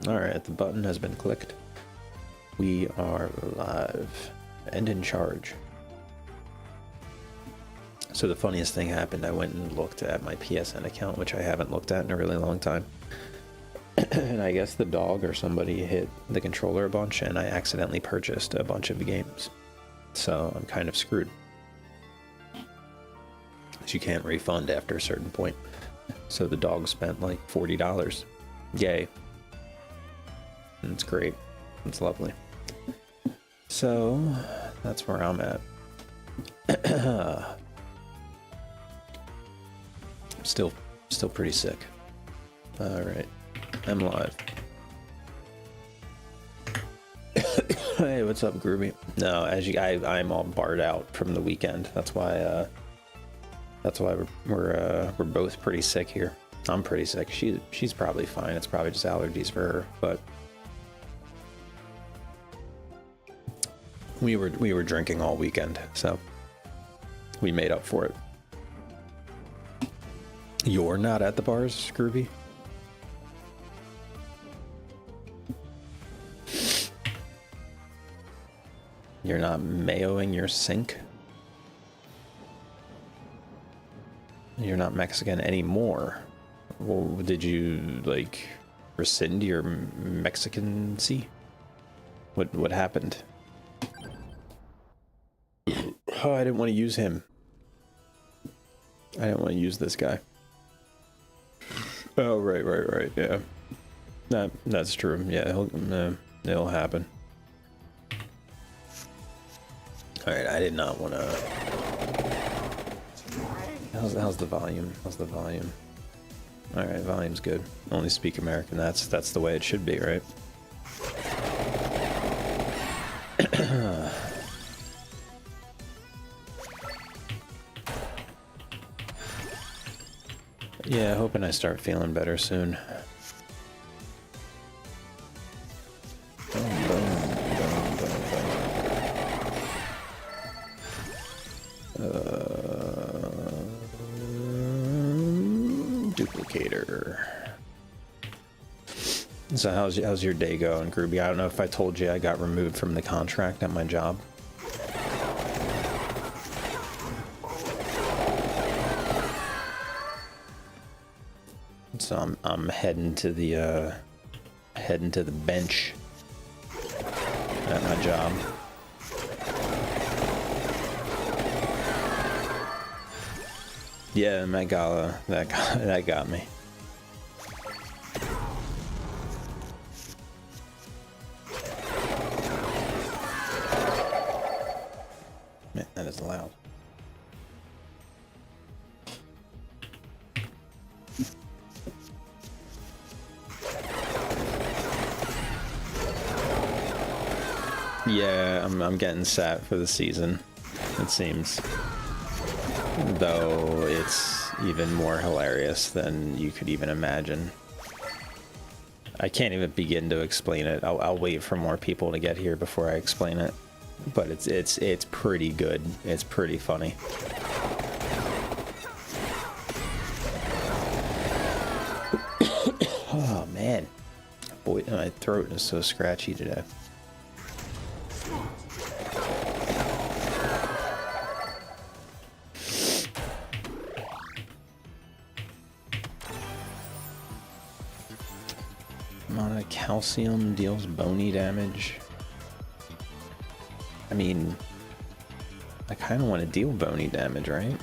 Alright, the button has been clicked. We are live and in charge. So the funniest thing happened, I went and looked at my PSN account, which I haven't looked at in a really long time. And I guess the dog or somebody hit the controller a bunch and I accidentally purchased a bunch of games. So I'm kind of screwed. You can't refund after a certain point. So the dog spent like $40. Yay. And it's great. It's lovely. So that's where I'm at. Still pretty sick. All right, I'm live. Hey, what's up, Groovy? No, I'm all barred out from the weekend. That's why we're both pretty sick here. I'm pretty sick. She's probably fine. It's probably just allergies for her, but we were drinking all weekend, so we made up for it. You're not at the bars, Groovy? You're not mayoing your sink? You're not Mexican anymore. Well, did you, like, rescind your Mexicancy? What happened? Oh, I didn't want to use him. I didn't want to use this guy. Oh, right, yeah. That's true. Yeah, it'll happen. Alright, I did not want to... How's the volume? How's the volume? Alright, volume's good. Only speak American. That's the way it should be, right? Yeah, hoping I start feeling better soon. Duplicator. So how's your day going, Groovy? I don't know if I told you I got removed from the contract at my job. So I'm heading to the bench at my job. Yeah, Met Gala, that got me. Man, that is loud. Yeah, I'm getting set for the season, it seems. Though it's even more hilarious than you could even imagine. I can't even begin to explain it. I'll wait for more people to get here before I explain it. But it's pretty good. It's pretty funny. Oh man, boy, my throat is so scratchy today. Calcium deals bony damage. I mean, I kind of want to deal bony damage, right?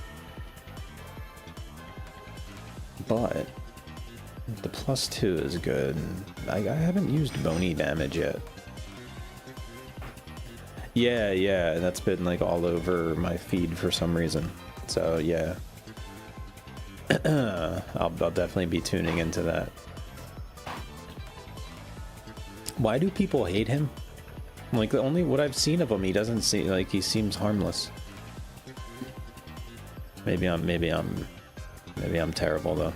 But the +2 is good. I haven't used bony damage yet. Yeah, that's been like all over my feed for some reason. So yeah, I'll definitely be tuning into that. Why do people hate him? Like, the only what I've seen of him, he doesn't seem like he seems harmless. Maybe I'm terrible though.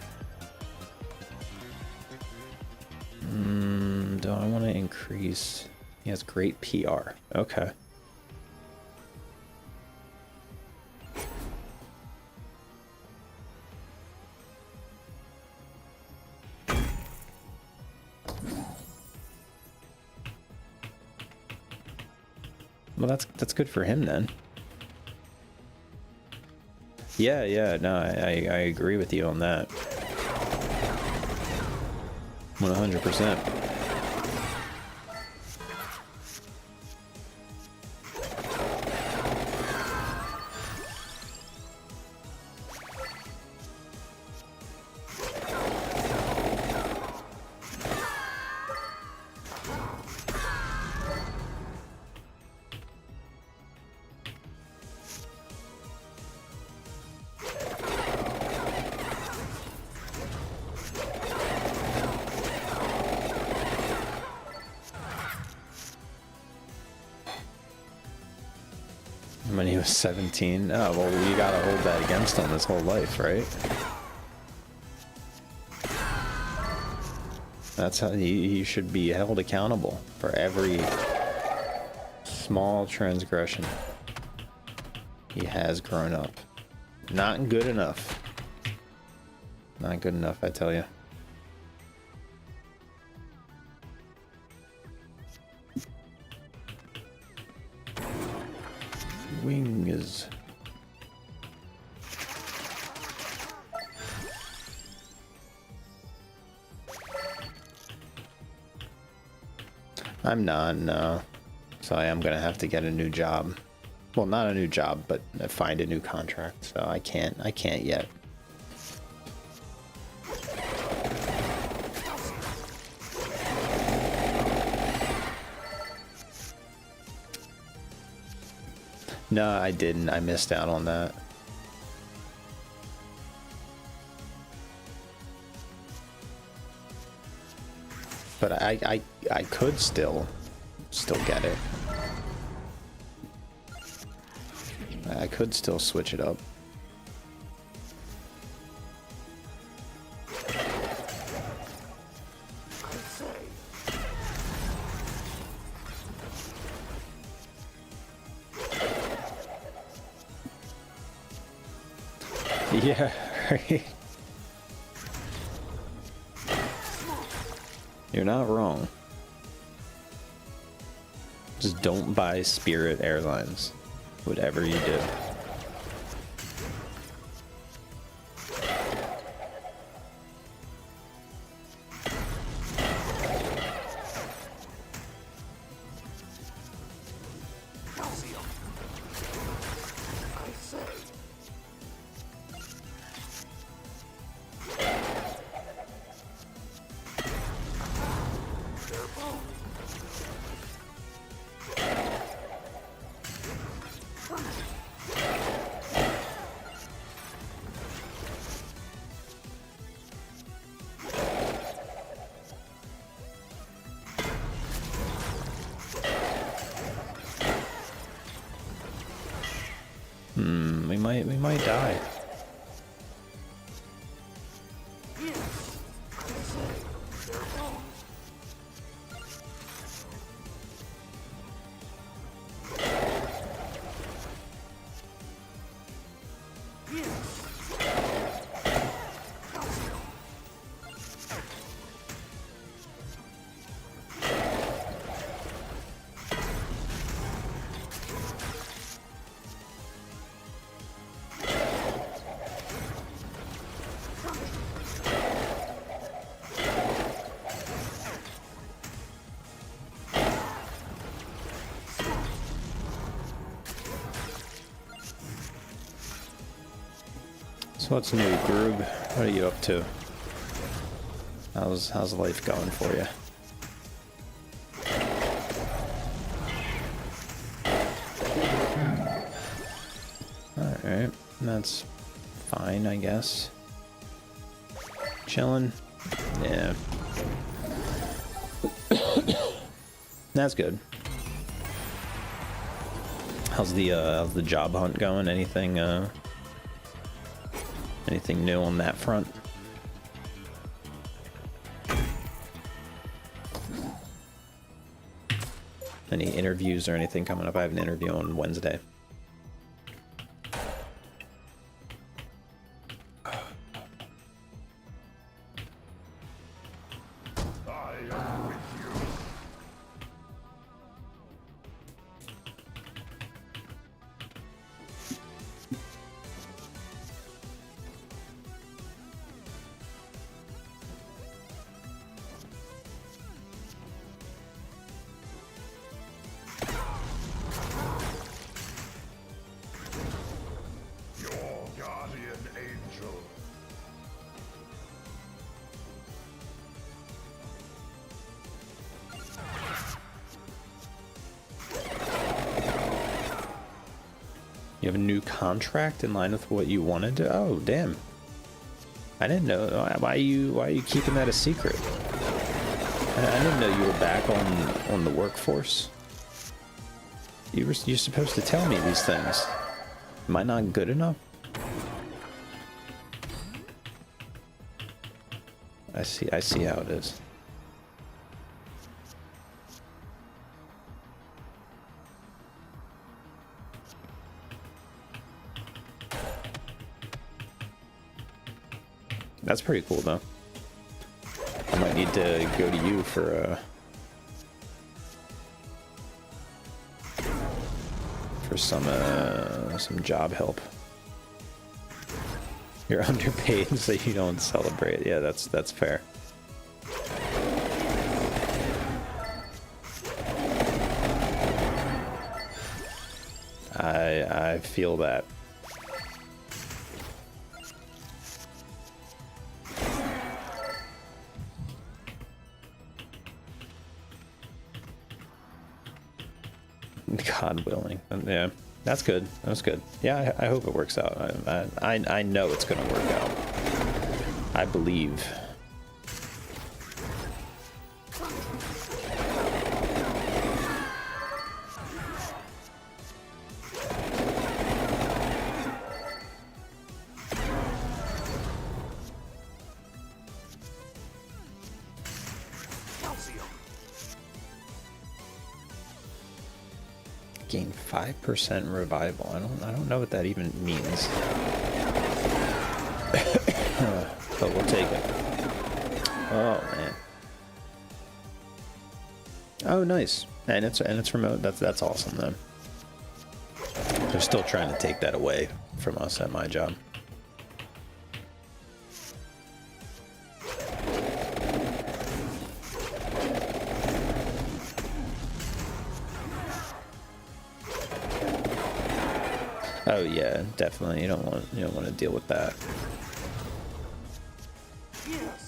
Do I want to increase? He has great PR. Okay. Well, that's good for him then. Yeah, no, I agree with you on that. 100%. When he was 17? Oh, well, you gotta hold that against him his whole life, right? That's how he should be held accountable for every small transgression. He has grown up. Not good enough. Not good enough, I tell you. Wings. I'm not, no. So I am gonna have to get a new job. Well, not a new job, but find a new contract. So I can't yet. No, I didn't. I missed out on that. But I could still get it. I could still switch it up. Yeah, right. You're not wrong. Just don't buy Spirit Airlines, whatever you do. We might die. So what's new, Groob? What are you up to? How's life going for you? Alright, that's fine, I guess. Chilling? Yeah. That's good. How's the job hunt going? Anything new on that front? Any interviews or anything coming up? I have an interview on Wednesday. You have a new contract in line with what you wanted to. Oh, damn! I didn't know. Why are you keeping that a secret? I didn't know you were back on the workforce. You're supposed to tell me these things. Am I not good enough? I see how it is. That's pretty cool, though. I might need to go to you for some job help. You're underpaid, so you don't celebrate. Yeah, that's fair. I feel that. God willing. Yeah, that's good. That's good. Yeah, I hope it works out. I know it's gonna work out. I believe. Gain 5% revival. I don't know what that even means. But we'll take it. Oh man. Oh nice. And it's remote. That's awesome then. They're still trying to take that away from us at my job. Oh yeah, definitely. You don't want to deal with that. Yes.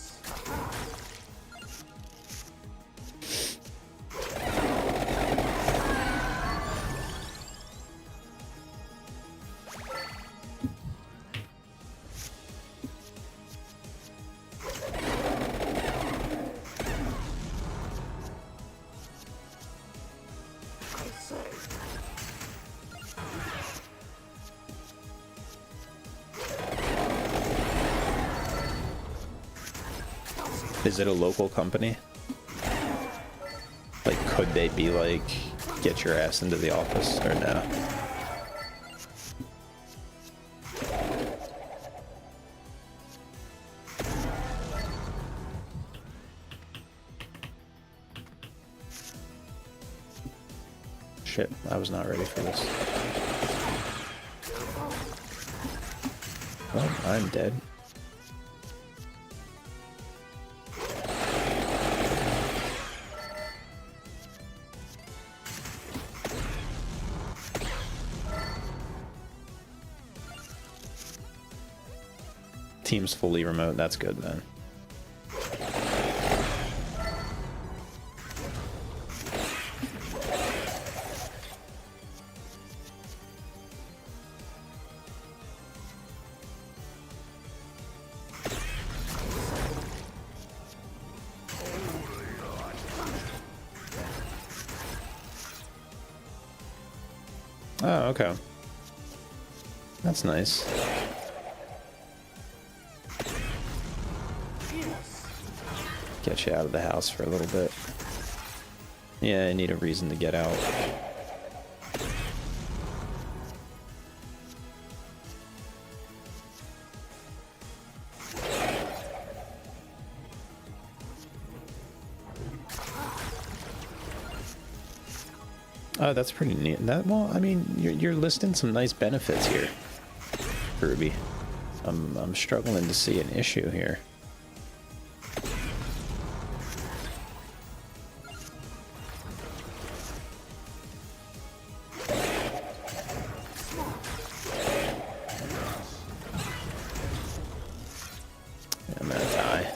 Is it a local company? Like, could they be like, get your ass into the office, or no? Shit, I was not ready for this. Well, I'm dead. Team's fully remote, that's good then. Oh, okay. That's nice. Get you out of the house for a little bit. Yeah, I need a reason to get out. Oh, that's pretty neat. Well, I mean, you're listing some nice benefits here, Ruby. I'm struggling to see an issue here. I'm gonna die.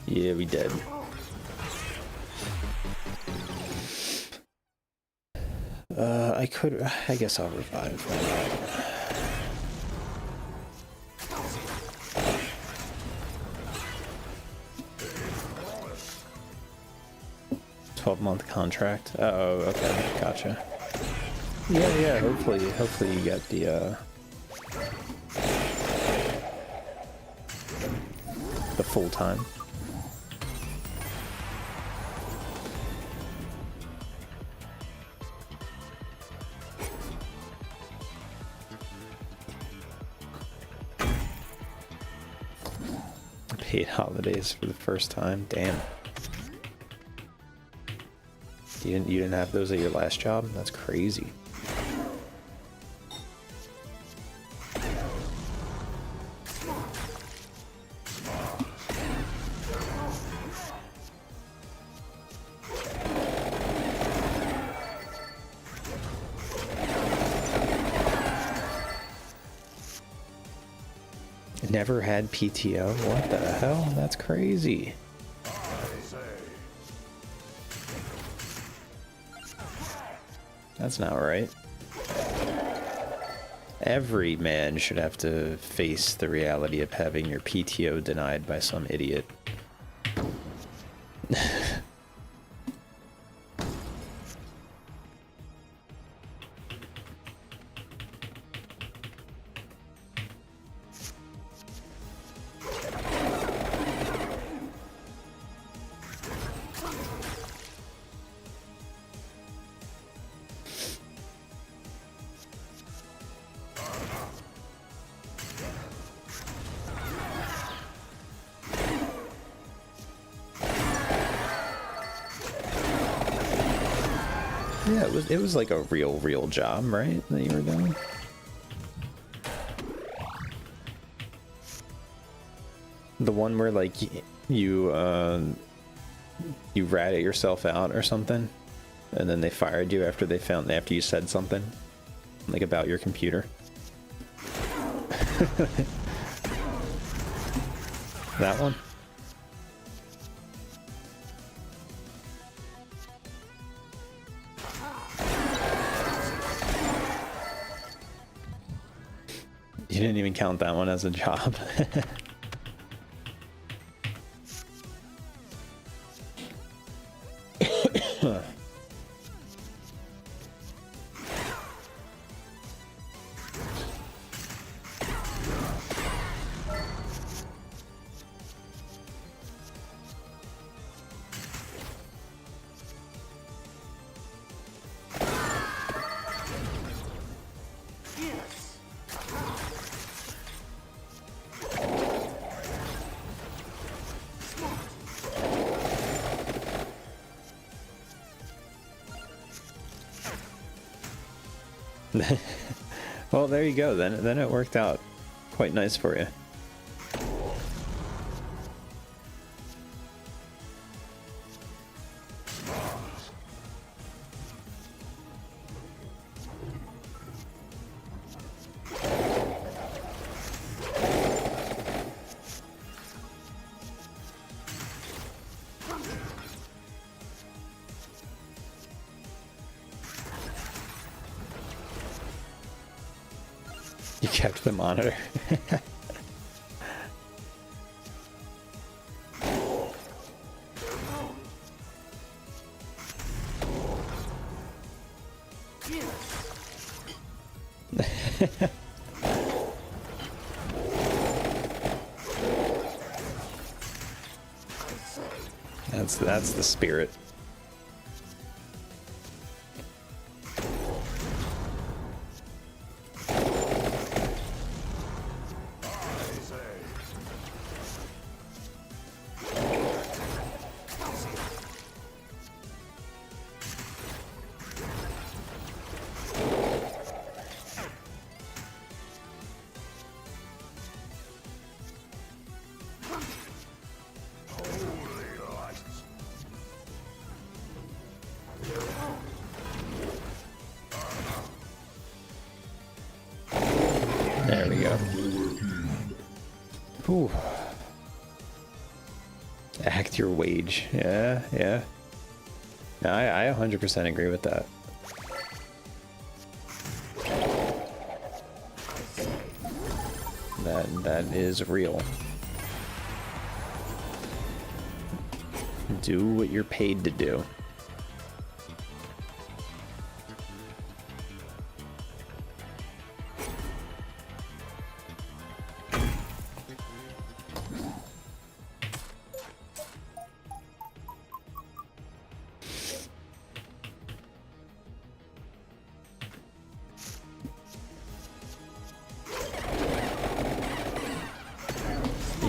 Yeah, we dead. I guess I'll revive. Why not? 12-month contract. Oh, okay, gotcha. Yeah. Hopefully you get the full time. Paid holidays for the first time. Damn. You didn't have those at your last job? That's crazy. Never had PTO? What the hell? That's crazy. That's not right. Every man should have to face the reality of having your PTO denied by some idiot. Yeah, it was like a real job, right? That you were doing? The one where like you ratted yourself out or something, and then they fired you after you said something like about your computer. That one? You didn't even count that one as a job. Well, there you go. Then it worked out quite nice for you. You kept the monitor. That's the spirit. There we go. Ooh. Act your wage. Yeah. No, I 100% agree with that. That is real. Do what you're paid to do.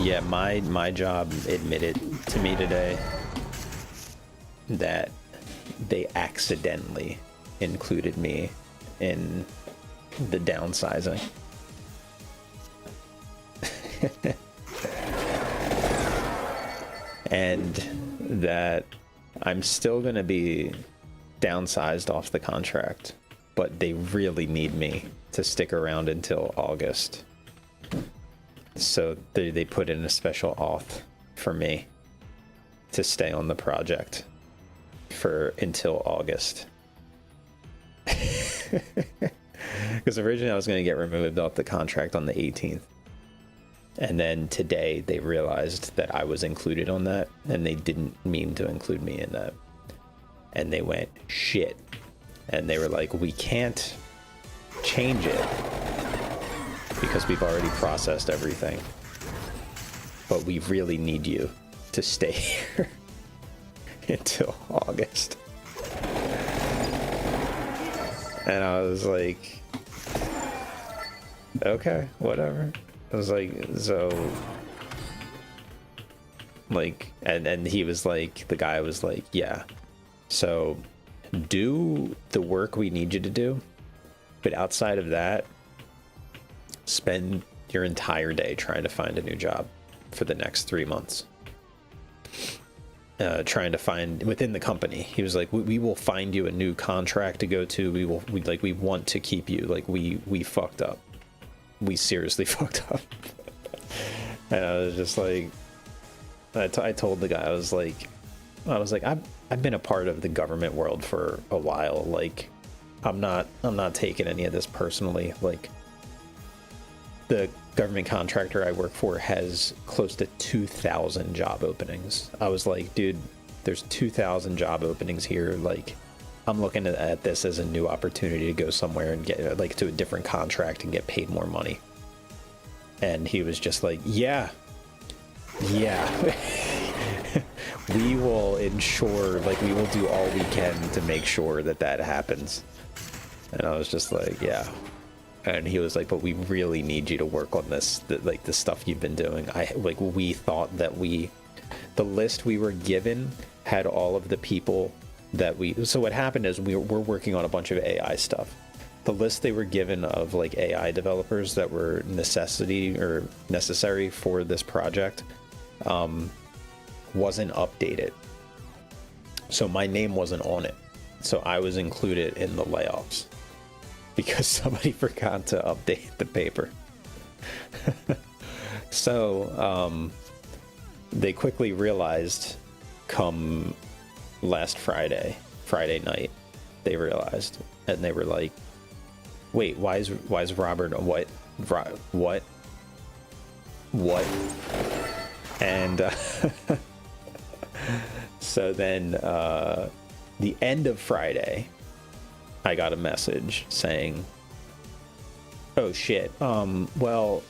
Yeah, my job admitted to me today that they accidentally included me in the downsizing. And that I'm still going to be downsized off the contract, but they really need me to stick around until August. So they put in a special auth for me to stay on the project for until August. Because originally I was going to get removed off the contract on the 18th. And then today they realized that I was included on that, and they didn't mean to include me in that. And they went, shit. And they were like, we can't change it because we've already processed everything. But we really need you to stay here until August. And I was like, okay, whatever. I was like, so, like, and he was like, the guy was like, yeah, so do the work we need you to do, but outside of that, spend your entire day trying to find a new job for the next 3 months. Trying to find within the company. He was like, we will find you a new contract to go to. We want to keep you. Like, we fucked up. We seriously fucked up. And I was just like, I told the guy, I was like, I've been a part of the government world for a while. Like, I'm not taking any of this personally. Like, the government contractor I work for has close to 2,000 job openings. I was like, dude, there's 2,000 job openings here. Like, I'm looking at this as a new opportunity to go somewhere and get, like, to a different contract and get paid more money. And he was just like, yeah, we will ensure, like, we will do all we can to make sure that happens. And I was just like, yeah. And he was like, but we really need you to work on this, like, the stuff you've been doing. We thought that the list we were given had all of the people that so what happened is we're working on a bunch of AI stuff. The list they were given of, like, AI developers that were necessary for this project wasn't updated. So my name wasn't on it. So I was included in the layoffs because somebody forgot to update the paper. So they quickly realized come last Friday night, they realized, and they were like, wait, why is Robert, what? And so then the end of Friday, I got a message saying, oh shit, well,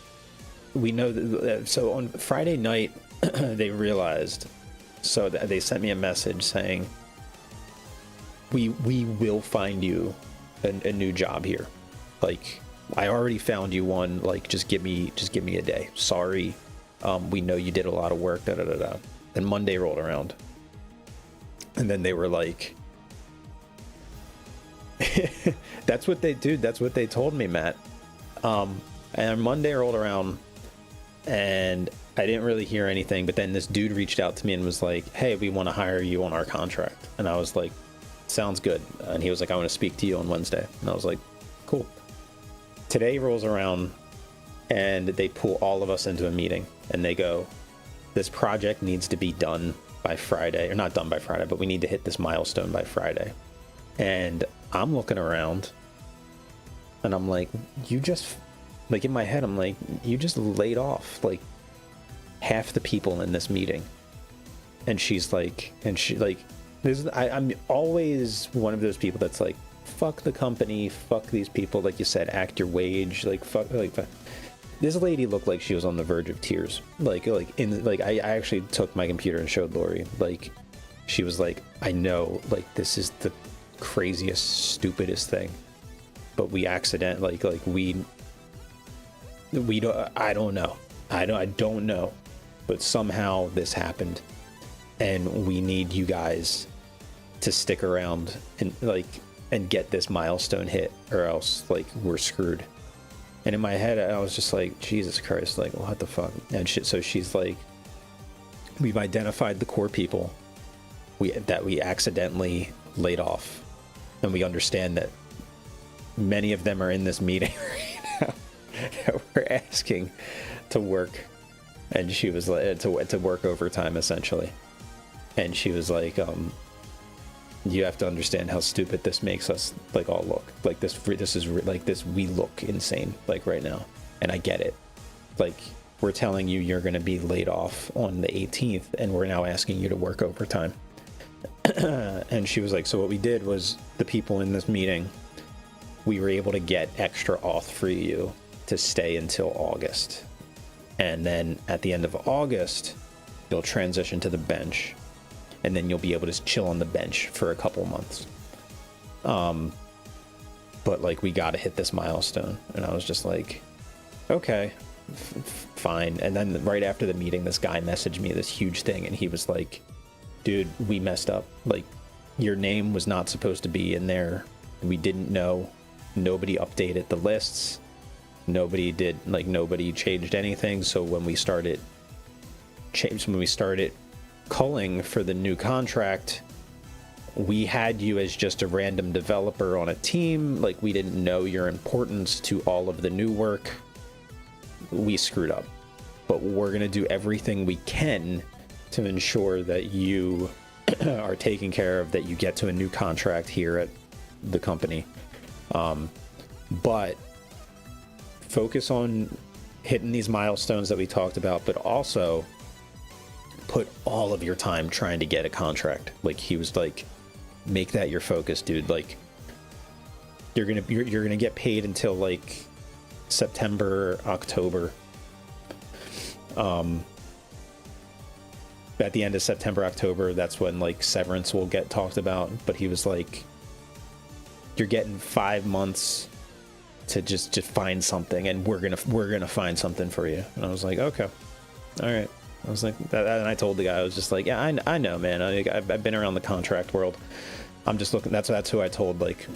we know that, so on Friday night they realized, so they sent me a message saying, we will find you a new job here. Like, I already found you one, like, just give me a day. Sorry, we know you did a lot of work, da da da da. And Monday rolled around, and then they were like, that's what they told me, Matt. And Monday rolled around, and I didn't really hear anything, but then this dude reached out to me and was like, hey, we want to hire you on our contract. And I was like, sounds good. And he was like, I want to speak to you on Wednesday. And I was like, cool. Today rolls around, and they pull all of us into a meeting, and they go, this project needs to be done by Friday, or not done by Friday, but we need to hit this milestone by Friday. And I'm looking around, and I'm like, you just like in my head, I'm like, you just laid off like half the people in this meeting. And she's like, I'm always one of those people that's like, fuck the company, fuck these people, like you said, act your wage, like fuck. This lady looked like she was on the verge of tears. I actually took my computer and showed Lori. Like, she was like, I know, like, this is the craziest, stupidest thing, but we we don't, I don't know. I don't know, but somehow this happened, and we need you guys to stick around and get this milestone hit, or else like we're screwed. And in my head, I was just like, Jesus Christ, like, what the fuck? And so she's like, we've identified the core people that we accidentally laid off. And we understand that many of them are in this meeting right now that we're asking to work. And she was like, to work overtime, essentially. And she was like, you have to understand how stupid this makes us like all look. Like this is like this, we look insane like right now. And I get it. Like, we're telling you you're going to be laid off on the 18th, and we're now asking you to work overtime. And she was like, so what we did was, the people in this meeting, we were able to get extra auth for you to stay until August. And then at the end of August, you'll transition to the bench. And then you'll be able to chill on the bench for a couple months. But like, we got to hit this milestone. And I was just like, okay, fine. And then right after the meeting, this guy messaged me this huge thing. And he was like, dude, we messed up. Like, your name was not supposed to be in there. We didn't know. Nobody updated the lists. Nobody changed anything. So when we started culling for the new contract, we had you as just a random developer on a team. Like, we didn't know your importance to all of the new work. We screwed up, but we're going to do everything we can to ensure that you are taken care of, that you get to a new contract here at the company. But focus on hitting these milestones that we talked about, but also put all of your time trying to get a contract. Like, he was like, make that your focus, dude. Like, you're gonna get paid until like September, October. At the end of September, October, that's when like severance will get talked about. But he was like, you're getting 5 months to just find something, and we're gonna find something for you. And I was like, okay, all right. I was like, and I told the guy, I was just like, yeah, I know, man. I've been around the contract world. I'm just looking. That's who I told. Like,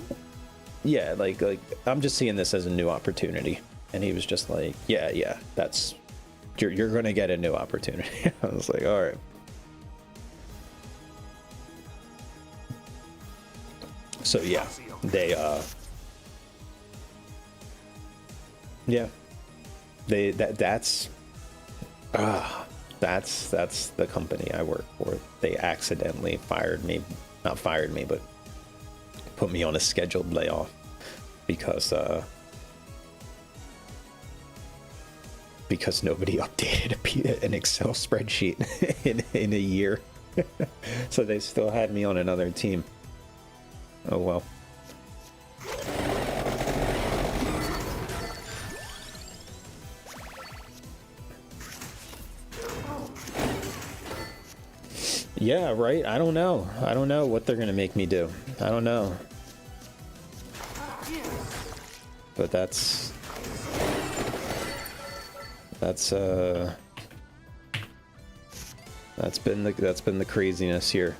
yeah, like I'm just seeing this as a new opportunity. And he was just like, yeah, that's you're gonna get a new opportunity. I was like, all right. So yeah, that's the company I work for. They accidentally not fired me, but put me on a scheduled layoff because nobody updated an Excel spreadsheet in a year. So they still had me on another team. Oh well. Yeah, right. I don't know what they're gonna make me do. I don't know. But that's been the craziness here.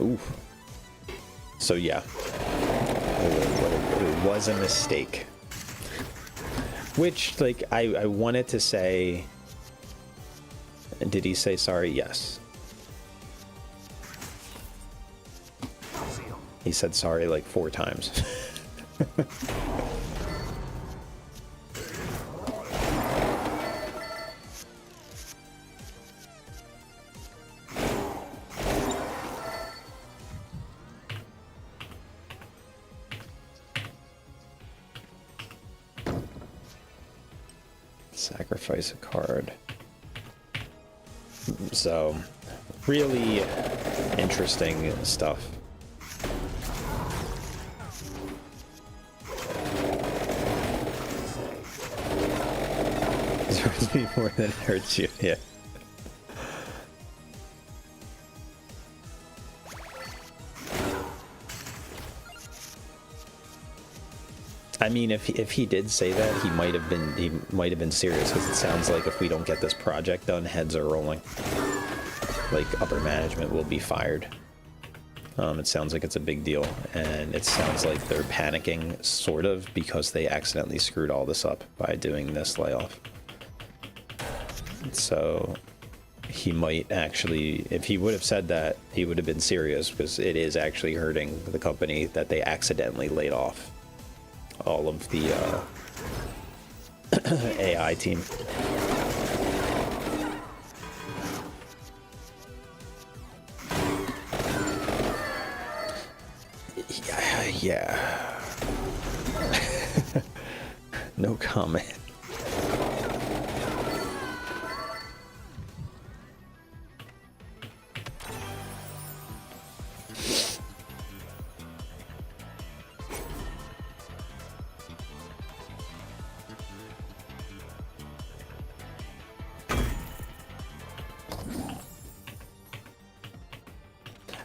Ooh. So yeah, it was a mistake. Which, like, I wanted to say, did he say sorry? Yes. He said sorry like 4 times. Sacrifice a card. So, really interesting stuff. It hurts me more than it hurts you, yeah. I mean, if he did say that, he might have been serious, because it sounds like if we don't get this project done, heads are rolling. Like, upper management will be fired. It sounds like it's a big deal, and it sounds like they're panicking, sort of, because they accidentally screwed all this up by doing this layoff. So he might actually, if he would have said that, he would have been serious, because it is actually hurting the company that they accidentally laid off all of the AI team. Yeah. No comment.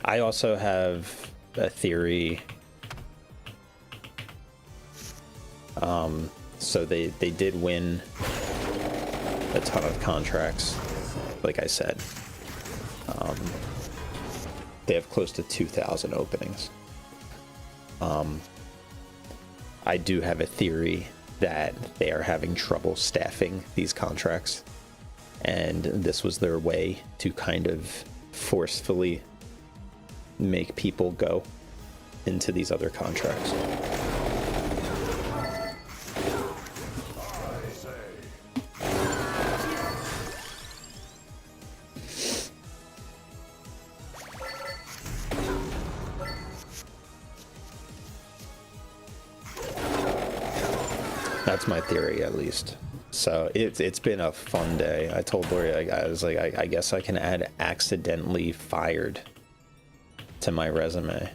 I also have a theory. So they did win a ton of contracts, like I said. They have close to 2,000 openings. I do have a theory that they are having trouble staffing these contracts, and this was their way to kind of forcefully make people go into these other contracts. That's my theory, at least. So it's been a fun day. I told Lori, I was like, I guess I can add accidentally fired to my resume.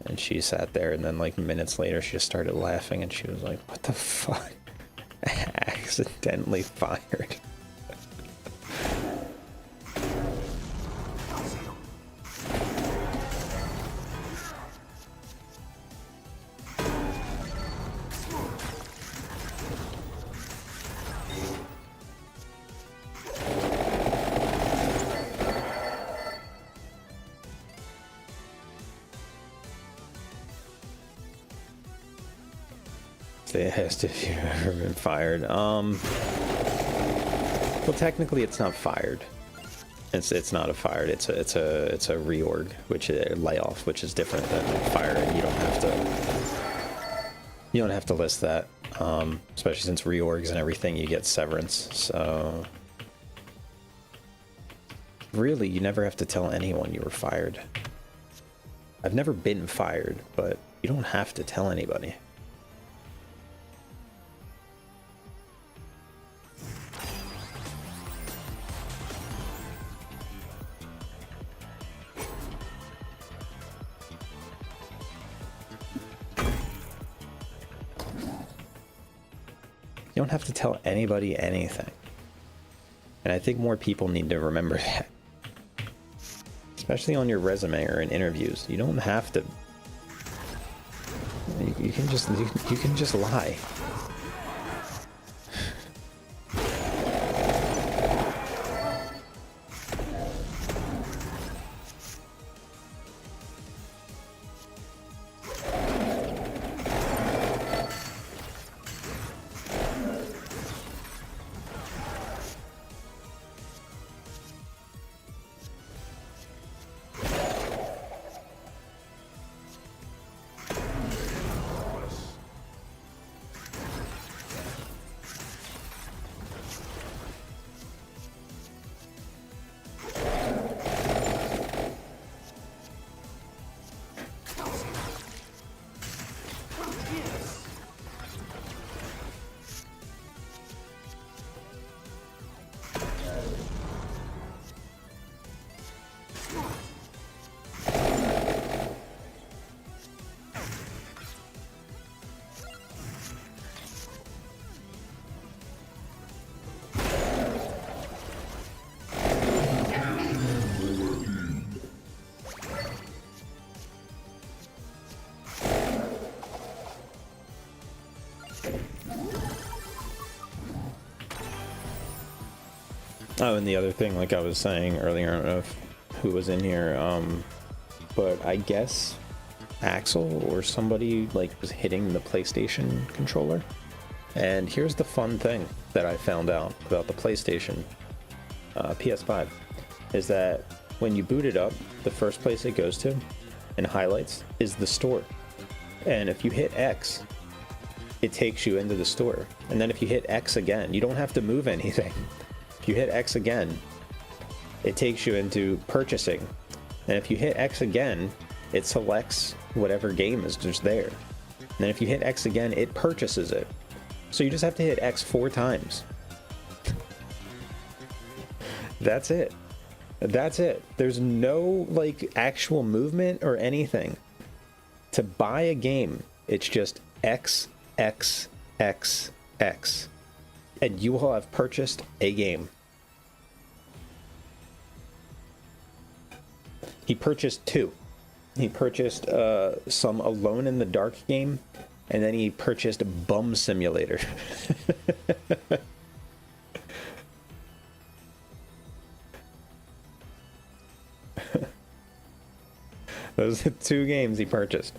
And she sat there, and then like minutes later she just started laughing, and she was like, what the fuck? Accidentally fired. They asked if you've ever been fired. Well, technically, it's not fired. It's not a fired. It's a reorg, which is a layoff, which is different than firing. You don't have to list that, especially since reorgs and everything, you get severance. So really, you never have to tell anyone you were fired. I've never been fired, but you don't have to tell anybody. You don't have to tell anybody anything. And I think more people need to remember that. Especially on your resume or in interviews. You don't have to... You can just lie. Oh, and the other thing, like I was saying earlier, I don't know who was in here, but I guess Axel or somebody like was hitting the PlayStation controller. And here's the fun thing that I found out about the PlayStation PS5 is that when you boot it up, the first place it goes to and highlights is the store. And if you hit X, it takes you into the store. And then if you hit X again, you don't have to move anything. If you hit X again, it takes you into purchasing. And if you hit X again, it selects whatever game is just there. And then if you hit X again, it purchases it. So you just have to hit X 4 times. That's it. That's it. There's no like actual movement or anything. To buy a game, it's just X, X, X, X. And you will have purchased a game. He purchased 2. He purchased some Alone in the Dark game, and then he purchased Bum Simulator. Those are 2 games he purchased.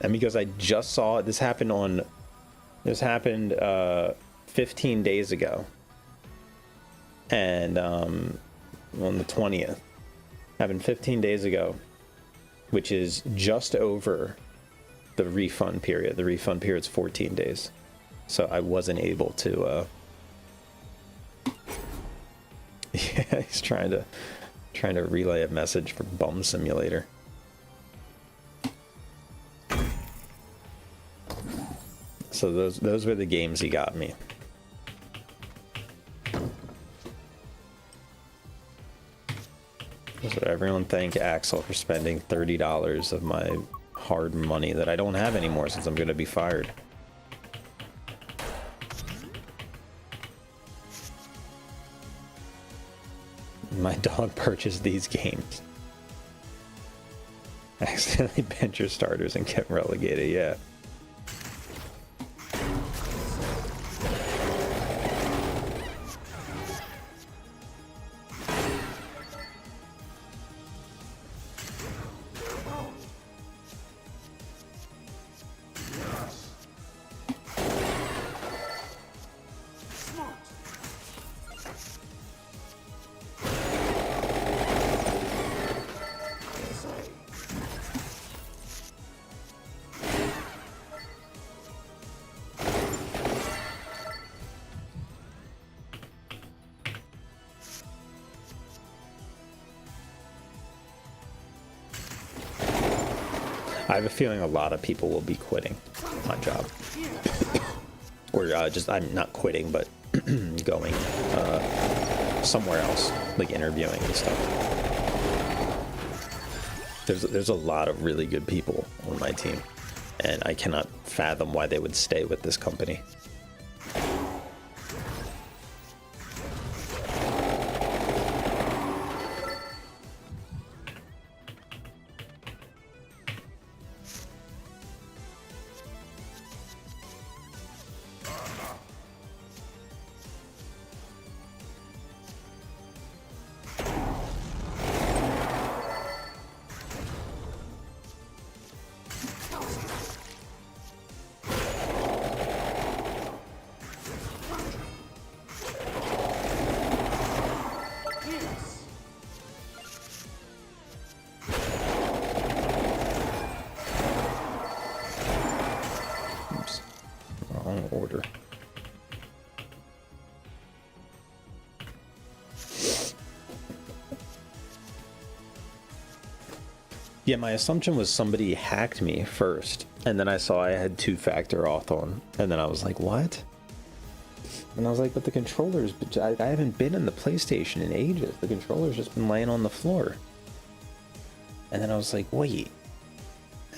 And because I just saw it, this happened 15 days ago. And on the 20th. Happened 15 days ago, which is just over the refund period. The refund period's 14 days. So I wasn't able to yeah, he's trying to relay a message for Bum Simulator. So those were the games he got me. So everyone thank Axel for spending $30 of my hard money that I don't have anymore since I'm going to be fired. My dog purchased these games. Accidentally bench your starters and get relegated, yeah. I have a feeling a lot of people will be quitting my job. Or I'm not quitting, but going somewhere else, like interviewing and stuff. There's a lot of really good people on my team, and I cannot fathom why they would stay with this company. Order. Yeah, my assumption was somebody hacked me first, and then I saw I had 2-factor auth on, and then I was like, what? And I was like, but the controllers, I haven't been in the PlayStation in ages. The controller's just been laying on the floor. And then I was like, wait,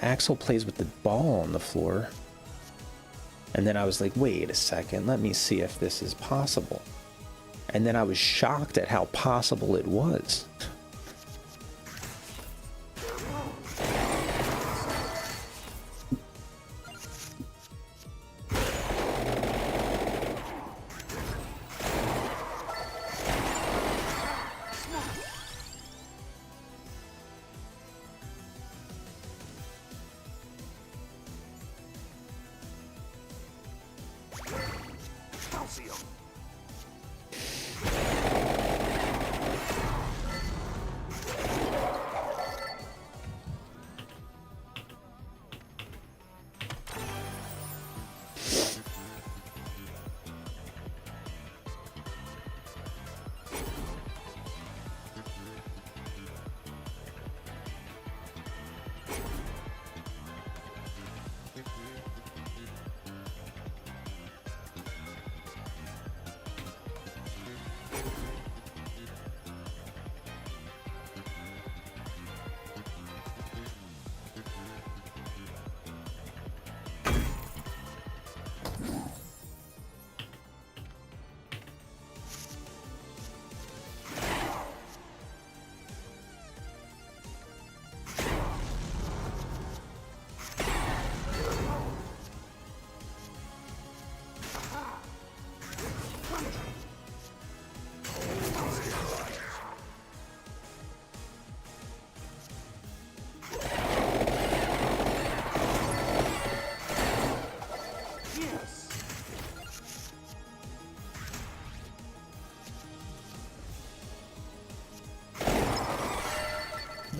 Axel plays with the ball on the floor. And then I was like, wait a second, let me see if this is possible. And then I was shocked at how possible it was.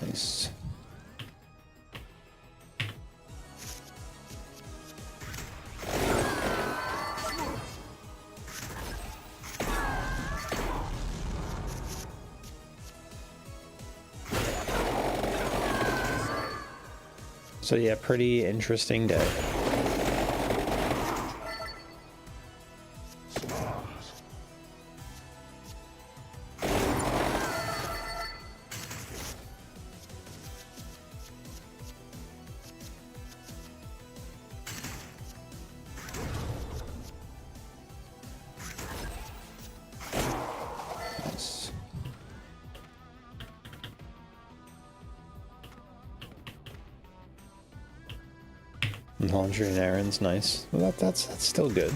Nice. So yeah, pretty interesting day. Nice. Laundry and errands, nice. Well, that's still good.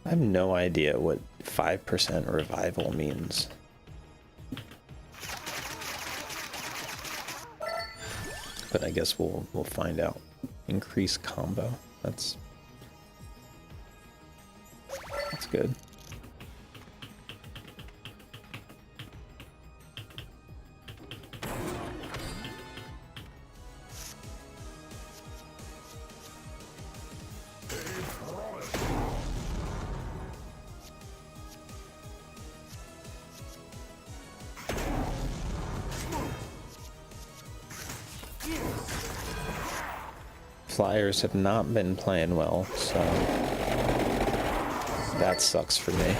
I have no idea what 5% revival means. But I guess we'll find out. Increase combo. That's good. Flyers have not been playing well, so that sucks for me.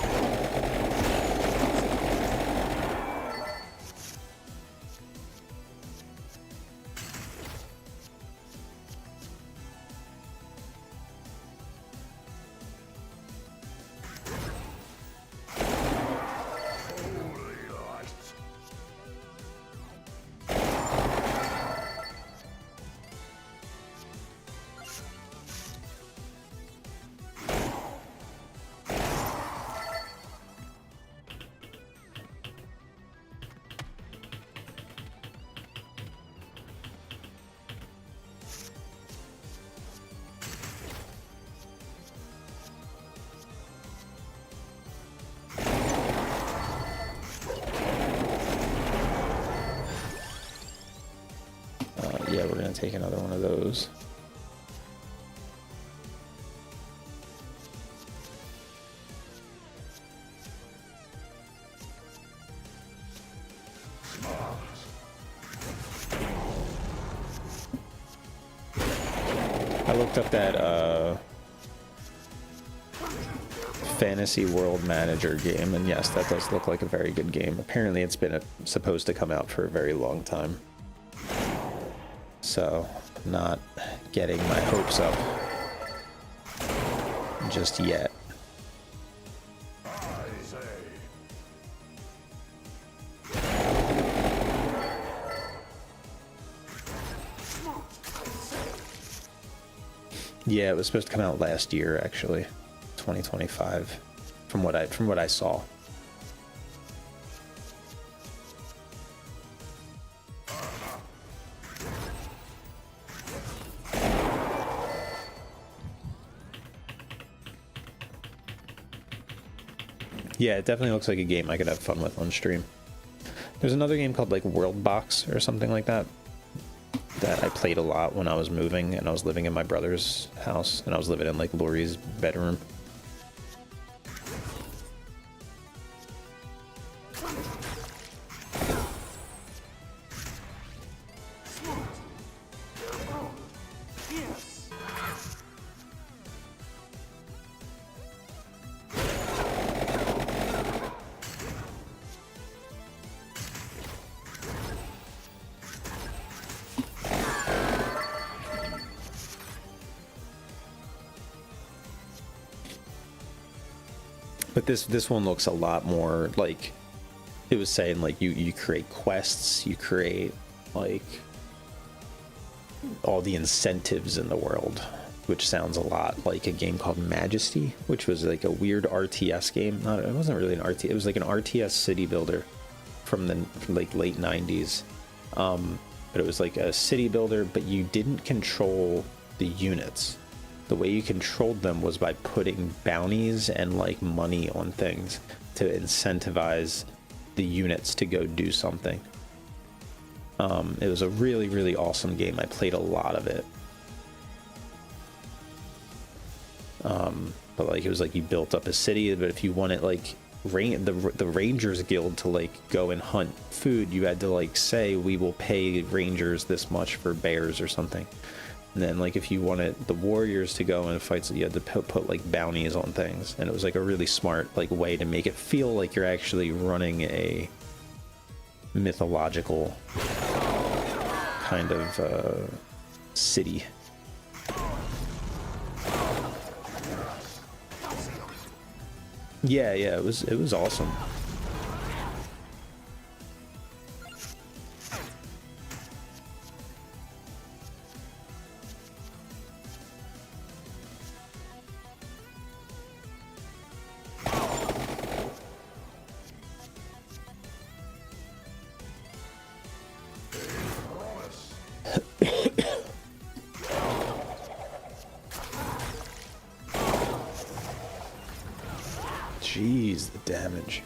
Yeah, we're gonna take another one of those. I looked up that Fantasy World Manager game, and yes, that does look like a very good game. Apparently it's been supposed to come out for a very long time. So, not getting my hopes up just yet. Yeah, it was supposed to come out last year, actually, 2025, from what I saw. Yeah, it definitely looks like a game I could have fun with on stream. There's another game called like World Box or something like that that I played a lot when I was moving and I was living in my brother's house and I was living in like Lori's bedroom. But this one looks a lot more like it was saying, like you create quests, you create like all the incentives in the world, which sounds a lot like a game called Majesty, which was like a weird RTS game. It wasn't really an RTS, it was like an RTS city builder from like late 90s. But it was like a city builder, but you didn't control the units. The way you controlled them was by putting bounties and like money on things to incentivize the units to go do something. It was a really, really awesome game. I played a lot of it. But like it was like you built up a city, but if you wanted like the Rangers Guild to like go and hunt food, you had to like say we will pay Rangers this much for bears or something. And then like if you wanted the Warriors to go and fight, so you had to put like bounties on things, and it was like a really smart like way to make it feel like you're actually running a mythological kind of city. Yeah, it was awesome. Jeez, the damage.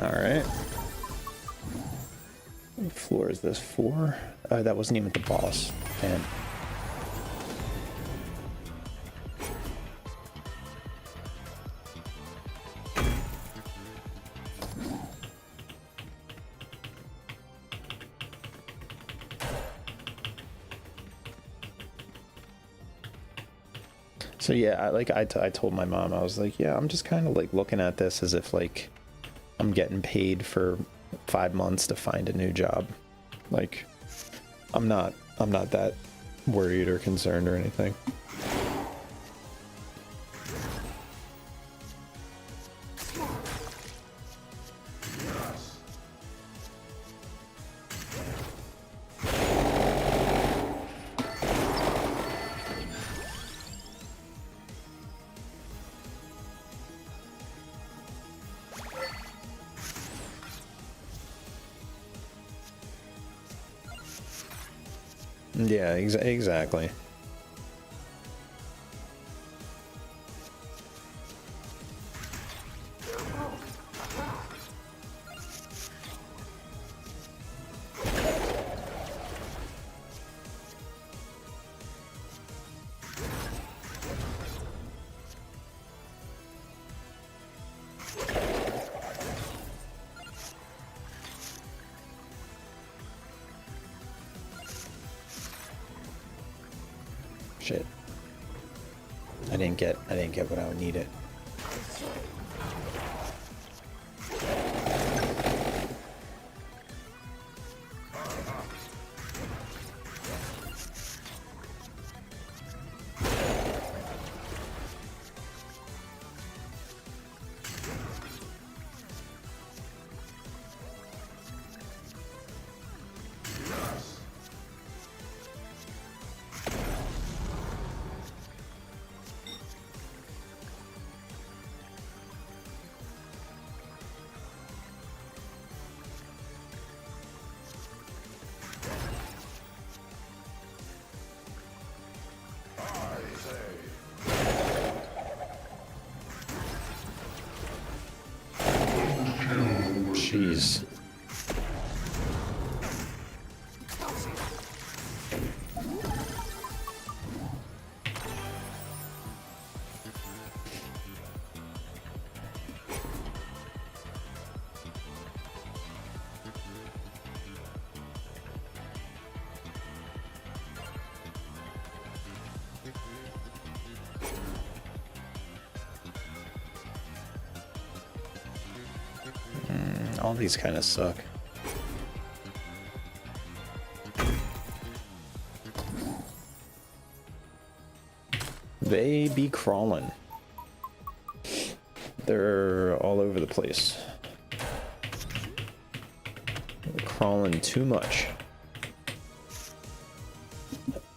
Alright. What floor is this? 4? That wasn't even the boss. Damn. So yeah, I told my mom, I was like, yeah, I'm just kind of like looking at this as if like I'm getting paid for 5 months to find a new job. Like, I'm not that worried or concerned or anything. Yeah, exactly. Shit. I didn't get what I needed. Jeez. All these kind of suck. They be crawling. They're all over the place. They're crawling too much.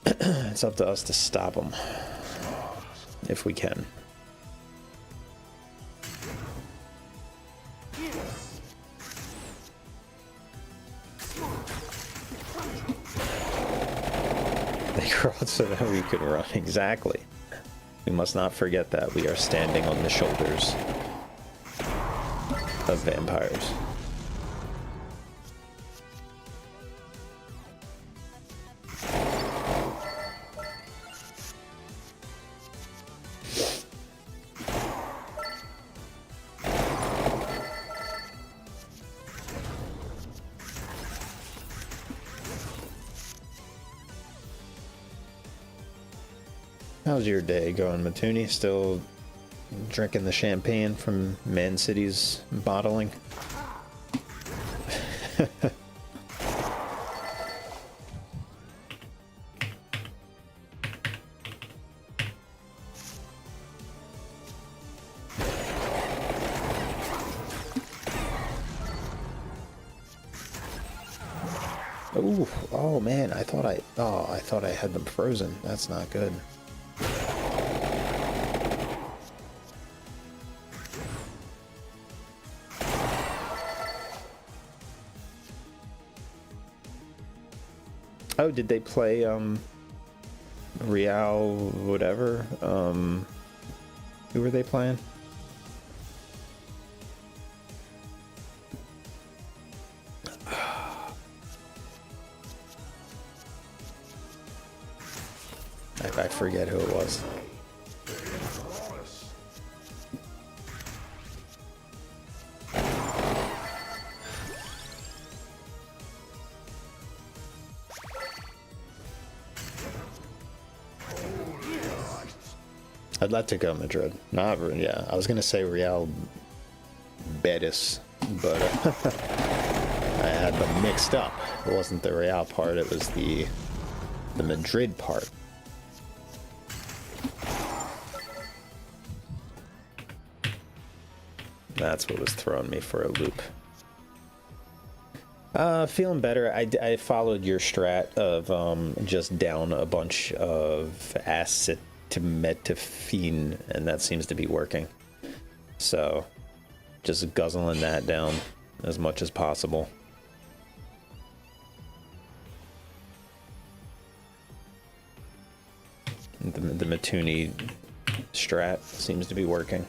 It's up to us to stop them. If we can. They crawled so that we could run. Exactly. We must not forget that we are standing on the shoulders of vampires. How's your day going, Matuni? Still drinking the champagne from Man City's bottling? Ooh, oh man, I thought I had them frozen. That's not good. Oh, did they play Real whatever? Who were they playing? I forget who it was. I'd like to go Madrid. Not, yeah, I was gonna say Real Betis, but I had them mixed up. It wasn't the Real part, it was the Madrid part. That's what was throwing me for a loop. Feeling better. I followed your strat of just down a bunch of acetaminophen, and that seems to be working. So just guzzling that down as much as possible. The Matuni strat seems to be working.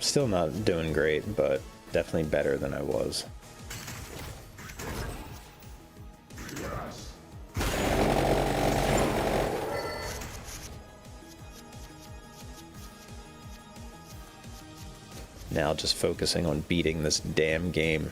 Still not doing great, but definitely better than I was. Now just focusing on beating this damn game.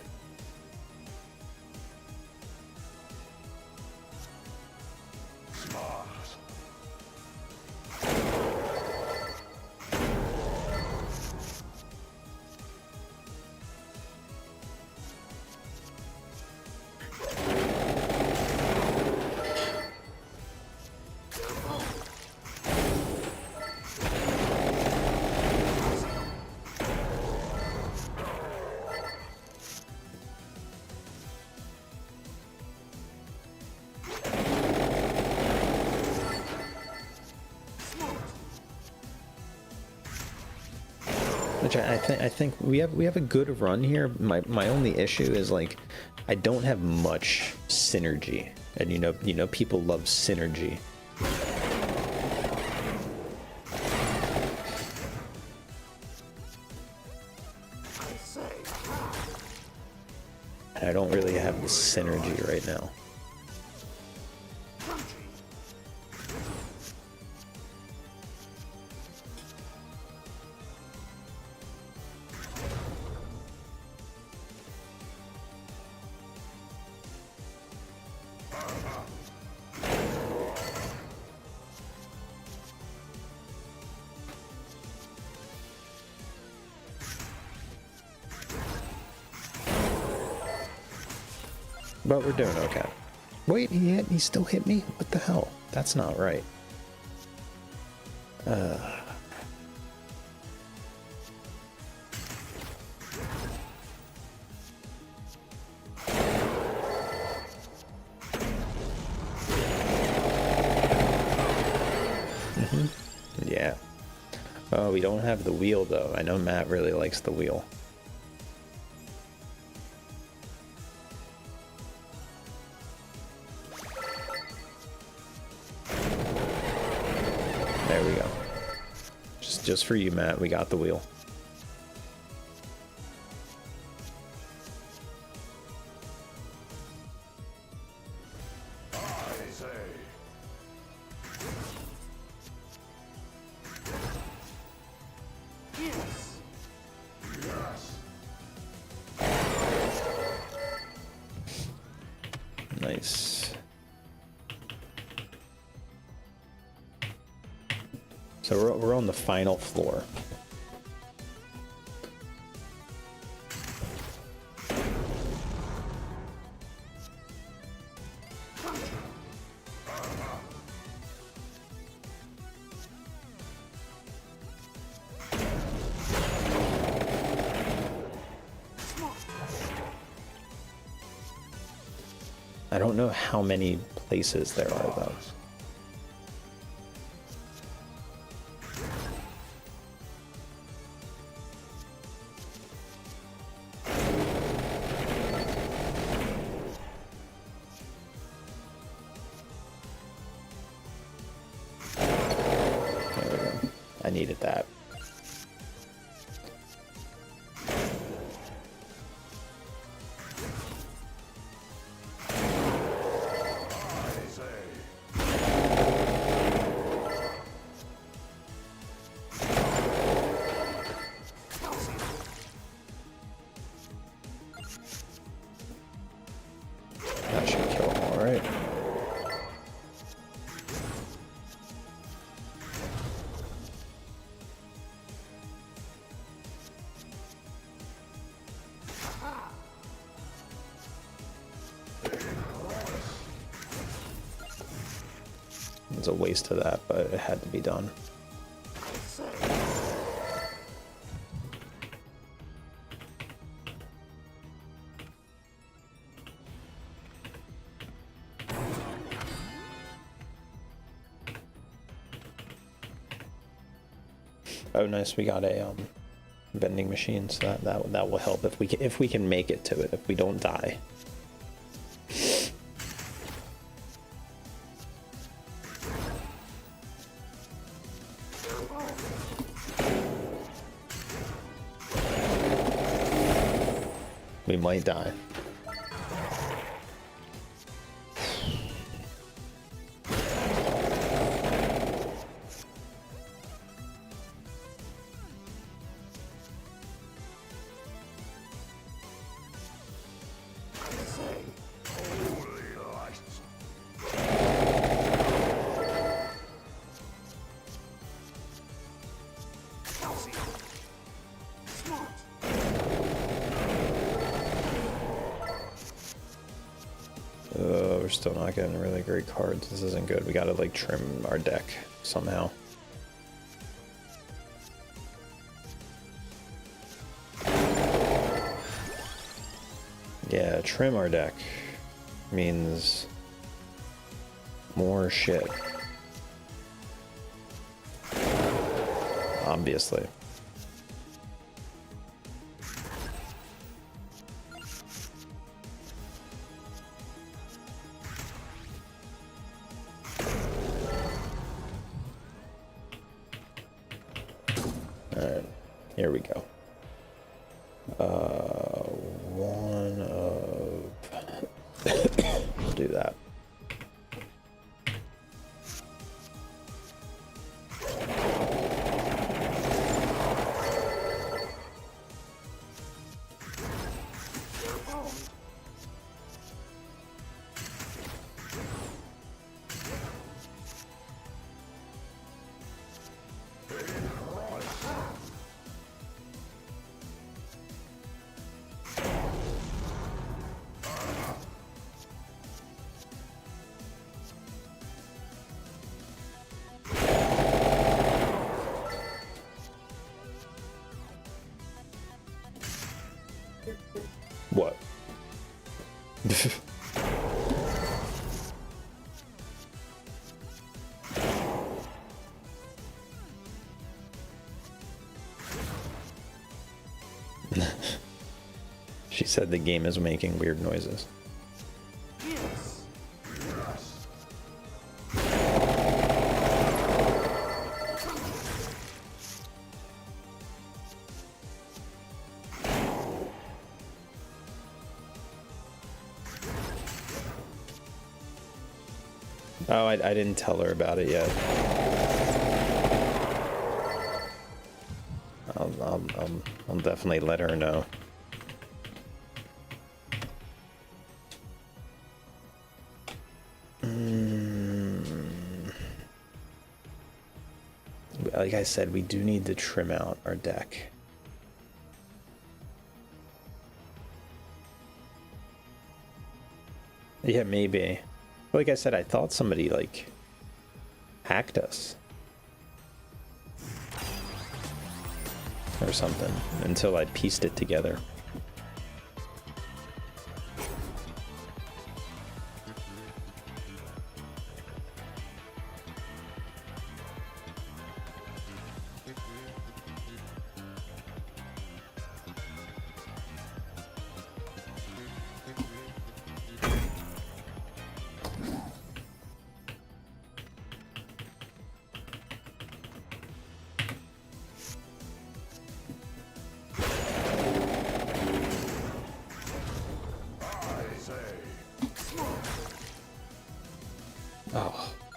Which I think we have a good run here. My only issue is, like, I don't have much synergy, and you know people love synergy. And I don't really have the synergy right now. But we're doing okay. Wait, he still hit me? What the hell? That's not right. Yeah. Oh, we don't have the wheel, though. I know Matt really likes the wheel. There we go. Just for you, Matt, we got the wheel. Nice. So we're on the final floor. I don't know how many places there are, though. needed that. That should kill him, all right. It's a waste of that, but it had to be done. Oh, nice! We got a vending machine, so that will help if we can make it to it. If we don't die. We might die. We're still not getting really great cards. This isn't good. We gotta like trim our deck somehow. Yeah, trim our deck means more shit. Obviously. Alright, here we go. One of... We'll do that. What? She said the game is making weird noises. Oh, I didn't tell her about it yet. I'll definitely let her know. Like I said, we do need to trim out our deck. Yeah, maybe. Like I said, I thought somebody, like, hacked us. Or something, until I pieced it together.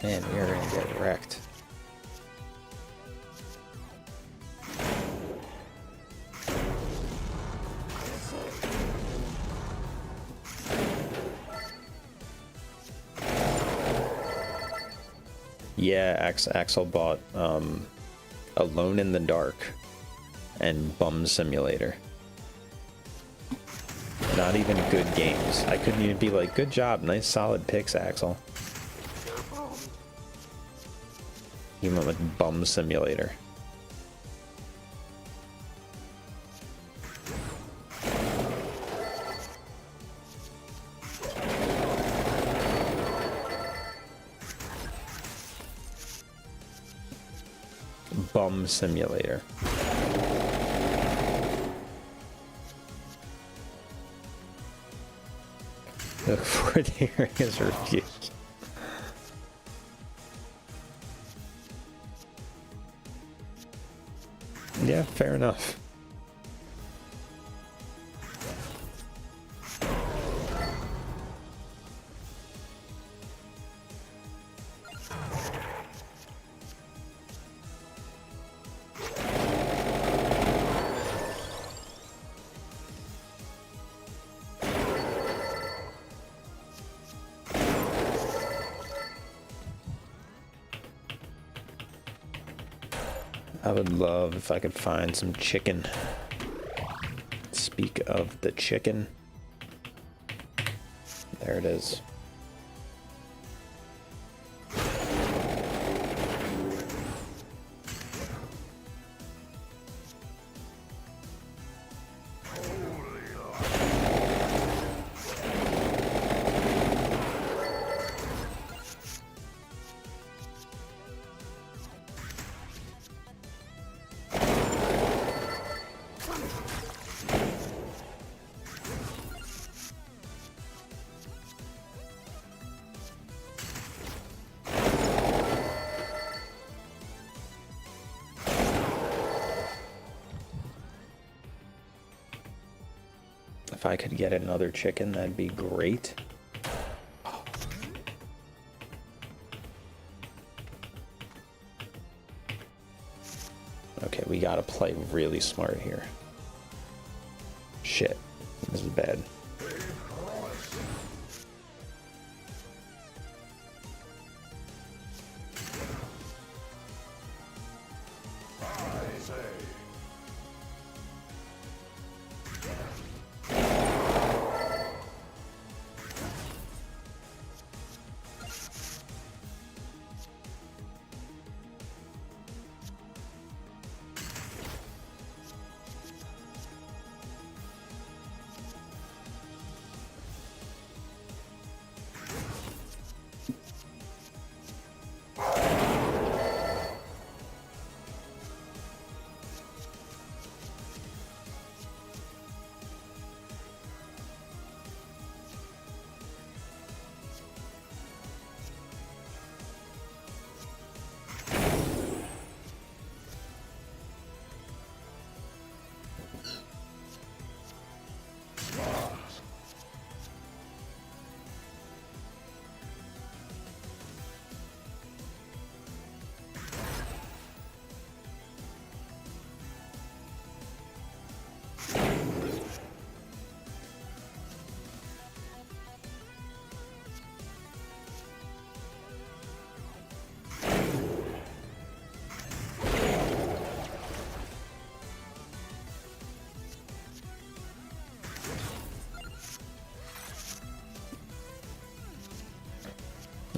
Man, we are gonna get wrecked. Yeah, Axel bought Alone in the Dark and Bum Simulator. Not even good games. I couldn't even be like, good job, nice solid picks, Axel. You went with Bum Simulator. Bum Simulator. The fourth hearing is refused. Yeah, fair enough. I would love if I could find some chicken. Speak of the chicken. There it is. If I could get another chicken, that'd be great. Okay, we gotta play really smart here. Shit, this is bad.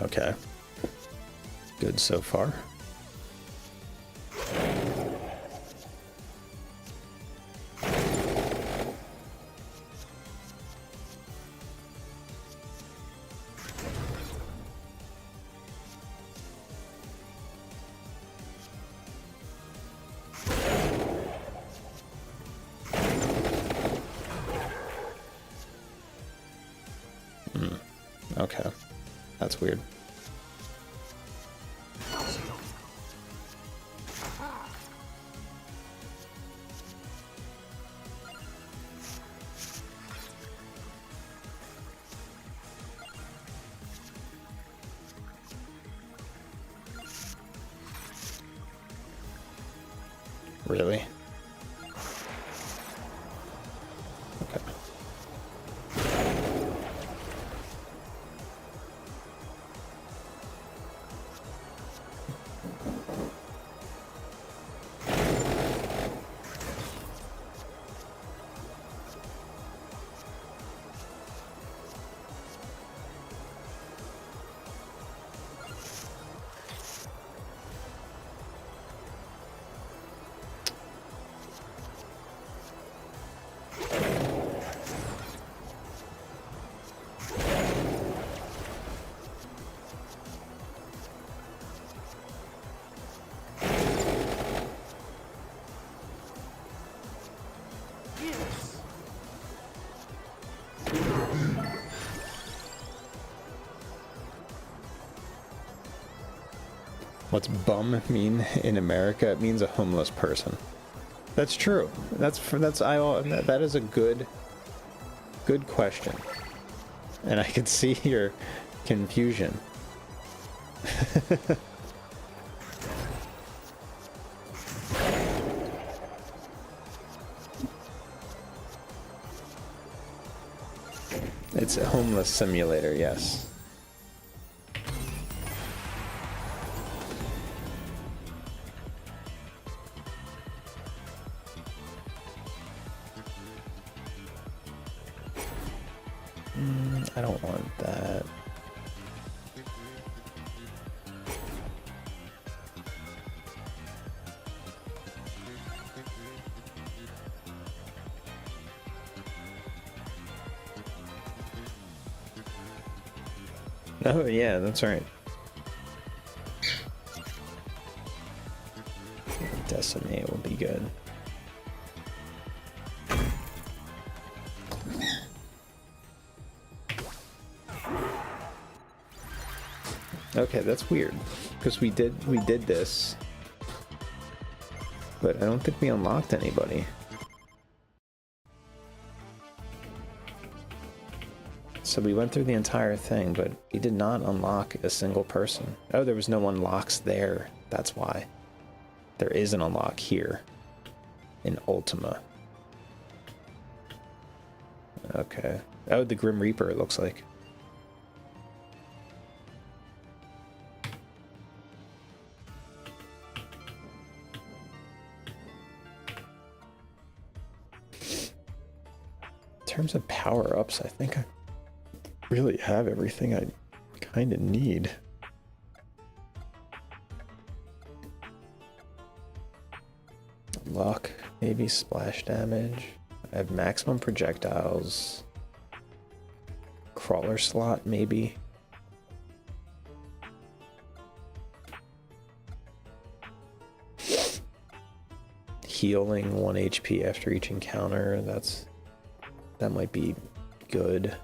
Okay. Good so far. Okay. That's weird. Really? Okay. What's bum mean in America? It means a homeless person. That's true. That is a good question. And I could see your confusion. It's a homeless simulator, yes. I don't want that. Oh yeah, that's right. Decimate will be good. Okay, that's weird, because we did this, but I don't think we unlocked anybody. So we went through the entire thing, but we did not unlock a single person. Oh, there was no unlocks there. That's why. There is an unlock here in Ultima. Okay. Oh, the Grim Reaper, it looks like. In terms of power-ups, I think I really have everything I kind of need. Luck, maybe splash damage. I have maximum projectiles. Crawler slot, maybe. Healing 1 HP after each encounter. That might be good.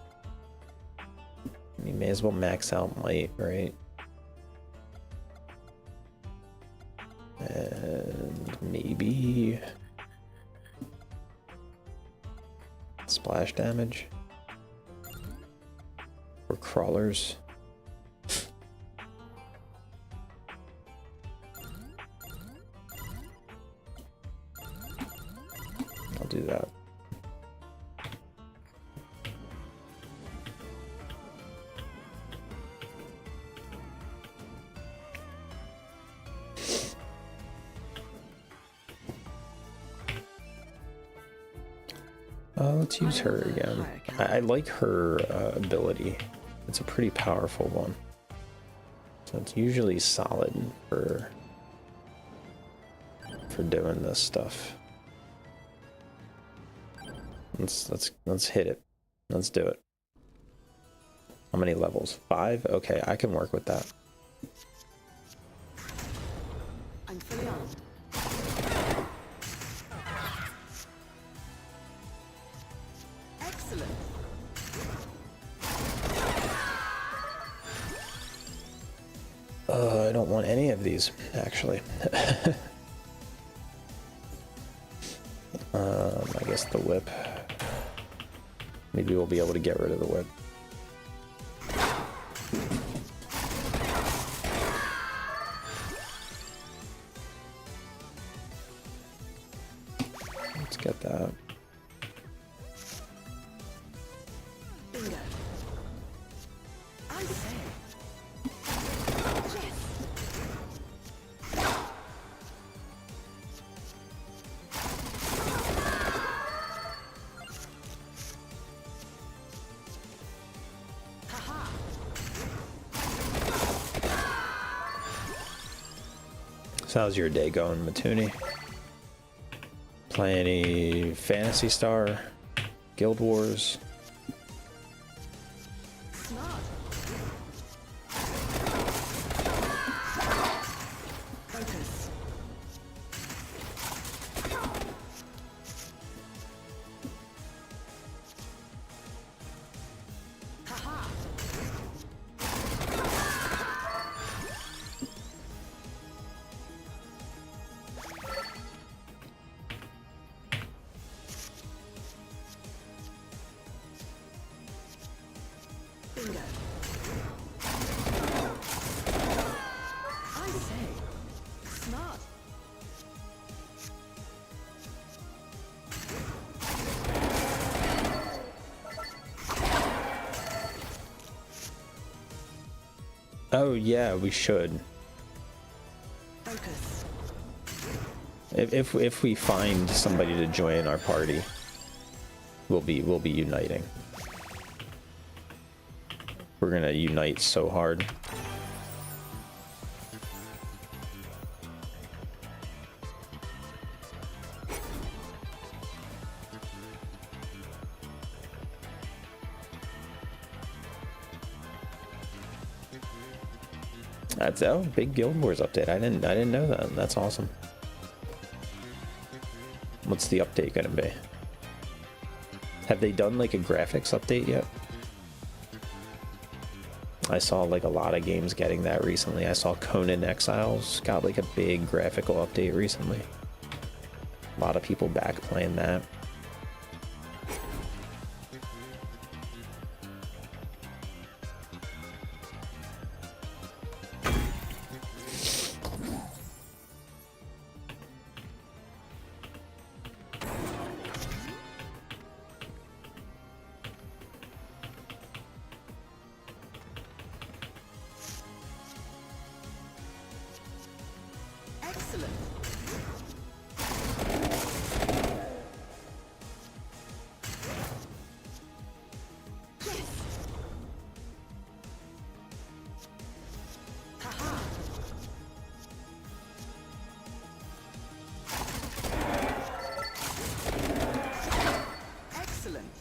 You may as well max out might, right? And maybe splash damage or crawlers. I'll do that. Let's use her again. I like her ability. It's a pretty powerful one. So it's usually solid for doing this stuff. Let's hit it. Let's do it. How many levels? 5? Okay, I can work with that. I'm fully armed. Excellent. I don't want any of these, actually. I guess the whip. Maybe we'll be able to get rid of the whip. Let's get that. Bingo. I say. Yes. Haha. So how's your day going, Matuni? Play any Phantasy Star, Guild Wars? Smart. Focus. Haha. Bingo. I say. Smart. Oh yeah, we should. Focus. If we find somebody to join our party, we'll be uniting. We're gonna unite so hard. That's big Guild Wars update. I didn't know that. That's awesome. What's the update gonna be? Have they done like a graphics update yet? I saw like a lot of games getting that recently. I saw Conan Exiles got like a big graphical update recently. A lot of people back playing that. Excellent. Yes. Haha. Excellent.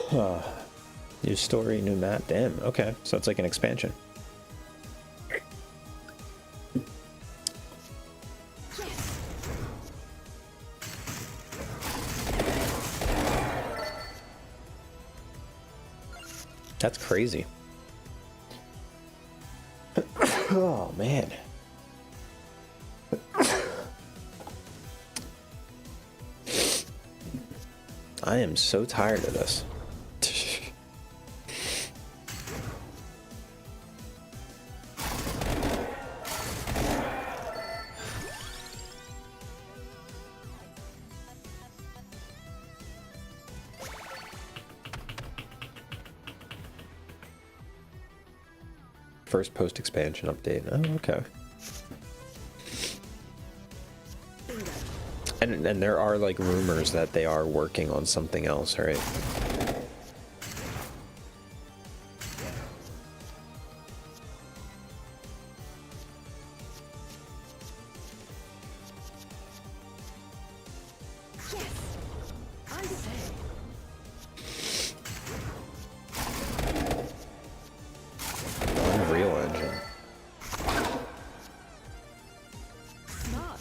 Smart. New story, new map. Damn. Okay, so it's like an expansion. Yes. That's crazy. Oh man. I am so tired of this. First post-expansion update. Oh, okay. Bingo. And there are like rumors that they are working on something else, right? Yes. I say. Unreal Engine. Smart.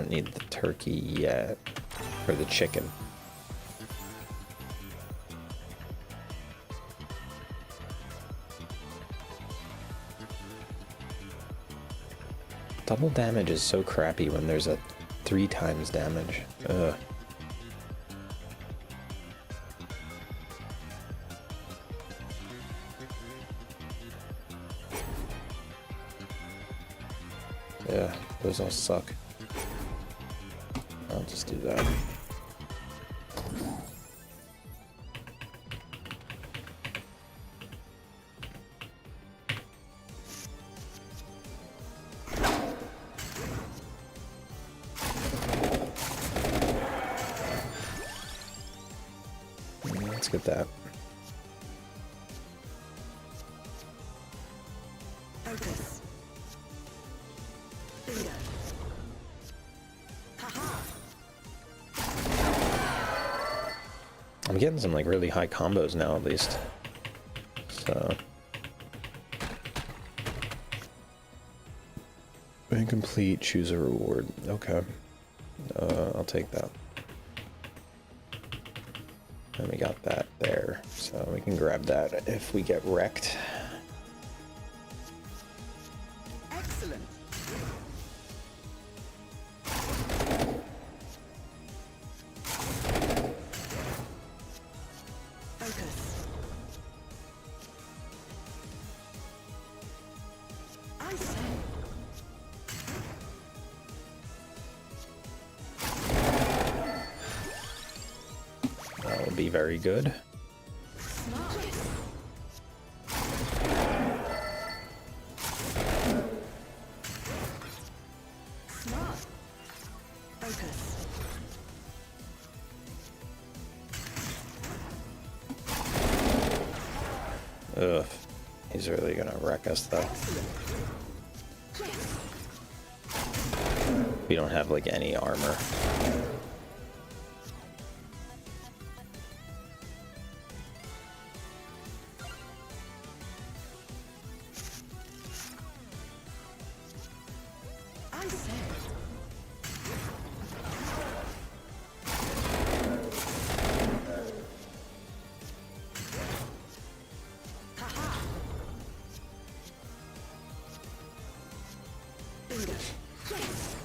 don't need the turkey yet. Or the chicken. Double damage is so crappy when there's a 3 times damage. Ugh. Yeah, those all suck. I'll just do that. Let's get that. Focus. Bingo. Haha. I'm getting some like really high combos now at least. So incomplete, choose a reward. Okay. I'll take that. And we got that there, so we can grab that if we get wrecked. Excellent. Focus. I say. That would be very good. Smart. Smart. Focus. Ugh. He's really gonna wreck us though. Excellent. Yes. We don't have like any armor. I say. Haha. Bingo. Yes.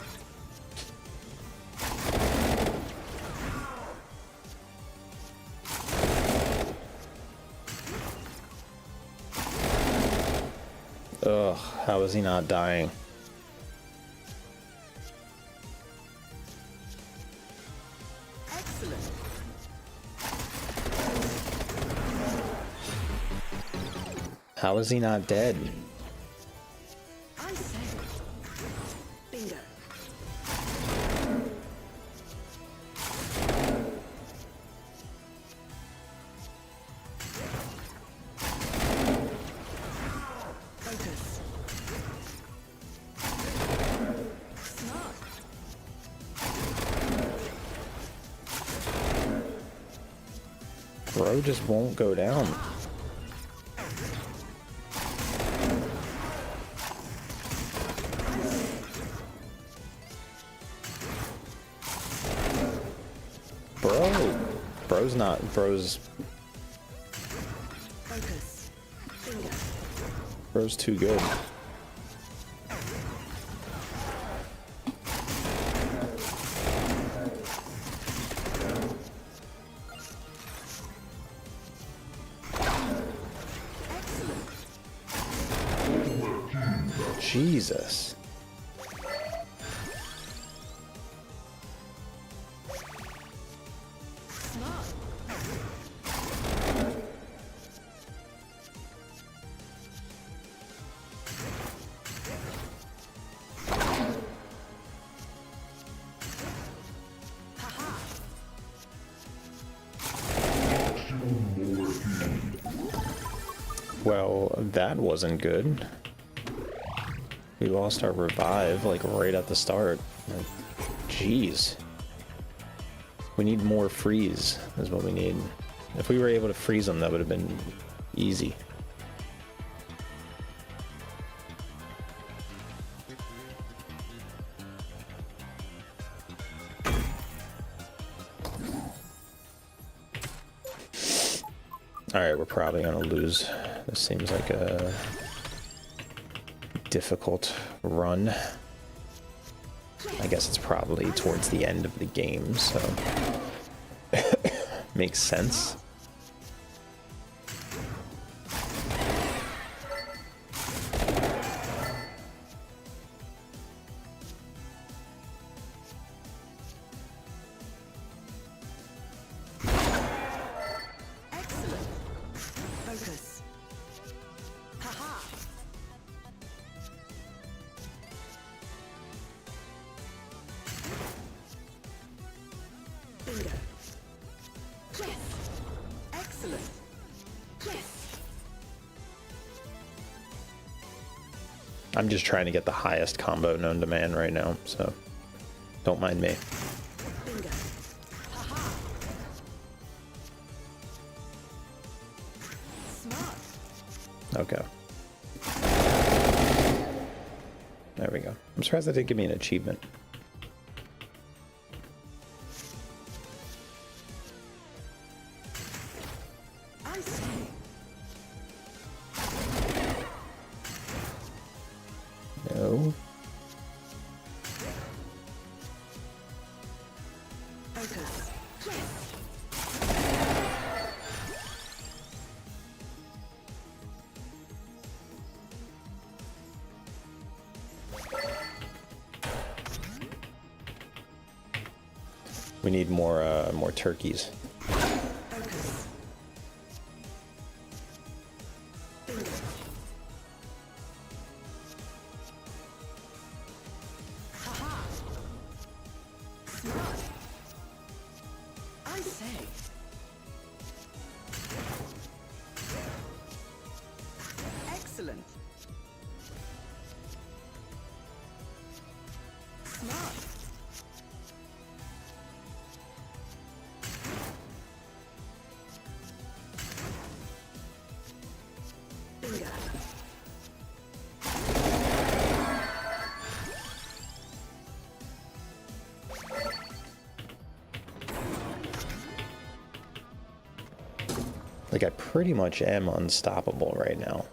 Ugh, how is he not dying? Excellent. How is he not dead? I say. Bingo. Focus. Smart. Bro just won't go down. Bro's Focus. Bingo. Bro's too good. Excellent. Jesus. Smart. Haha. Well, that wasn't good. We lost our revive, like, right at the start. Like, jeez. We need more freeze, is what we need. If we were able to freeze them, that would have been easy. Alright, we're probably gonna lose. This seems like a difficult run. I guess it's probably towards the end of the game, so makes sense. Excellent. Focus. Haha. Bingo. Yes. Excellent. Yes. I'm just trying to get the highest combo known to man right now, so don't mind me. Bingo. Haha. Smart. Okay. There we go. I'm surprised that didn't give me an achievement. I say. No. Focus. Yes. We need more turkeys. Focus. Bingo. Haha. Smart. I say. Excellent. Smart. Bingo. Like, I pretty much am unstoppable right now.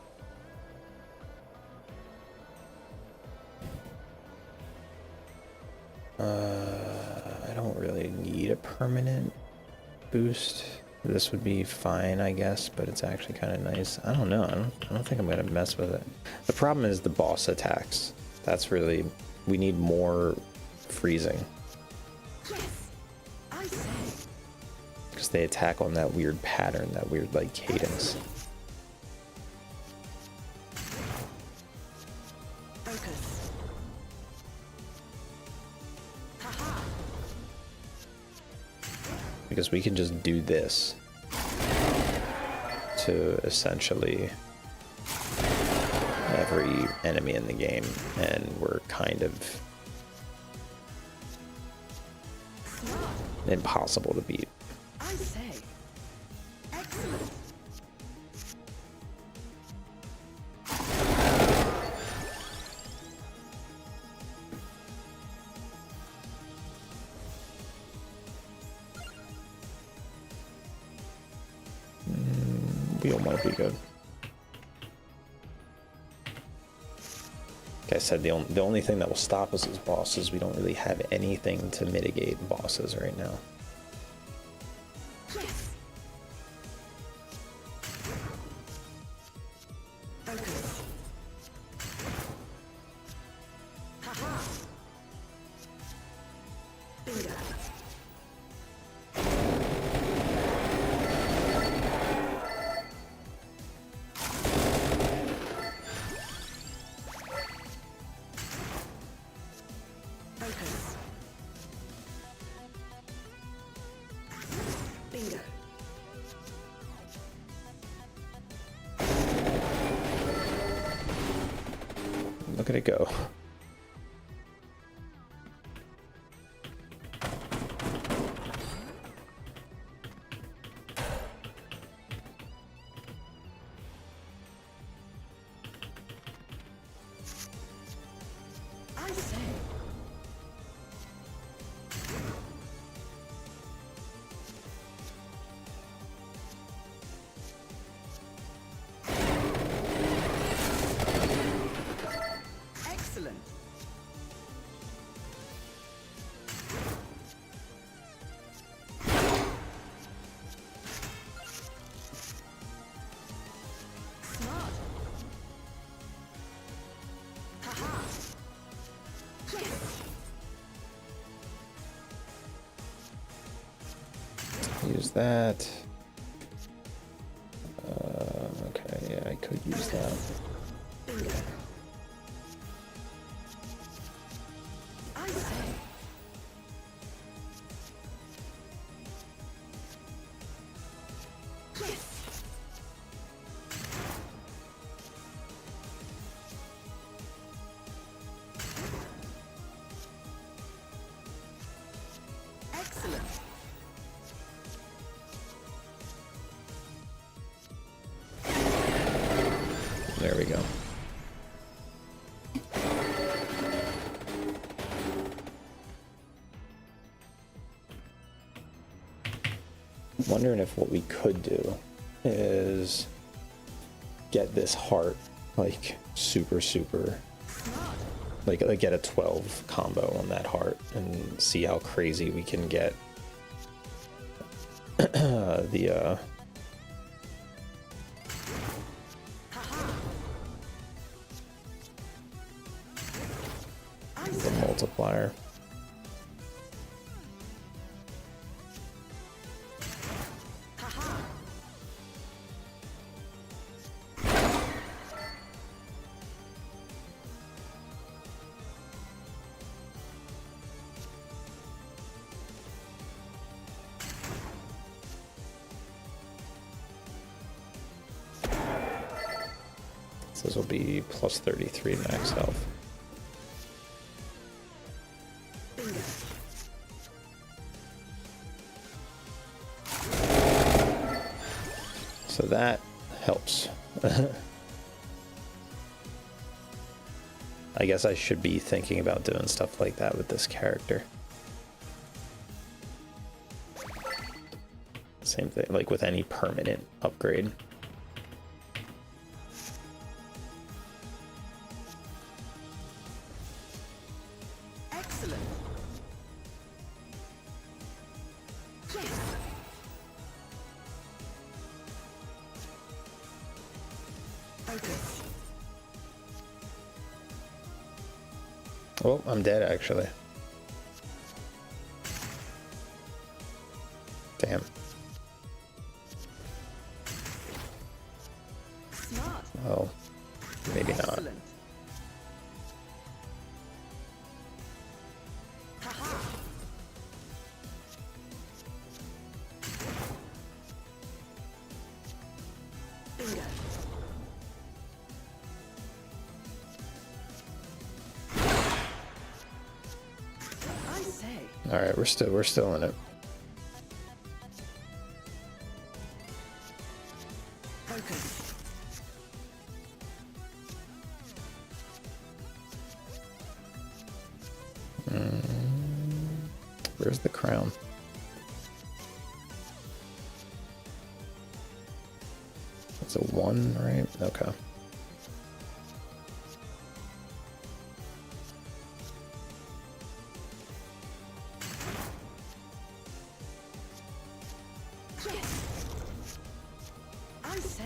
I don't really need a permanent boost. This would be fine, I guess, but it's actually kind of nice. I don't know. I don't think I'm gonna mess with it. The problem is the boss attacks. That's really, we need more freezing Yes. I say. because they attack on that weird pattern, that weird like cadence. Focus. Haha. Because we can just do this to essentially every enemy in the game, and we're kind of Smart. impossible to beat. I say. Excellent. Wheel might be good. Like I said, the only thing that will stop us is bosses. We don't really have anything to mitigate bosses right now. Yes. Focus. Haha. Bingo. Focus. Bingo. Look at it go. I say. Use that. Okay, yeah, I could use that. Bingo. I say. Yes. Excellent. There we go. I'm wondering if what we could do is get this heart like super like get a 12 combo on that heart and see how crazy we can get the multiplier. So this will be plus 33 max health. Bingo. So that helps. I guess I should be thinking about doing stuff like that with this character. Same thing, like with any permanent upgrade. Excellent. Yes. Focus. Oh, I'm dead actually. Damn. Smart. Oh, maybe not. Excellent. Haha. Bingo. I say. All right, we're still in it. Focus. Where's the crown? It's a 1, right? Okay. Yes. I say.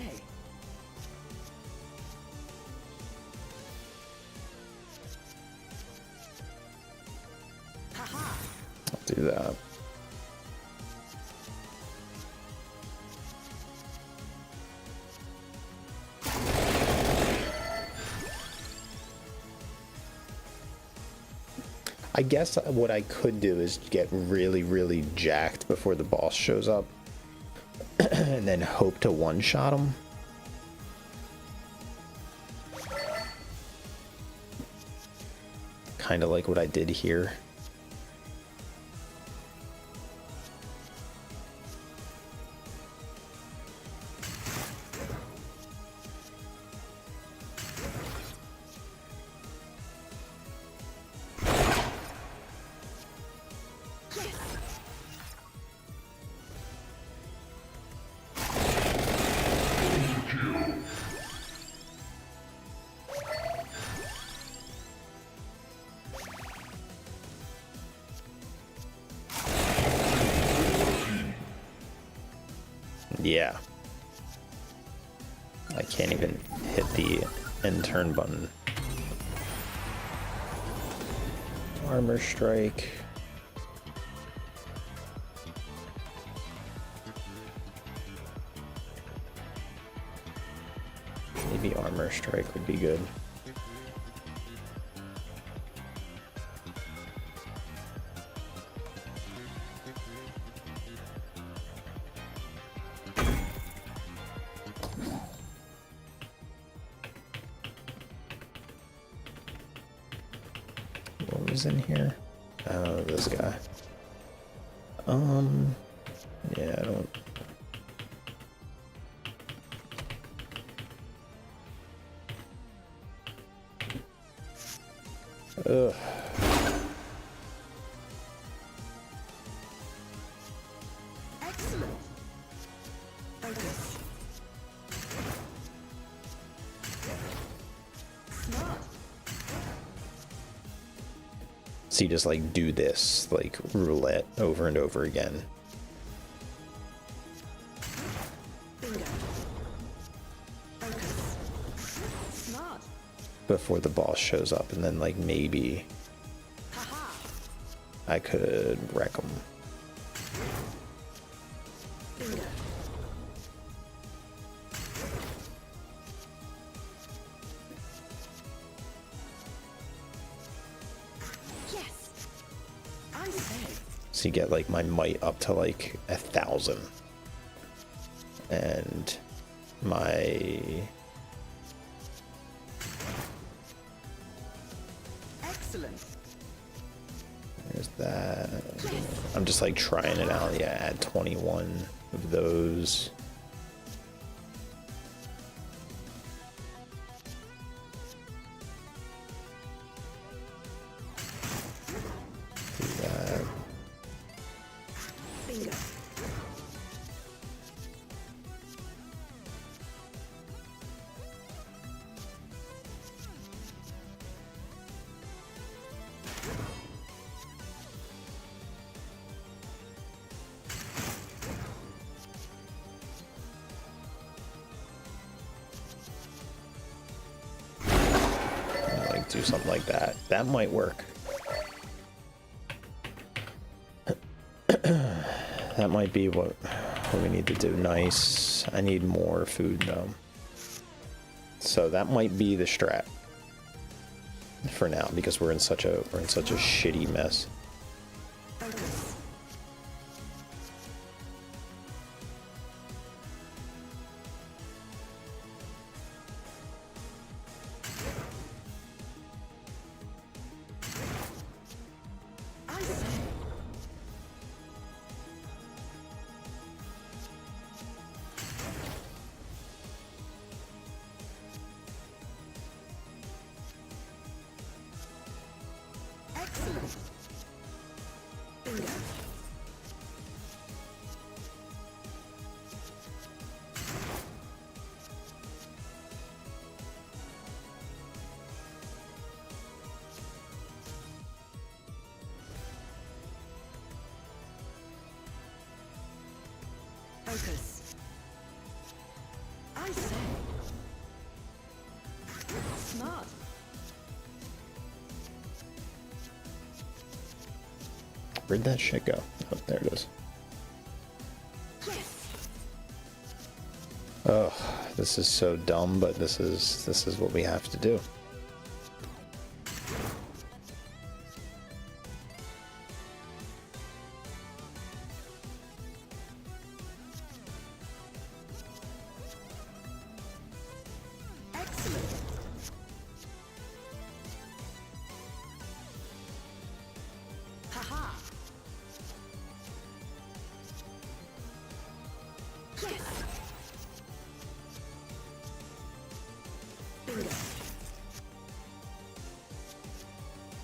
Haha. I'll do that. I guess what I could do is get really jacked before the boss shows up and then hope to one-shot him. Kind of like what I did here. Yeah. I can't even hit the end turn button. Armor strike. armor strike would be good. What was in here? Oh, this guy. Yeah, I don't... Ugh. Excellent. Focus. Smart. So you just like do this like roulette over and over again. Bingo. Focus. Smart. Before the boss shows up, and then like maybe Haha. I could wreck him. Bingo. Yes. I say. So you get like my might up to like 1,000, and my Excellent. there's that. I'm just like trying it out. Yeah, add 21 of those. Do that. Bingo. Like do something like that. That might work. That might be what we need to do. Nice. I need more food though. So that might be the strat for now, because we're in such a shitty mess. Focus. I say. Excellent. Bingo. Focus. I say. Smart. Where'd that shit go? Oh, there it is. Yes. Ugh, this is so dumb, but this is what we have to do. Excellent. Haha. Yes. Bingo.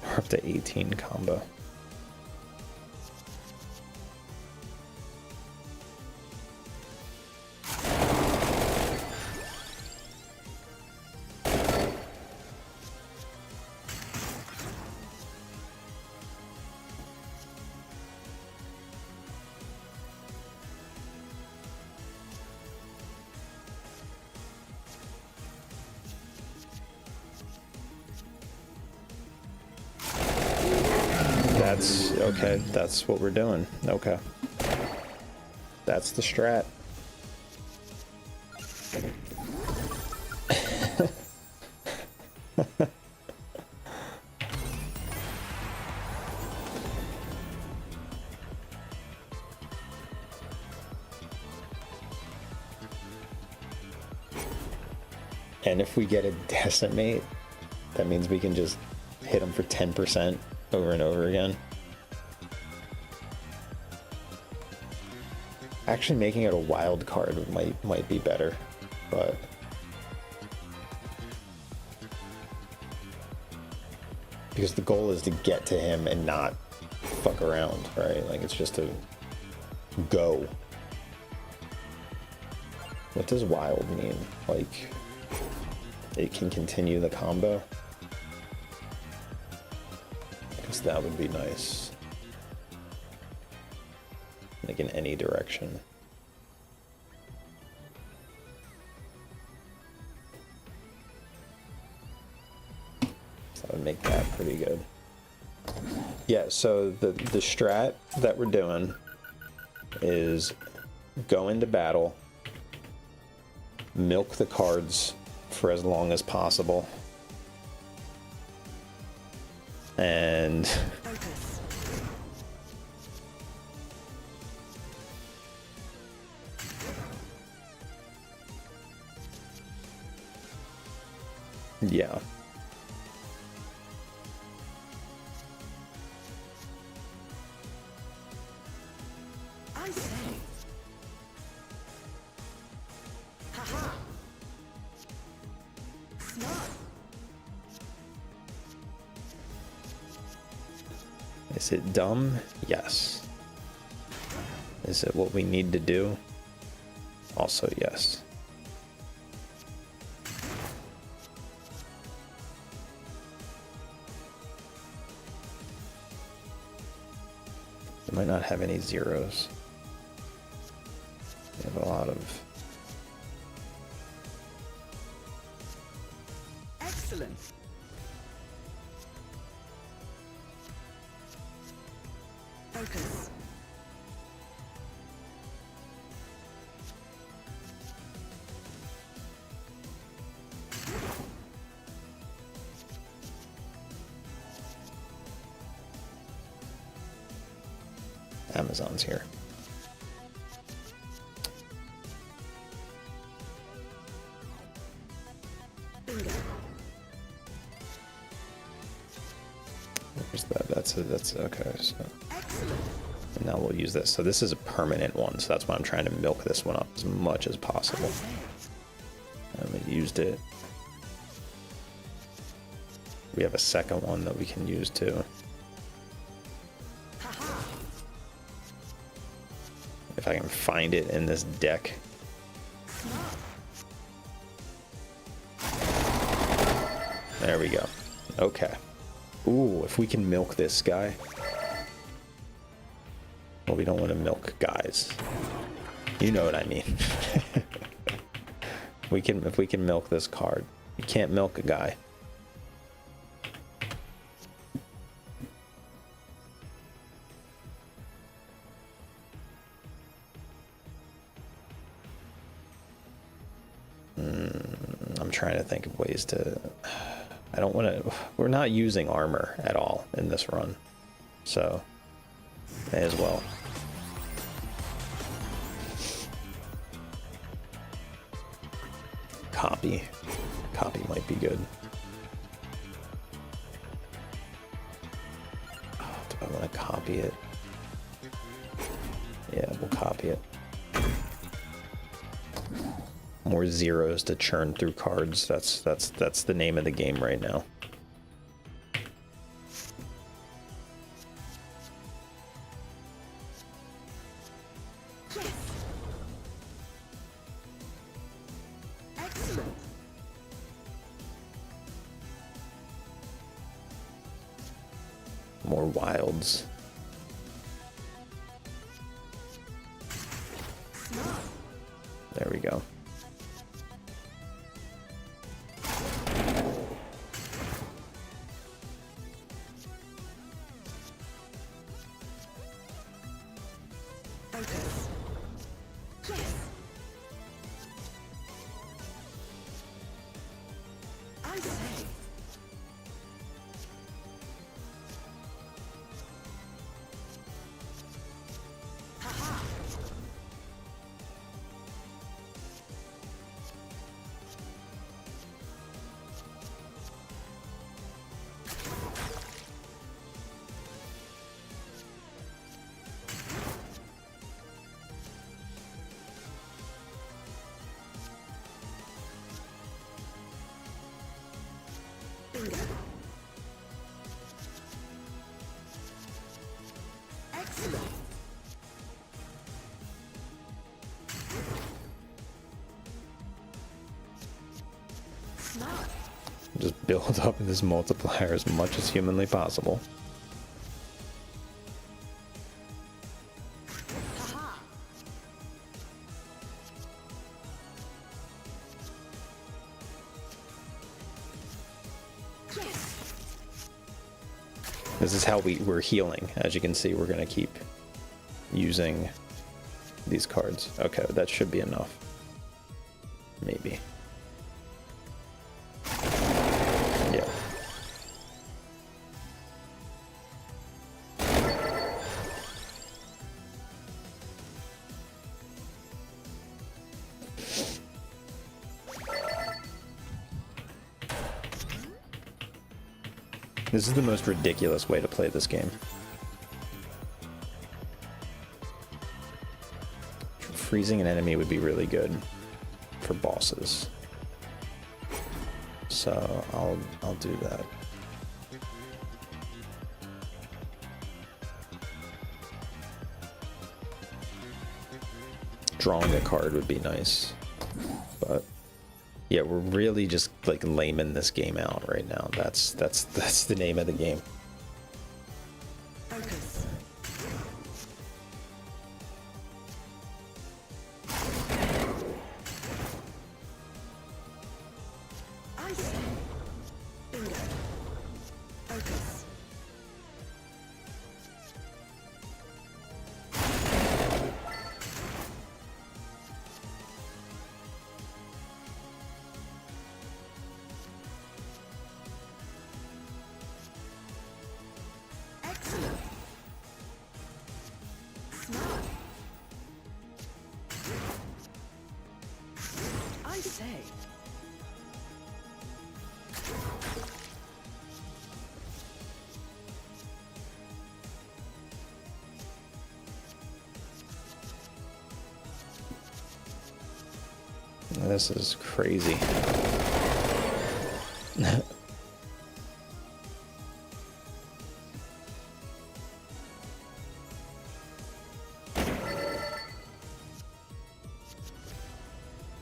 We're up to 18 combo. That's okay. That's what we're doing. Okay. That's the strat. And if we get a decimate, that means we can just hit them for 10% over and over again. Actually making it a wild card might be better, but because the goal is to get to him and not fuck around, right? Like it's just to go. What does wild mean? Like it can continue the combo? Because that would be nice. Like in any direction. So that would make that pretty good. Yeah, so the strat that we're doing is go into battle, milk the cards for as long as possible, and Focus. yeah. I say. Haha. Smart. Is it dumb? Yes. Is it what we need to do? Also, yes. It might not have any zeros. We have a lot of... Excellent. Focus. Amazon's here. Bingo. Where's that? That's okay. So Excellent. and now we'll use this. So this is a permanent one, so that's why I'm trying to milk this one up as much as possible. I say. I haven't used it. We have a second one that we can use too. Haha. If I can find it in this deck. Smart. There we go. Okay. Ooh, if we can milk this guy. Well, we don't want to milk guys. You know what I mean. If we can milk this card. You can't milk a guy. I'm trying to think of ways to... I don't want to... We're not using armor at all in this run. So, may as well. Copy. Copy might be good. Oh, do I want to copy it? Yeah, we'll copy it. More zeros to churn through cards. That's the name of the game right now. Yes. Excellent. More wilds. Smart. There we go. Focus. Yes. I say. Just build up this multiplier as much as humanly possible. Haha. Yes. This is how we're healing. As you can see, we're going to keep using these cards. Okay, that should be enough. Maybe. Yeah. This is the most ridiculous way to play this game. Freezing an enemy would be really good for bosses. So I'll do that. Drawing a card would be nice. But yeah, we're really just like laming this game out right now. That's the name of the game. Focus. I say. Bingo. Focus. Excellent. Smart. I say. This is crazy.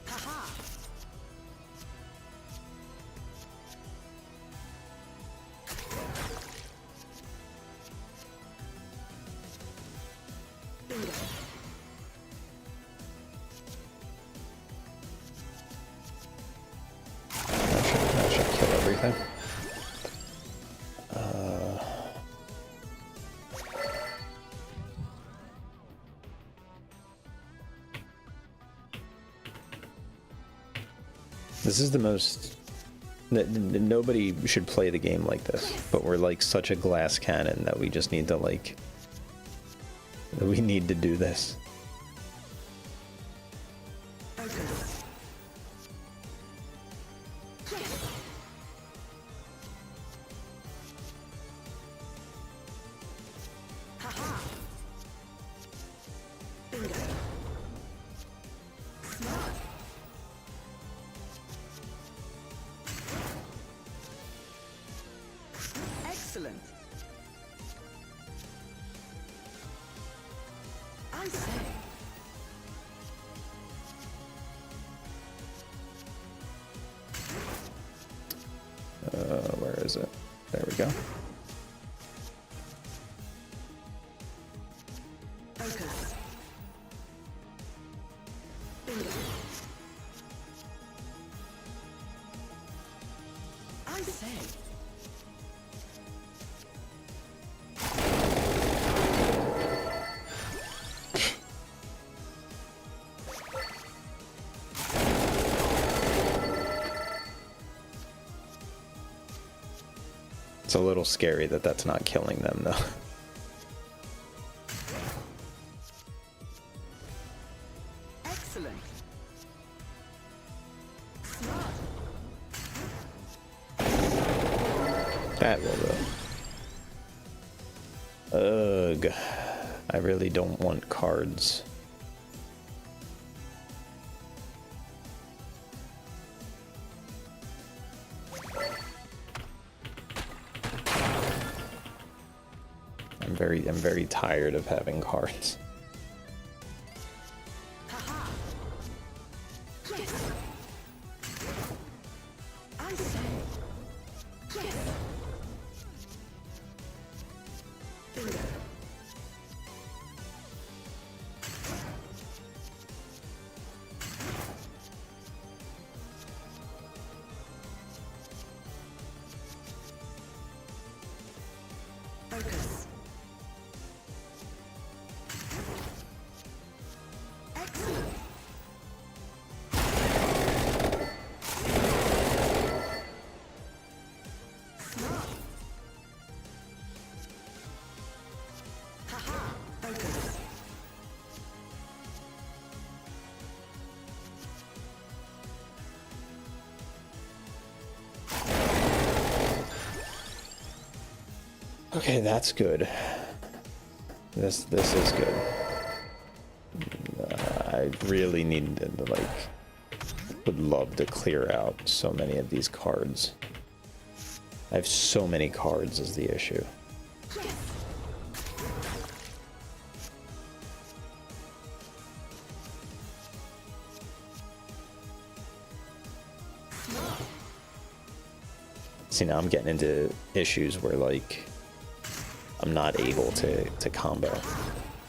Haha. Bingo. That should kill everything. This is the most... Nobody should play the game like this, but we're like such a glass cannon that we just need to like... We need to do this. Focus. Yes. Haha. Bingo. Smart. Excellent. I say. Where is it? There we go. Focus. Bingo. I say. It's a little scary that that's not killing them though. Excellent. Smart. That will do. Ugh. I really don't want cards. I'm very tired of having cards. Haha. Yes. I say. Okay, that's good. This is good. I really need to, like, would love to clear out so many of these cards. I have so many cards is the issue. See, now I'm getting into issues where, like, I'm not able to combo.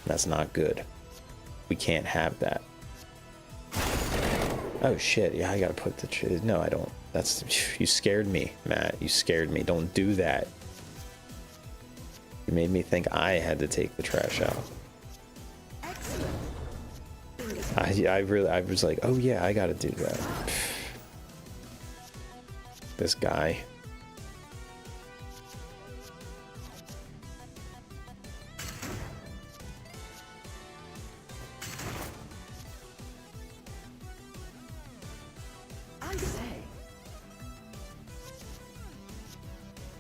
That's not good. We can't have that. Oh shit, yeah, I gotta put the... No, I don't. That's... You scared me, Matt. You scared me. Don't do that. You made me think I had to take the trash out. I was like, oh yeah, I gotta do that. This guy. I say.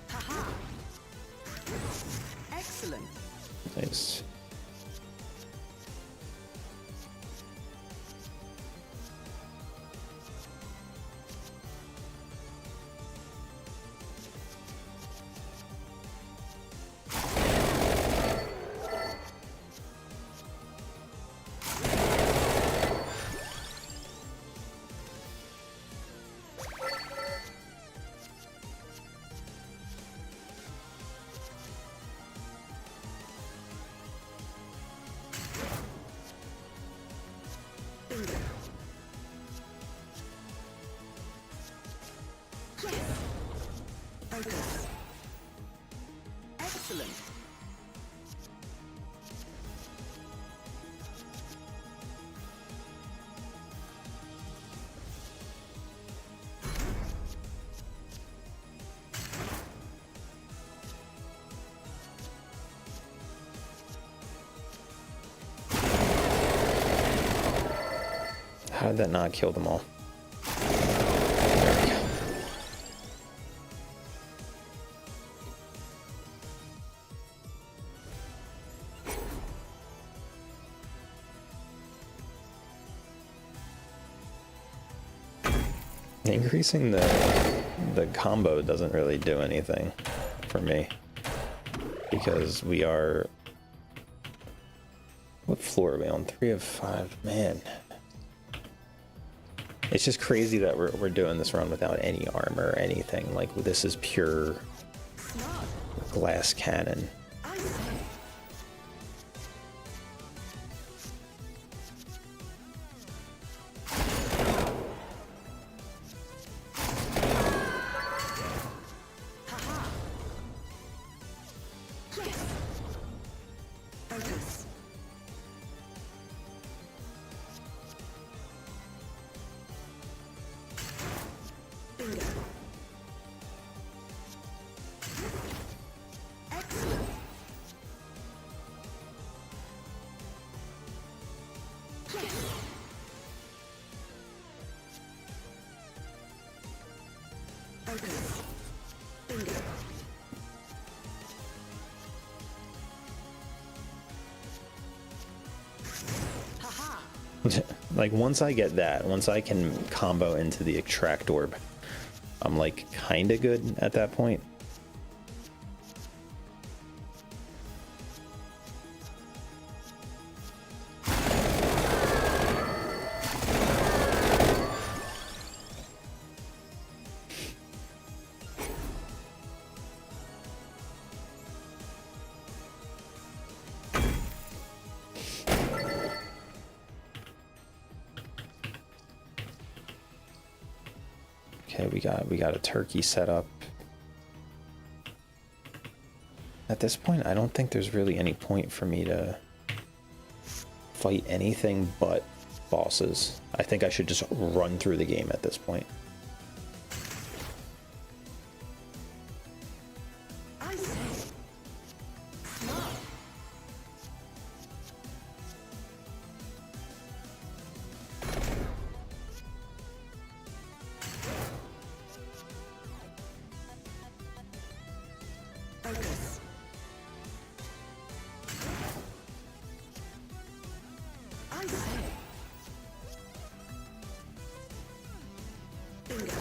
Haha. Excellent. Nice. Bingo. Focus. Excellent. How did that not kill them all? Increasing the combo doesn't really do anything for me because we are... What floor are we on? 3 of 5. Man. It's just crazy that we're doing this run without any armor or anything. Like, this is pure Smart. glass cannon. I say. Haha. Yes. Focus. Bingo. Excellent. Yes. Focus. Bingo. Haha. Like, once I get that, once I can combo into the extract orb, I'm like kinda good at that point. Okay, we got a turkey set up. At this point, I don't think there's really any point for me to fight anything but bosses. I think I should just run through the game at this point. I say. Smart. Focus. I say. Bingo.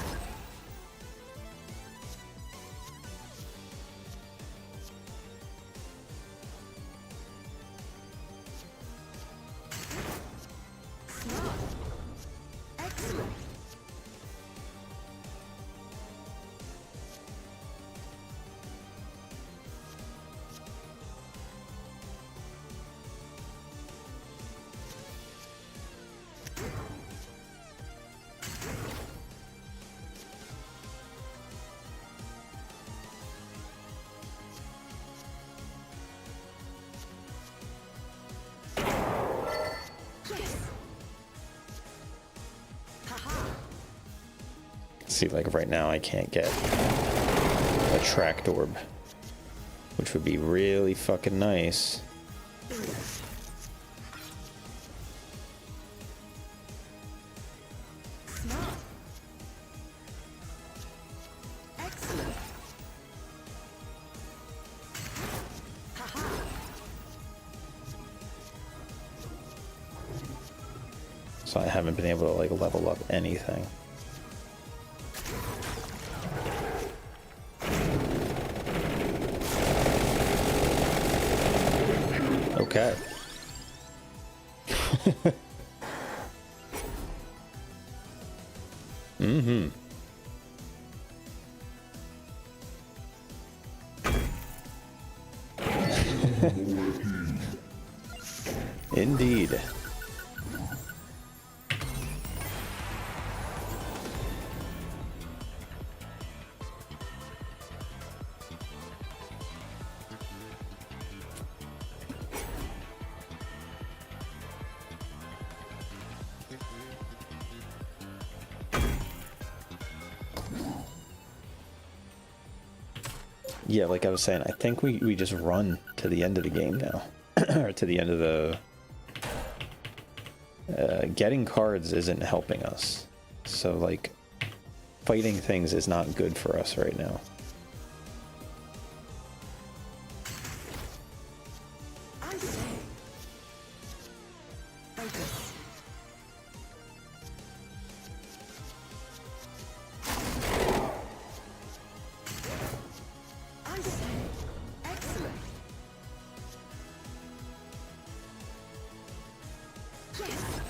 Smart. Excellent. Yes. Haha. See, like right now I can't get a tracked orb, which would be really fucking nice. Bingo. Smart. Excellent. Haha. So I haven't been able to like level up anything. Okay. Mm-hmm. Indeed. Yeah, like I was saying, I think we just run to the end of the game now. Or to the end of the... getting cards isn't helping us. So, like, fighting things is not good for us right now. I say. Focus. I say. Excellent. Yes.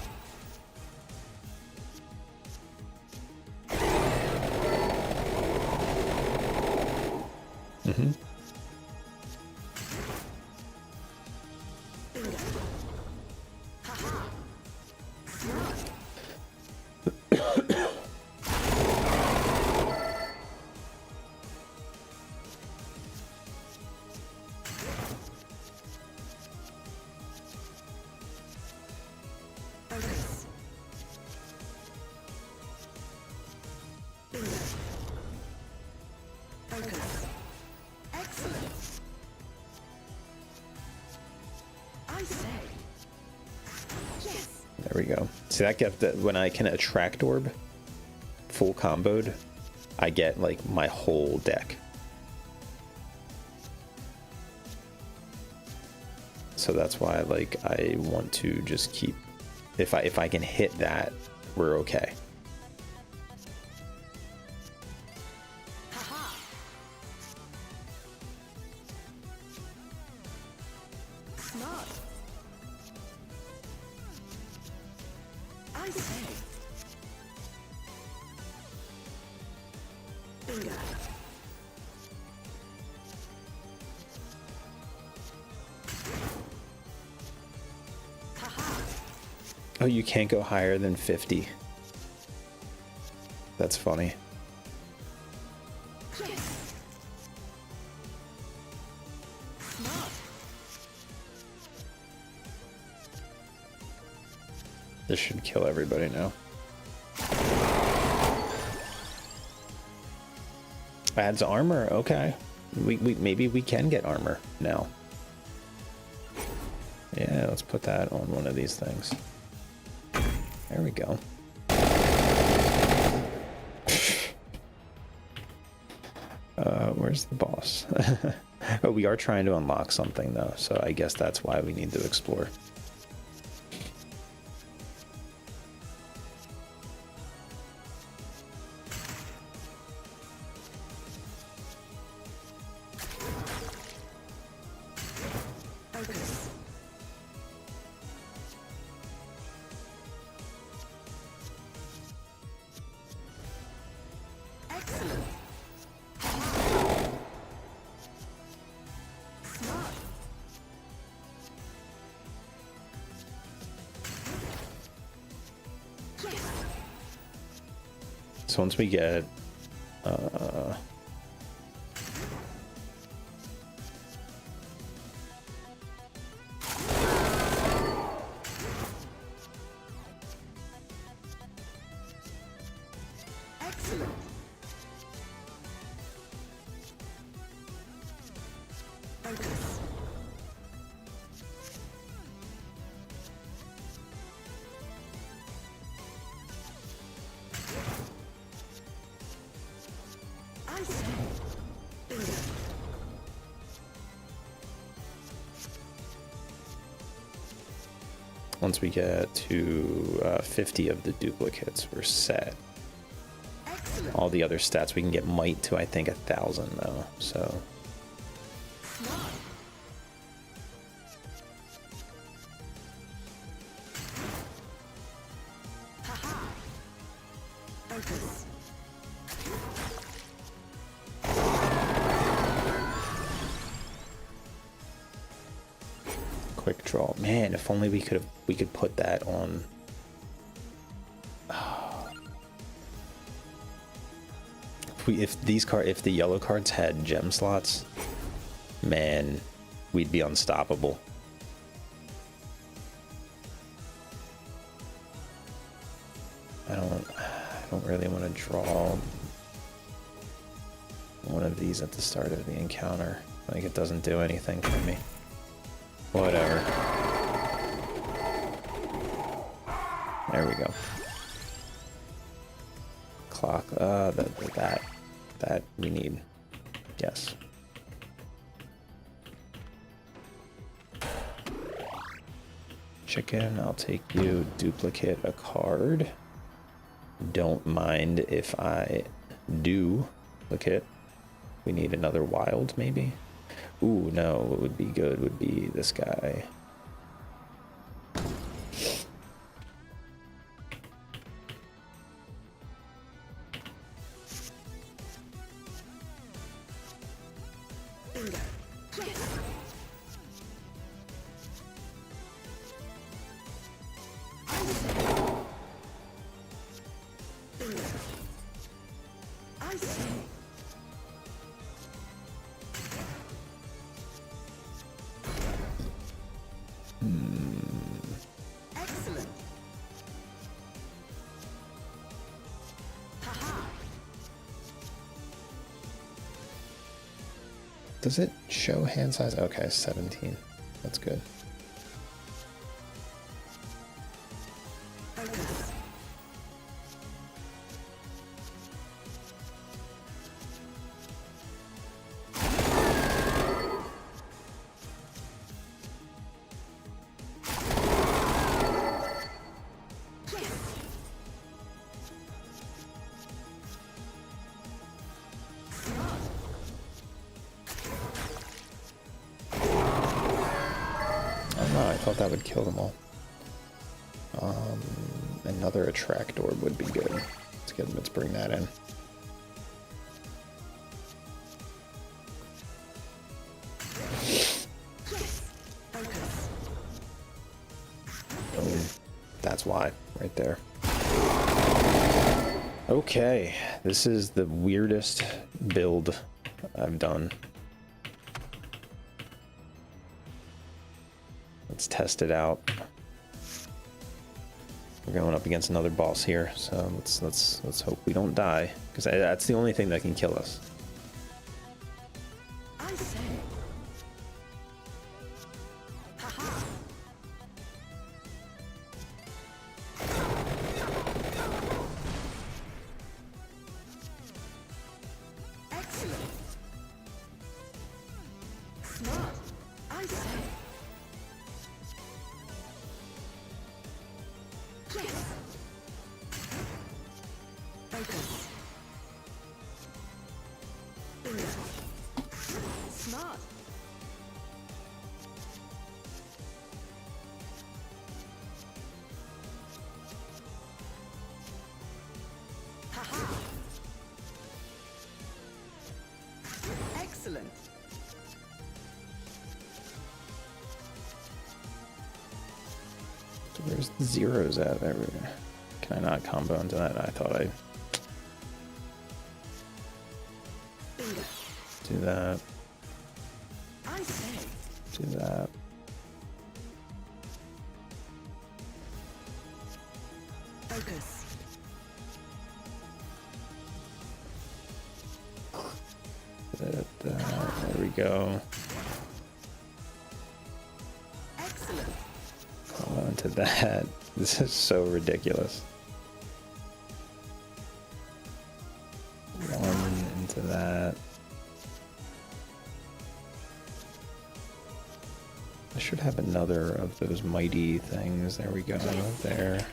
Mm-hmm. Bingo. Haha. Smart. Focus. Bingo. Focus. Excellent. I say. Yes. There we go. See, that kept that when I can attract orb, full comboed, I get like my whole deck. So that's why like I want to just keep, if I can hit that, we're okay. Haha. Smart. I say. Bingo. Haha. Oh, you can't go higher than 50. That's funny. Yes. Smart. This should kill everybody now. Adds armor, okay. We maybe we can get armor now. Yeah, let's put that on one of these things. There we go. Where's the boss? Oh, we are trying to unlock something though, so I guess that's why we need to explore. So once we get Excellent. Focus. I say. Bingo. once we get to 50 of the duplicates, we're set. Excellent. All the other stats we can get might to I think 1,000 though. So Smart. Haha. Focus. quick draw, man. If only we could put that on. If the yellow cards had gem slots, man, we'd be unstoppable. I don't really want to draw one of these at the start of the encounter. Like, it doesn't do anything for me. Whatever. There we go. Clock. That we need. Yes. Chicken, I'll take you. Duplicate a card. Don't mind if I do duplicate. We need another wild, maybe? Ooh, no, what would be good would be this guy. Bingo. Yes. I say. Bingo. I say. Excellent. Haha. Does it show hand size? Okay, 17. That's good. Focus. Yes. Smart. Oh no, I thought that would kill them all. Another attract orb would be good. Let's bring that in. Yes. Focus. Boom. That's why, right there. Okay, this is the weirdest build I've done. Let's test it out. We're going up against another boss here, so let's hope we don't die, because that's the only thing that can kill us. I say. Haha. Excellent. Smart. I say. Yes. Focus. Bingo. Smart. Haha. Excellent. Where's the zeros at? There we go. Can I not combo into that? I thought I Do that. I say. Do that. Focus. There we go. Excellent. Hold on to that. This is so ridiculous. One into that. I should have another of those mighty things. There we go. There.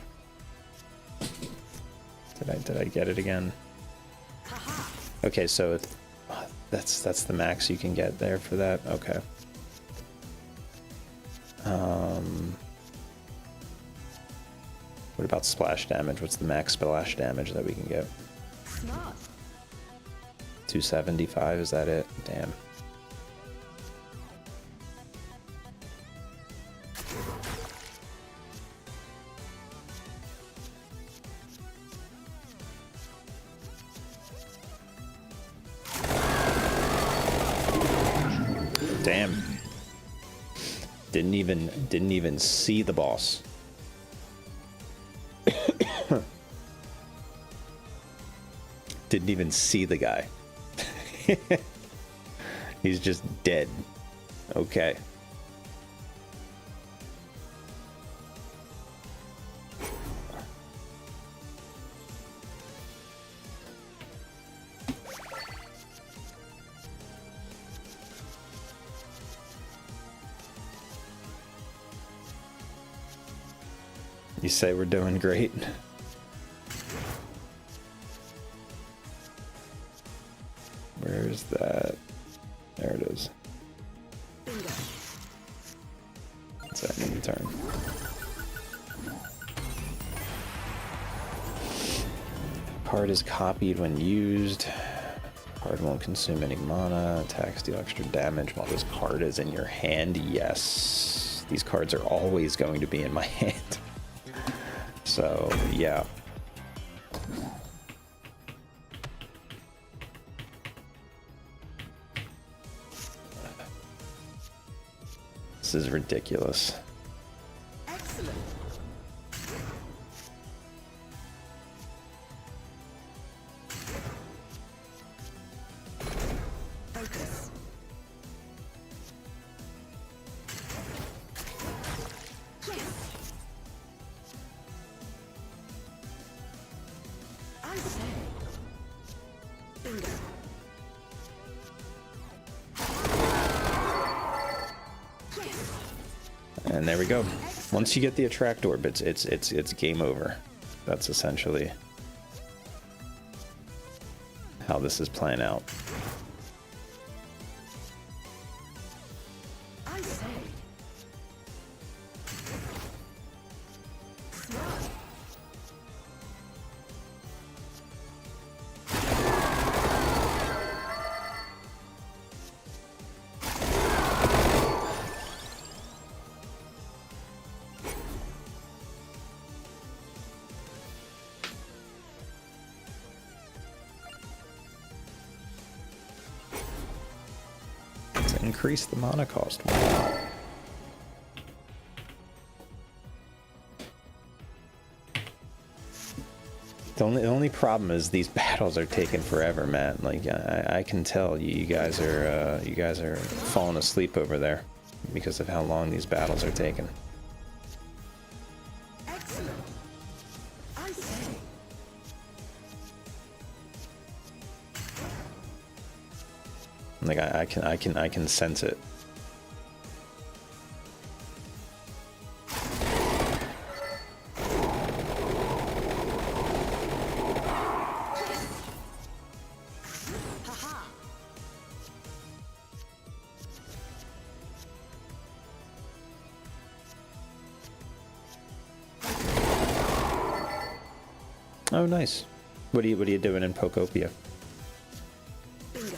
Did I get it again? Okay, so that's the max you can get there for that. Okay. What about splash damage? What's the max splash damage that we can get? Smart. 275, is that it? Damn. Damn. Didn't even see the boss. Didn't even see the guy. He's just dead. Okay. You say we're doing great? Where's that? There it is. Bingo. Second turn. Card is copied when used. Card won't consume any mana. Attacks deal extra damage while this card is in your hand. Yes. These cards are always going to be in my hand. So, yeah. This is ridiculous. Excellent. Focus. Yes. I say. Bingo. And there we go. Once you get the attract orb, it's game over. That's essentially how this is playing out. I say. Smart. To increase the mana cost. The only problem is these battles are taking forever, Matt. Like I can tell you guys are falling asleep over there because of how long these battles are taking. Excellent. I say. Like I can sense it. Haha. Oh, nice. What are you doing in Pokopia? Bingo.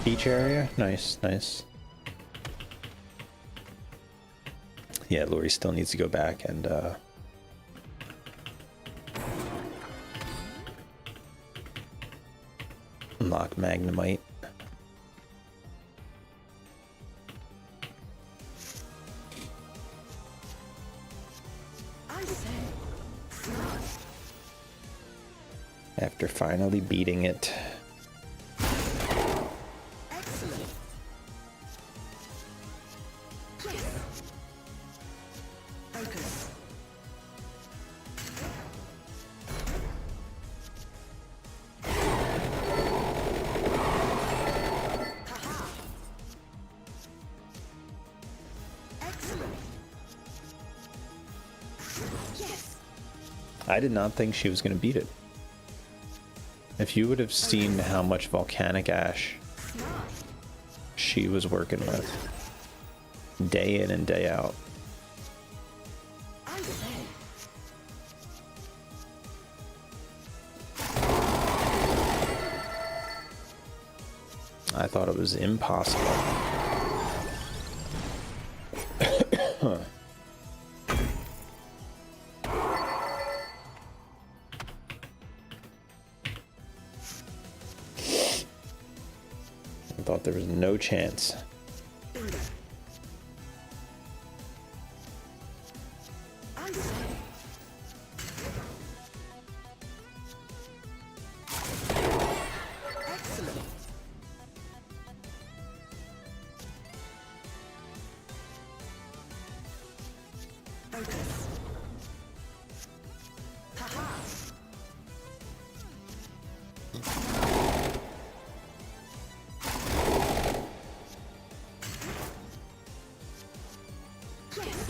Beach area? Nice, nice. Yeah, Lori still needs to go back and unlock Magnemite. I say, smart. After finally beating it. Excellent. Yes. Focus. Haha. Excellent. Yes. I did not think she was going to beat it. If you would have seen how much volcanic ash Smart. she was working with, day in and day out. I say. I thought it was impossible. I thought there was no chance. Bingo. I say. Excellent. Focus. Haha. Yes.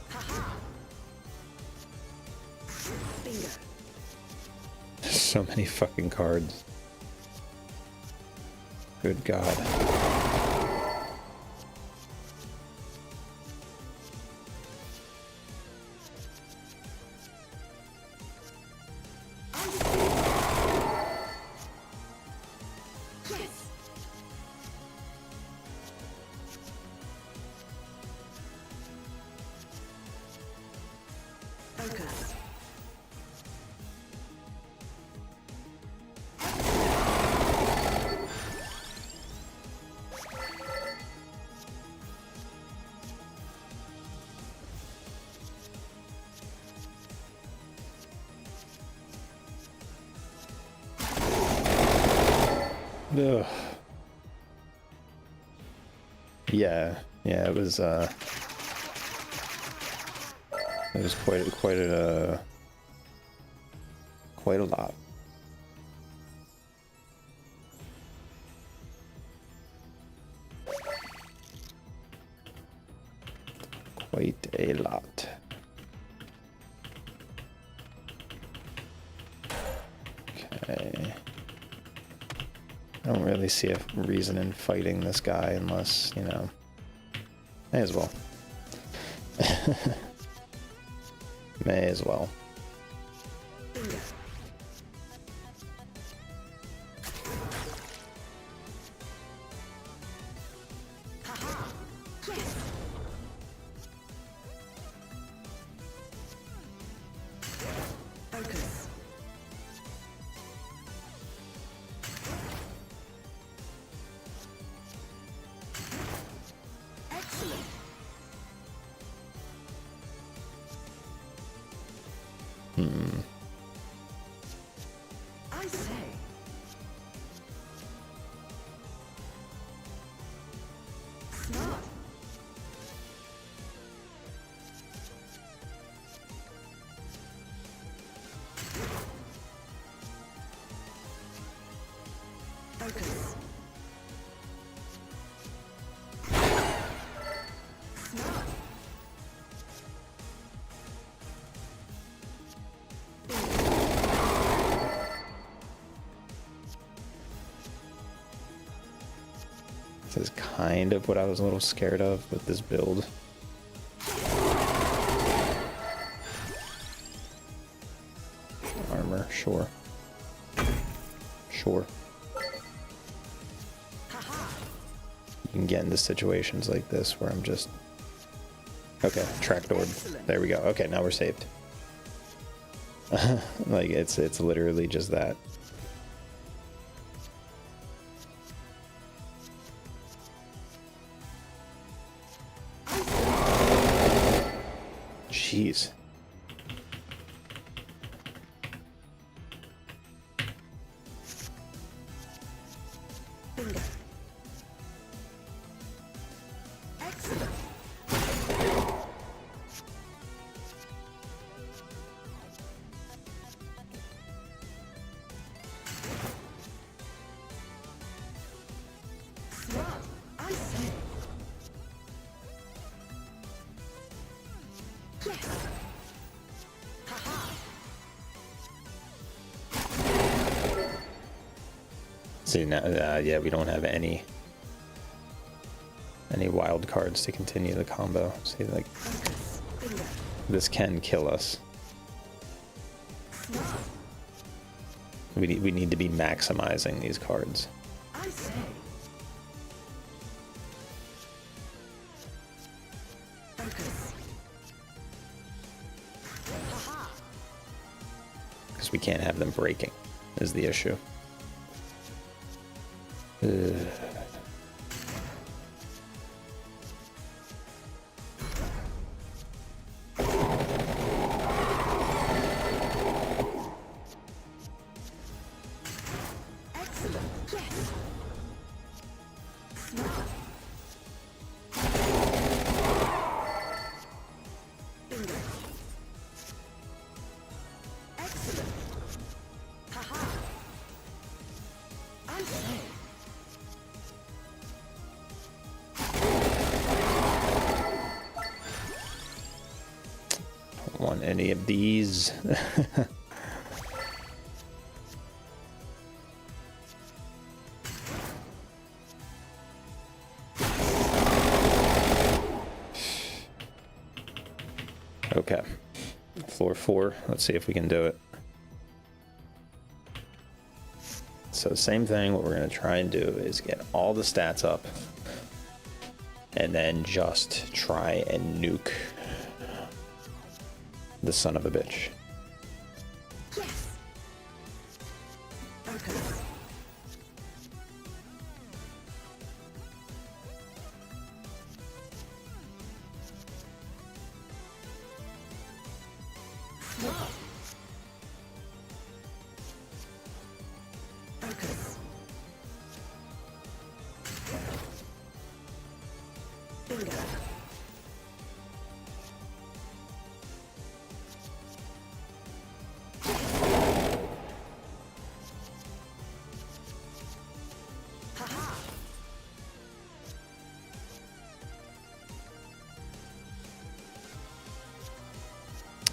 Haha. Bingo. So many fucking cards. Good God. Yes. Focus. Ugh. Yeah, it was quite a lot. Quite a lot. Okay. I don't really see a reason in fighting this guy unless, you know, may as well. May as well. Bingo. Haha. Yes. Focus. Excellent. I say. Smart. Focus. Smart. This is kind of what I was a little scared of with this build. Armor, sure. Sure. get into situations like this where I'm just... Okay, tracked orb. There we go. Okay, now we're saved. Like, it's literally just that. Jeez. Bingo. Excellent. Smart, I say. Yes. Haha. See now, yeah, we don't have any wild cards to continue the combo. See, like, Focus. Bingo. this can kill us. Smart, We need to be maximizing these cards. I say. Focus. Haha. Because we can't have them breaking, is the issue. Ugh. Excellent. Yes. Smart. Bingo. Excellent. Haha. I say. Don't want any of these. Okay. Floor 4. Let's see if we can do it. So same thing, what we're going to try and do is get all the stats up and then just try and nuke the son of a bitch. Yes. Focus. Smart. Focus. Bingo. Haha.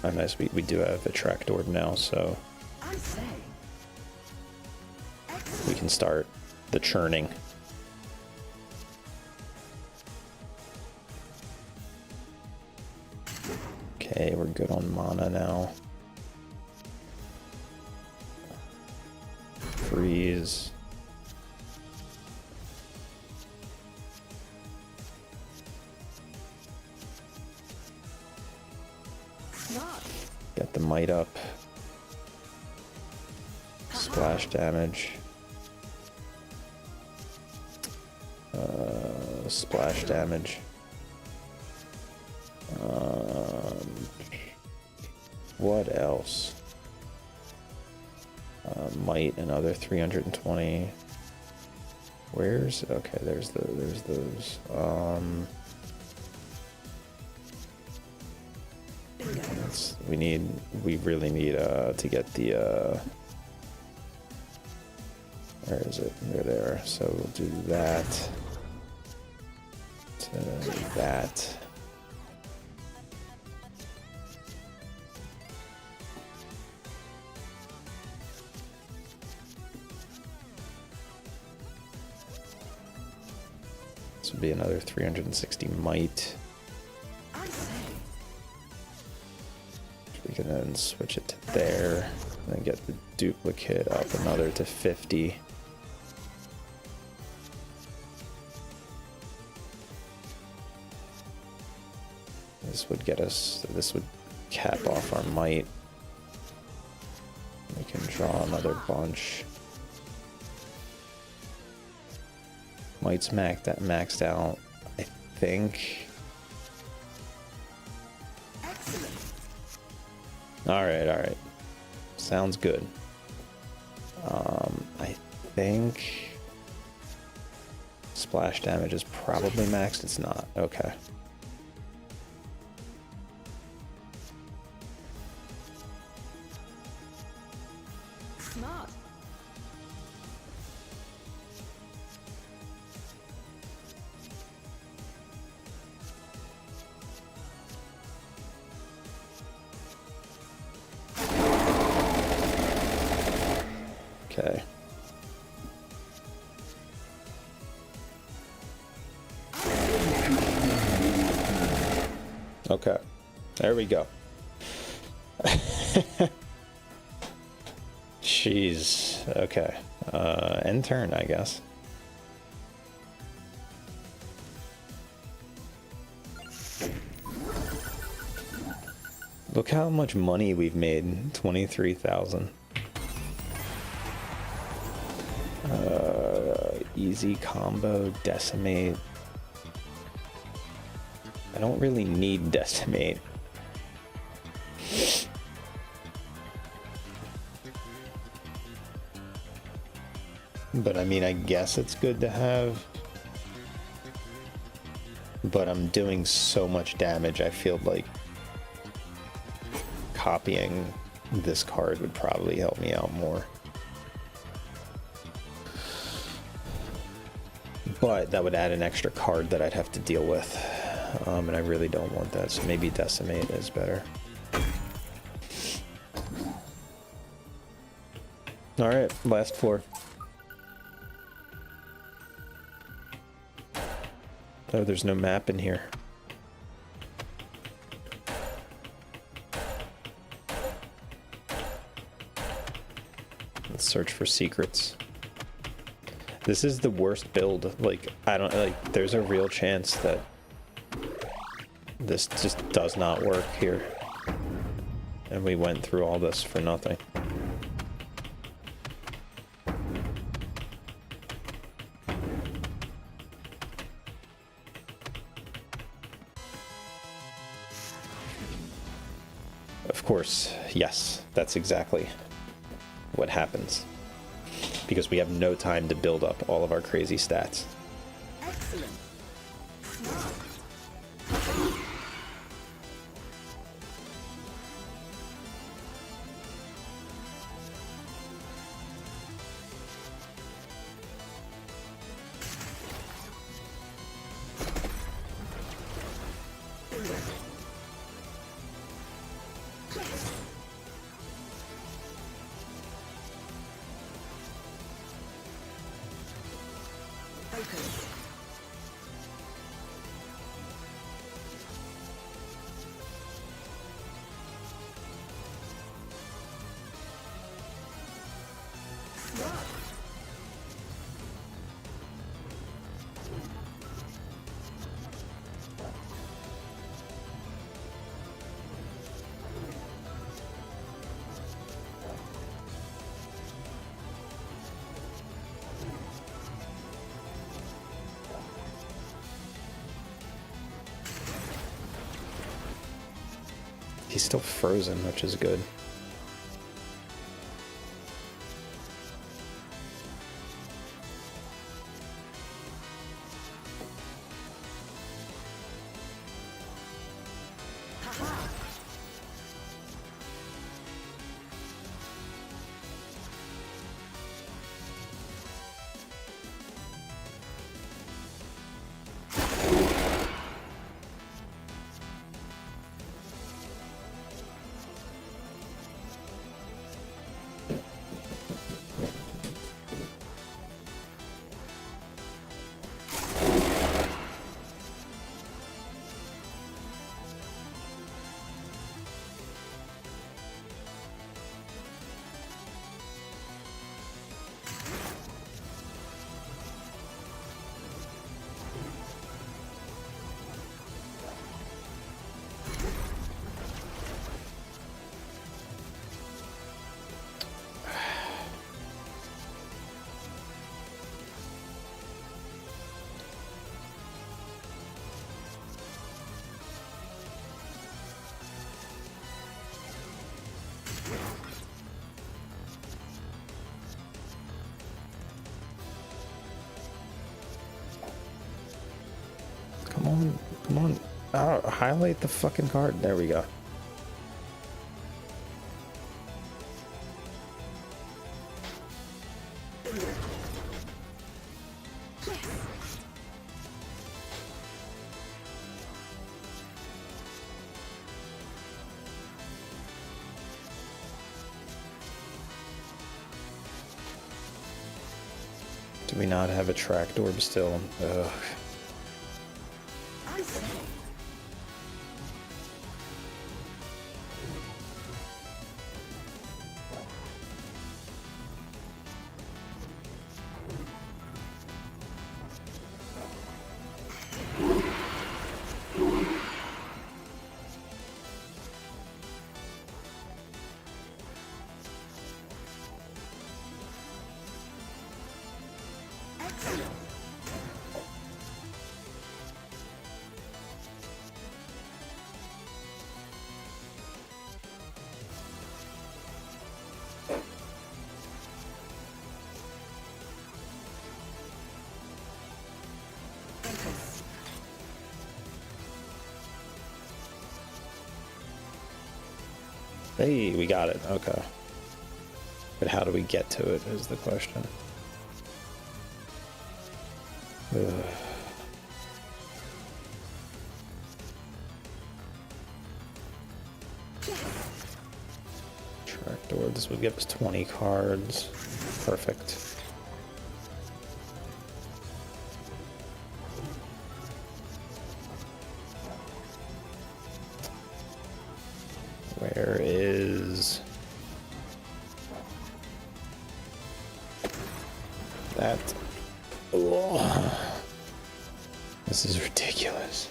Oh, nice. We do have a tracked orb now, so I say. we Excellent. can start the churning. Okay, we're good on mana now. Freeze. Smart. Get the might up. Splash damage. Splash damage. What else? Might, another 320. Where's... Okay, there's those. Bingo. We really need to get the where is it? There. So we'll do that. To that. This would be another 360 might. I say. We can then switch it to there, and then get the duplicate up another to 50. This would get us, this would cap off our might. We can draw another bunch. Might's maxed out, I think. Excellent. Alright. Sounds good. I think splash damage is probably maxed. It's not. Okay. Smart. Okay. Okay. There we go. Jeez. Okay. End turn, I guess. Look how much money we've made. 23,000. Easy combo, decimate. I don't really need decimate. But I mean, I guess it's good to have. But I'm doing so much damage, I feel like copying this card would probably help me out more. But that would add an extra card that I'd have to deal with. And I really don't want that, so maybe decimate is better. Alright, last floor. Oh, there's no map in here. Let's search for secrets. This is the worst build. Like, I don't, like, there's a real chance that this just does not work here. And we went through all this for nothing. Of course, yes, that's exactly what happens. Because we have no time to build up all of our crazy stats. Excellent. Smart. Focus. Smart. He's still frozen, which is good. Haha. highlight the fucking card. There we go. Do we not have a tracked orb still? Ugh. I say. Excellent. Focus. Hey, we got it. Okay. But how do we get to it is the question. Ugh. Tracked orb. This would give us 20 cards. Perfect. Where is that? Oh, this is ridiculous.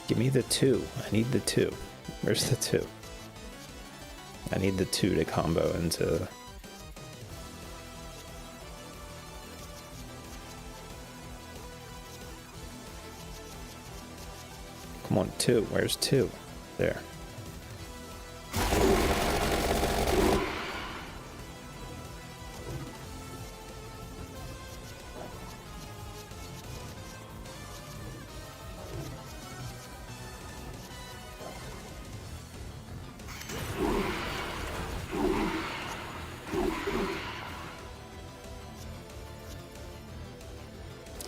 Give me the 2. I need the 2. Where's the 2? I need the 2 to combo into. Come on, 2. Where's 2? There.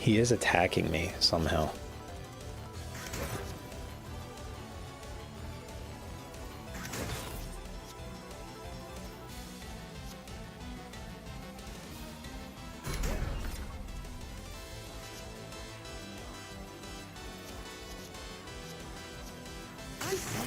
He is attacking me somehow. I say.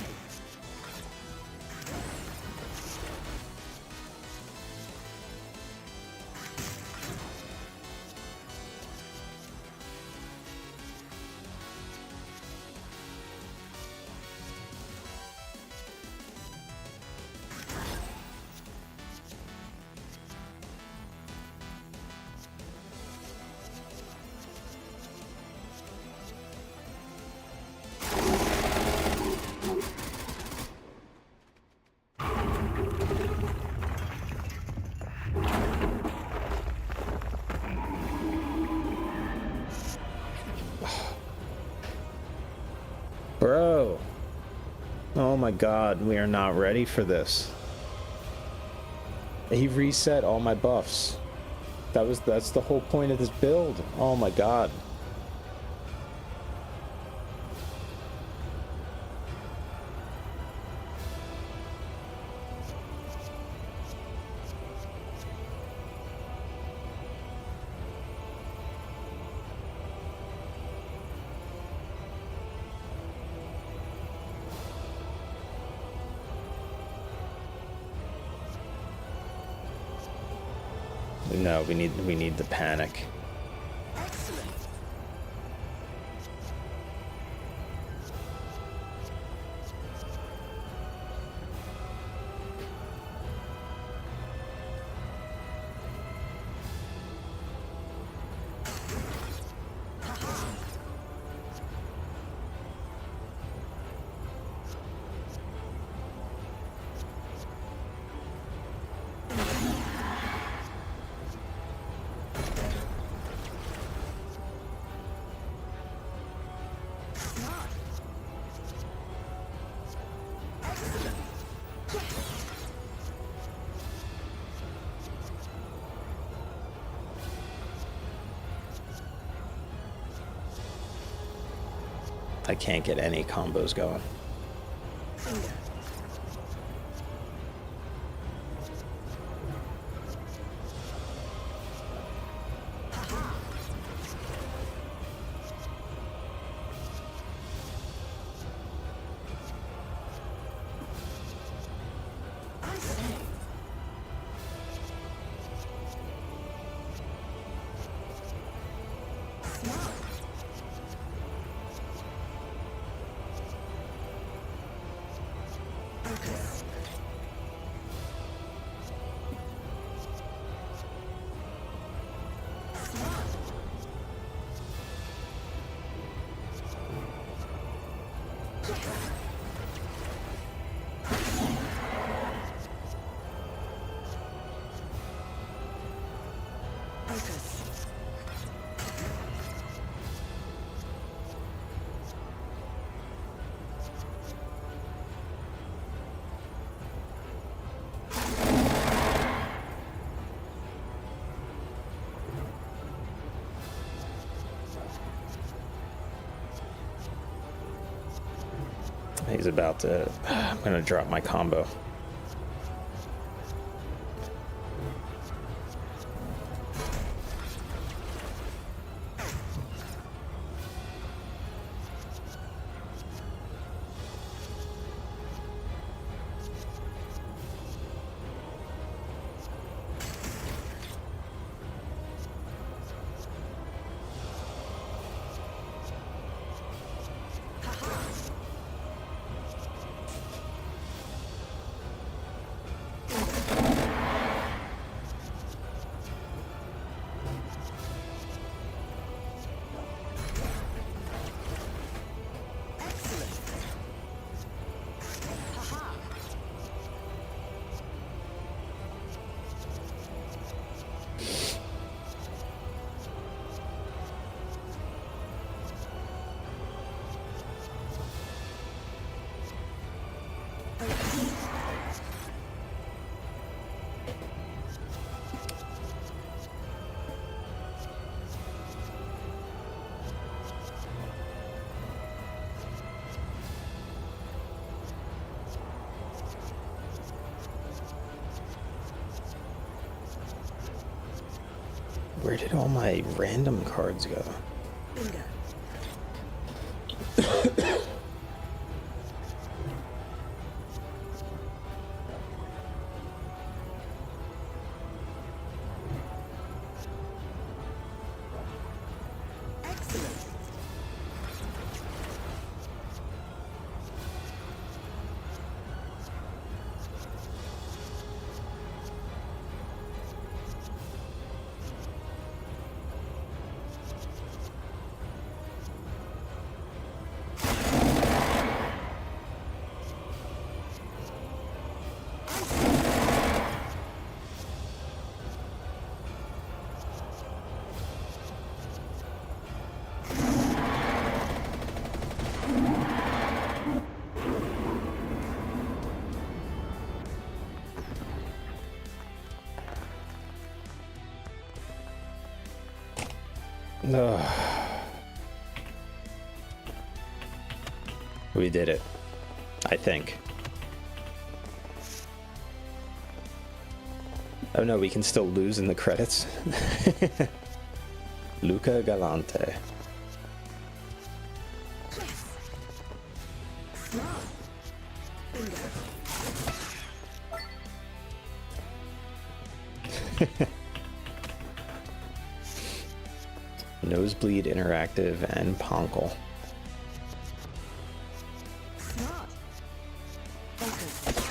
Bro. Oh my god, we are not ready for this. He reset all my buffs. That's the whole point of this build. Oh my god. No, we need the panic. Excellent. Smart. Excellent. I can't get any combos going. Bingo. I say. Smart. Focus. Smart. Focus. He's about to... I'm gonna drop my combo. Excellent. Haha. Where did all my random cards go? Bingo. Excellent. Ugh. We did it. I think. Oh no, we can still lose in the credits. Luca Galante. Yes. Smart. Bingo. Nosebleed Interactive, and Ponkle. Smart. Focus.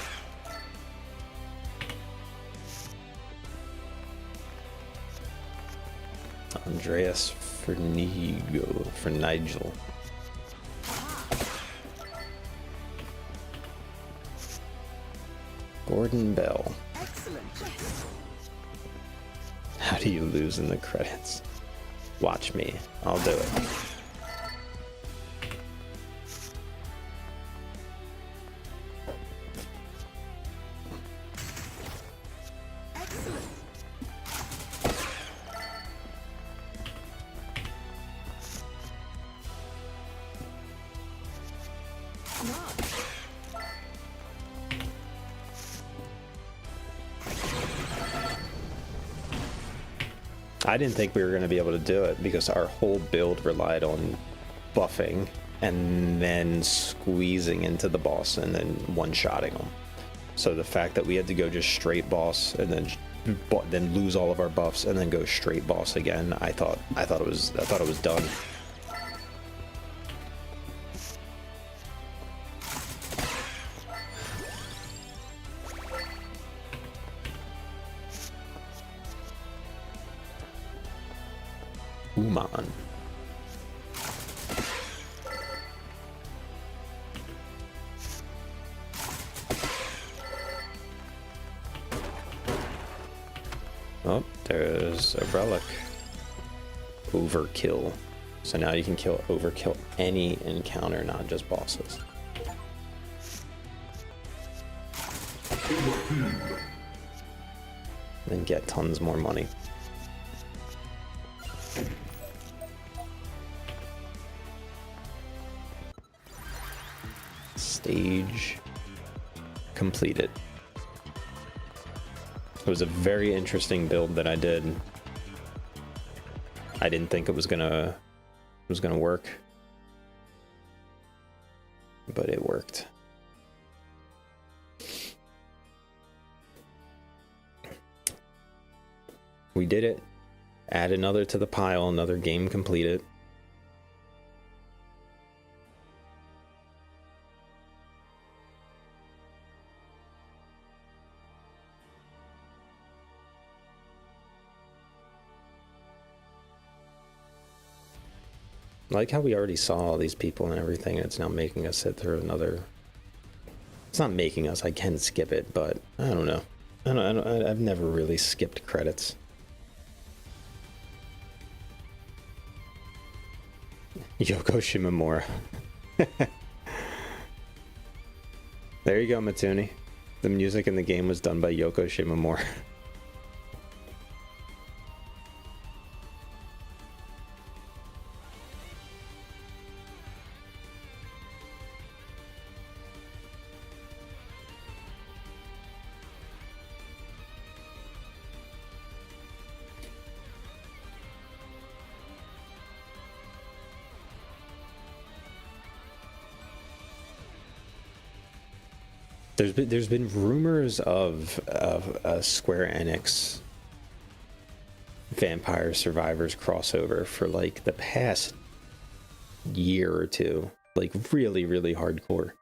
Andreas for Nigel. Gordon Bell. Excellent. How do you lose in the credits? Watch me. I'll do it. Excellent. Smart. I didn't think we were going to be able to do it because our whole build relied on buffing and then squeezing into the boss and then one-shotting them. So the fact that we had to go just straight boss and then lose all of our buffs and then go straight boss again, I thought it was done. Uman. Oh, there's a relic. Overkill. So now you can overkill any encounter, not just bosses. And get tons more money. Stage completed. It was a very interesting build that I did. I didn't think it was gonna work, but it worked. We did it. Add another to the pile, another game completed. I like how we already saw all these people and everything, and it's now making us sit through another... It's not making us, I can skip it, but I don't know. I've never really skipped credits. Yoko Shimomura. There you go, Matsuni. The music in the game was done by Yoko Shimomura. There's been rumors of a Square Enix Vampire Survivors crossover for like the past year or two, like really hardcore.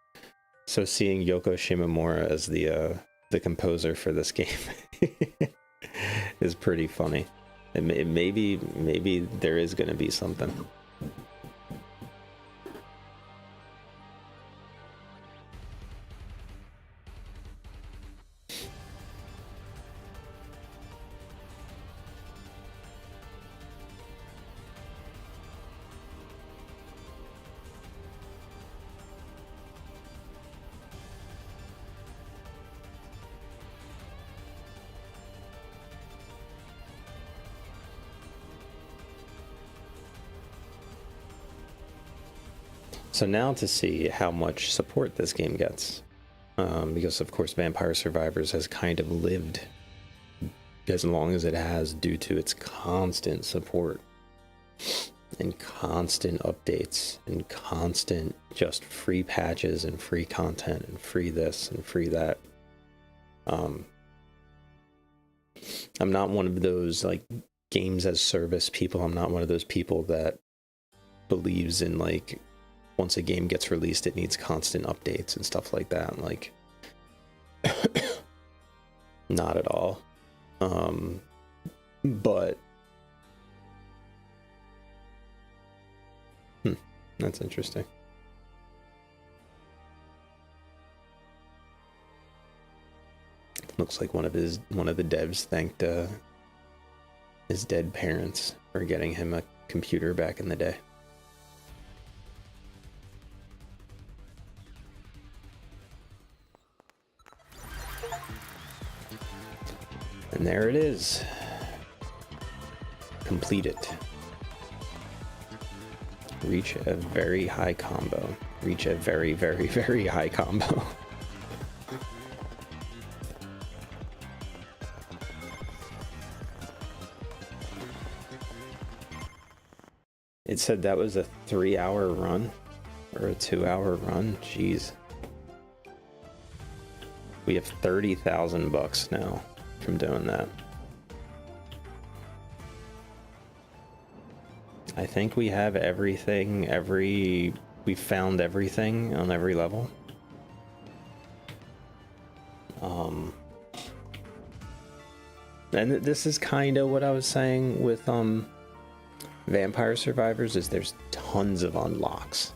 So seeing Yoko Shimomura as the composer for this game is pretty funny. And maybe there is going to be something. So now to see how much support this game gets, because of course Vampire Survivors has kind of lived as long as it has due to its constant support and constant updates and constant just free patches and free content and free this and free that. I'm not one of those like games as service people. I'm not one of those people that believes in like once a game gets released it needs constant updates and stuff like that. Like not at all. But that's interesting. Looks like one of the devs thanked his dead parents for getting him a computer back in the day. And there it is. Complete it. Reach a very high combo. Reach a very, very, very high combo. It said that was a 3-hour run or a 2-hour run. Jeez. We have 30,000 bucks now from doing that. I think we have everything, we found everything on every level. And this is kind of what I was saying with Vampire Survivors, is there's tons of unlocks.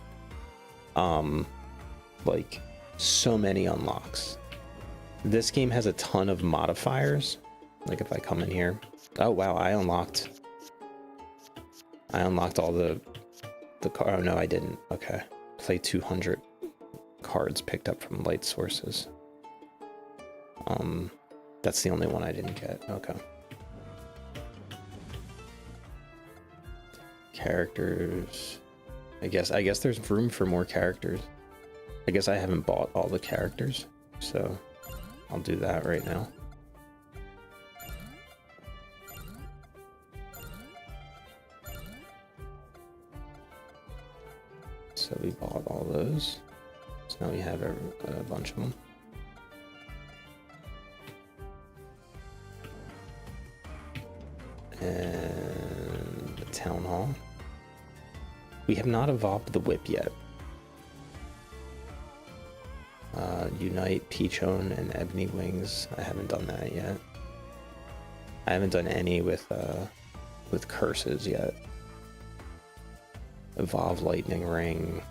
Like so many unlocks. This game has a ton of modifiers. Like if I come in here, oh wow, I unlocked all the oh no, I didn't. Okay. Play 200 cards picked up from light sources. That's the only one I didn't get. Okay. Characters. I guess there's room for more characters. I guess I haven't bought all the characters, so I'll do that right now. So we bought all those. So now we have a bunch of them. And the town hall. We have not evolved the whip yet. Unite, Peachone, and Ebony Wings. I haven't done that yet. I haven't done any with curses yet. Evolve Lightning Ring.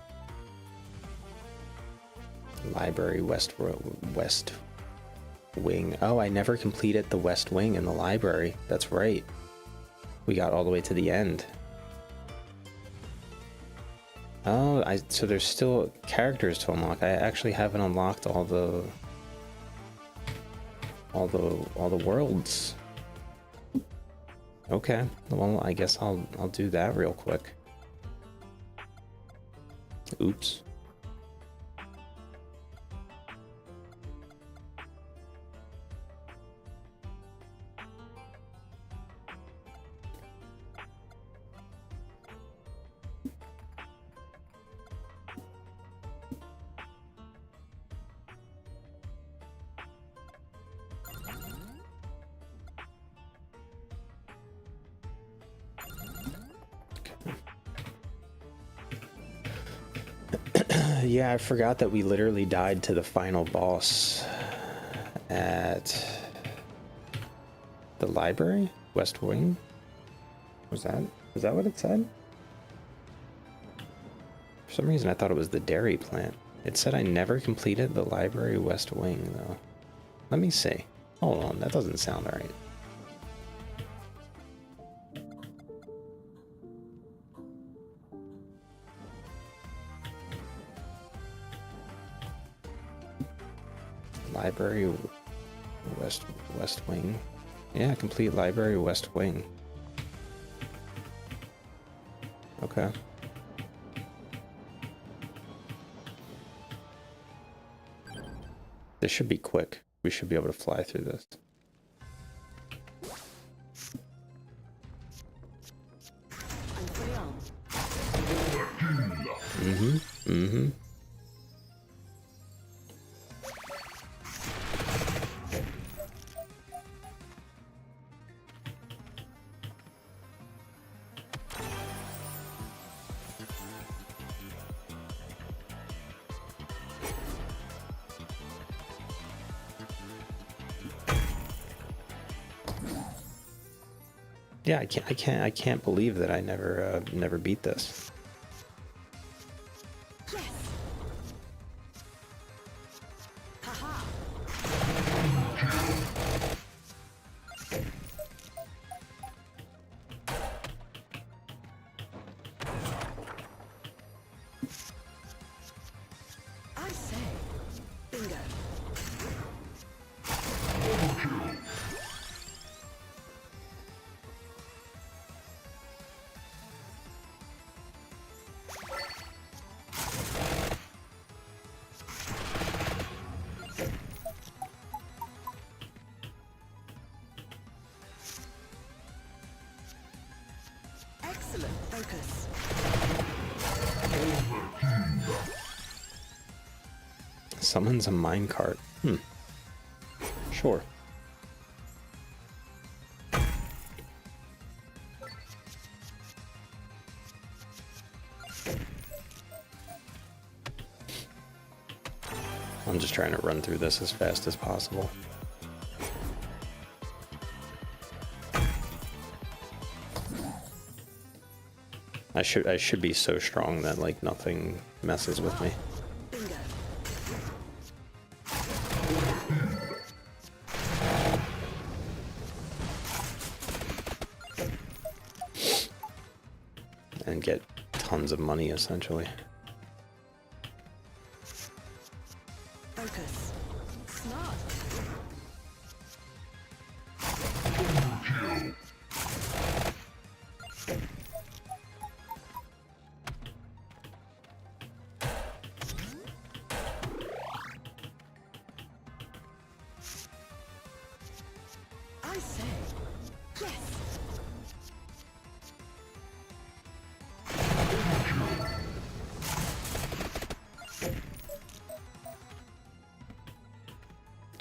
Library West Wing. Oh, I never completed the West Wing in the library. That's right. We got all the way to the end. Oh, so there's still characters to unlock. I actually haven't unlocked all the worlds. Okay, well, I guess I'll do that real quick. Oops. Yeah, I forgot that we literally died to the final boss at the library? West Wing? Was that what it said? For some reason I thought it was the dairy plant. It said I never completed the library West Wing though. Let me see. Hold on, that doesn't sound right. Library West Wing. Yeah, complete library West Wing. Okay. This should be quick. We should be able to fly through this. Mm-hmm. Yeah, I can't believe that I never beat this. Yes. Haha. I say, bingo. Excellent focus. Summons a minecart. Sure. I'm just trying to run through this as fast as possible. I should be so strong that like nothing messes with me. Bingo. And get tons of money essentially. Focus. Smart. I say, yes.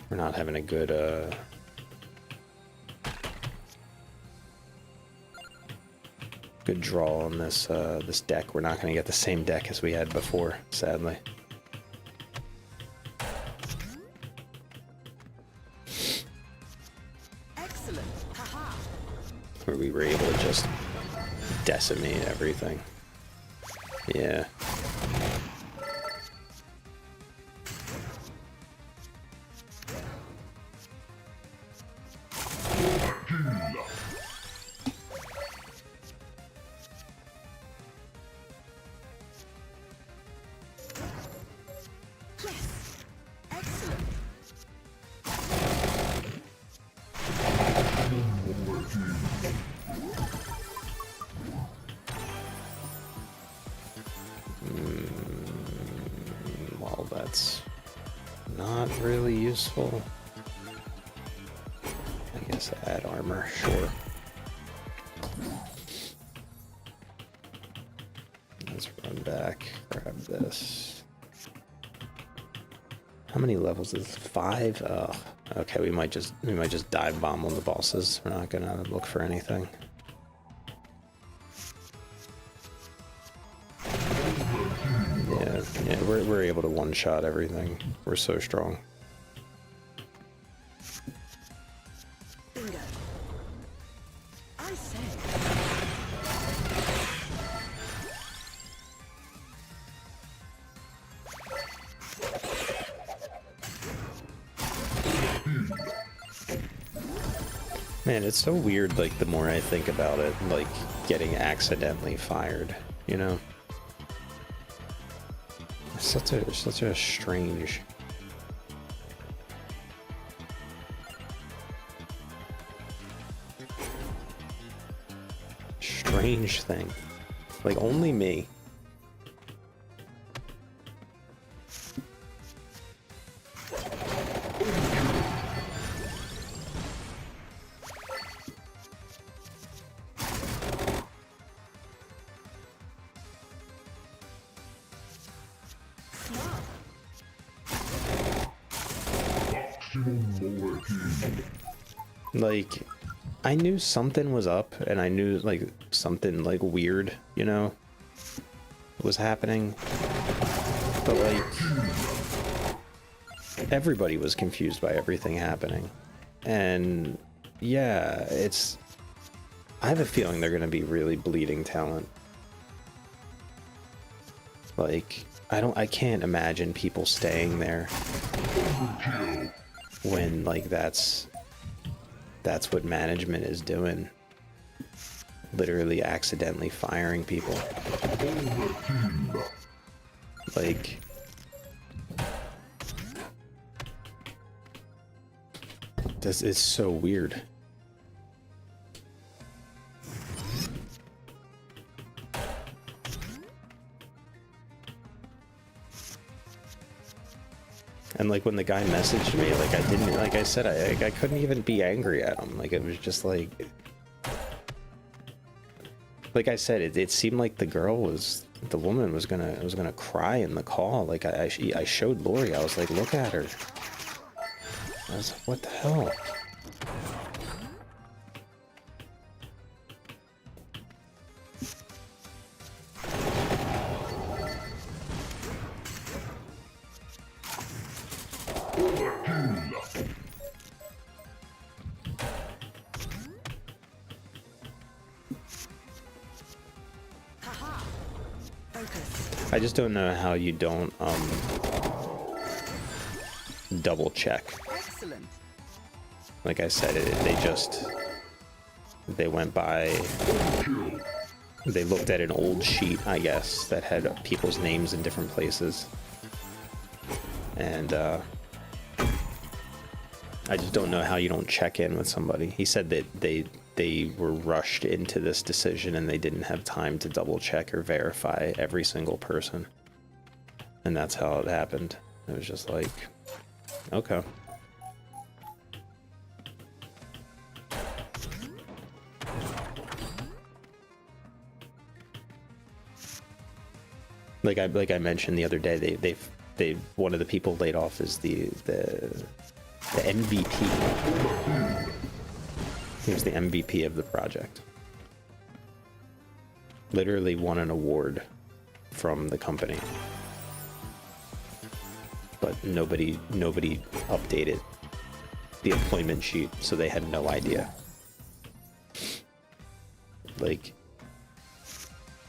We're not having a good good draw on this this deck. We're not going to get the same deck as we had before, sadly. Excellent. Haha. Where we were able to just decimate everything. Yeah. Yes. Excellent. Well, that's not really useful. I guess add armor, sure. Let's run back, grab this. How many levels is this? 5? Okay, we might just dive bomb on the bosses. We're not gonna look for anything. Yeah, we're able to one-shot everything. We're so strong. Bingo. I say, Man, it's so weird, like, the more I think about it, like, getting accidentally fired, you know? It's such a strange... strange thing. Like, only me. smart. Like, I knew something was up, and I knew, like, something, like, weird, you know, was happening. But, like, everybody was confused by everything happening. And, yeah, it's... I have a feeling they're going to be really bleeding talent. Like, I can't imagine people staying there when, like, that's what management is doing. Literally accidentally firing people. Like, this is so weird. And like when the guy messaged me, like I didn't, like I said, I couldn't even be angry at him. Like it was just like I said, it seemed like the woman was gonna cry in the call. Like I showed Lori, I was like, look at her. I was like, what the hell? I just don't know how you don't double check. Excellent. Like I said, they went by, they looked at an old sheet, I guess, that had people's names in different places. And I just don't know how you don't check in with somebody. He said that they were rushed into this decision and they didn't have time to double check or verify every single person. And that's how it happened. It was just like, okay. Like I mentioned the other day, they one of the people laid off is the MVP. He was the MVP of the project. Literally won an award from the company. But nobody updated the employment sheet, so they had no idea. Like,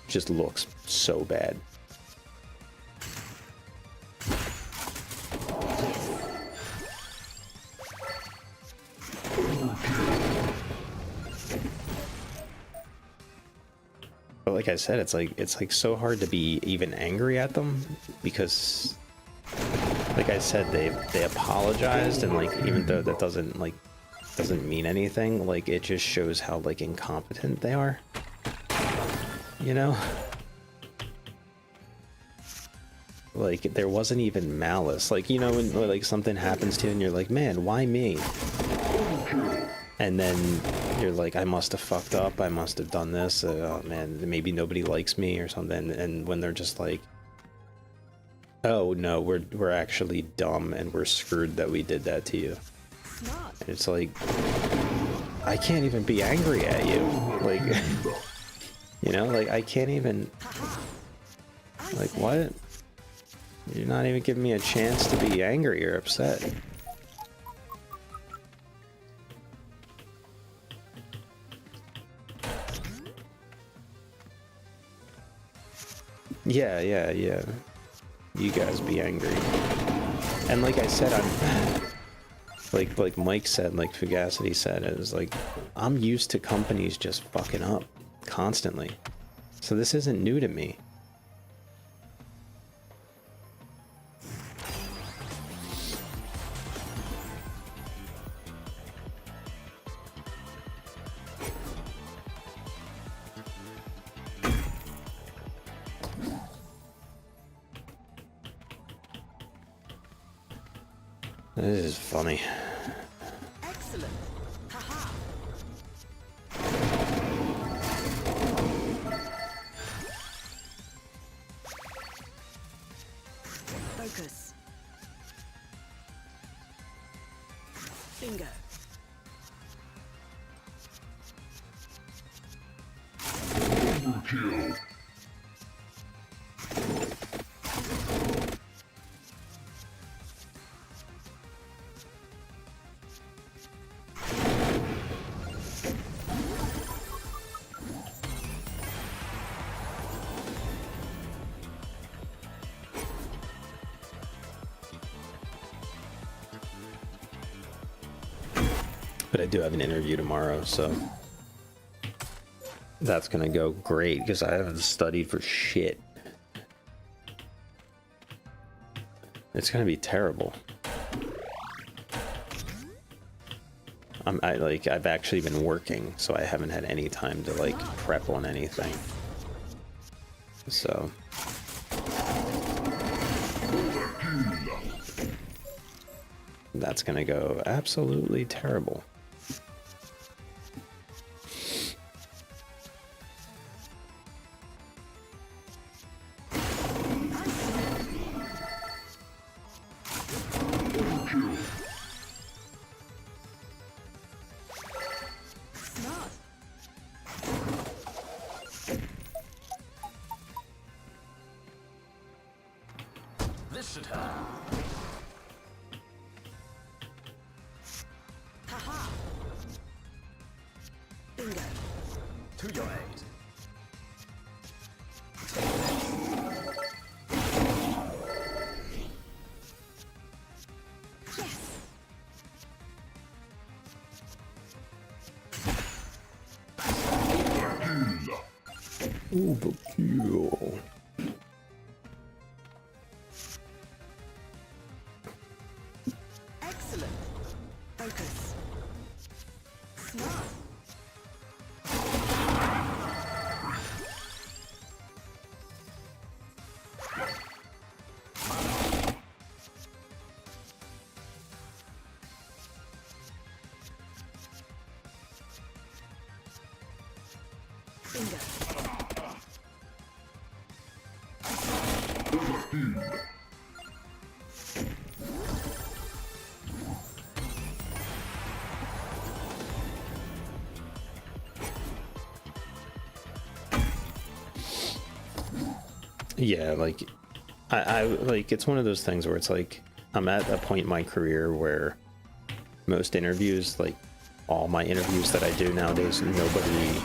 just looks so bad. But like I said, it's like so hard to be even angry at them because, like I said, they apologized, and like even though that doesn't mean anything, like it just shows how like incompetent they are. You know? Like there wasn't even malice. Like, you know, when like something happens to you and you're like, man, why me? And then you're like, I must have fucked up. I must have done this. Oh man, maybe nobody likes me or something. And when they're just like, oh no, we're actually dumb and we're screwed that we did that to you. Smart. It's like, I can't even be angry at you. Like, you know, like I can't even, like what? You're not even giving me a chance to be angry or upset. Yeah. You guys be angry. And like I said, I'm like Mike said, like Fugacity said, it was like, I'm used to companies just fucking up constantly. So this isn't new to me. This is funny. Excellent. Haha. Focus. Bingo. Overkill. But I do have an interview tomorrow, so that's gonna go great because I haven't studied for shit. It's gonna be terrible. I've actually been working, so I haven't had any time to like prep on anything. So that's gonna go absolutely terrible. Smart. This should help. Haha. Bingo. To your aid. Yes. Overkill. Excellent. Focus. Smart. Bingo. Yeah, like I like it's one of those things where it's like I'm at a point in my career where most interviews, like all my interviews that I do nowadays, nobody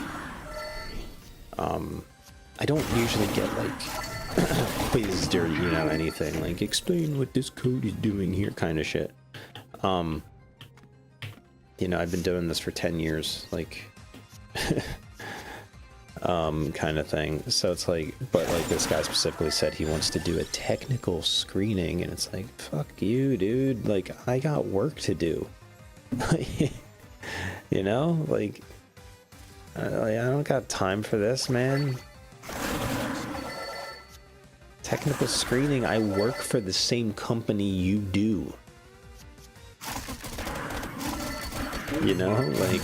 I don't usually get like quizzed or anything like explain what this code is doing here kind of shit. I've been doing this for 10 years, like kind of thing. So it's like, but like this guy specifically said he wants to do a technical screening, and it's like, fuck you, dude. Like, I got work to do. Like, I don't got time for this, man. Technical screening, I work for the same company you do. Like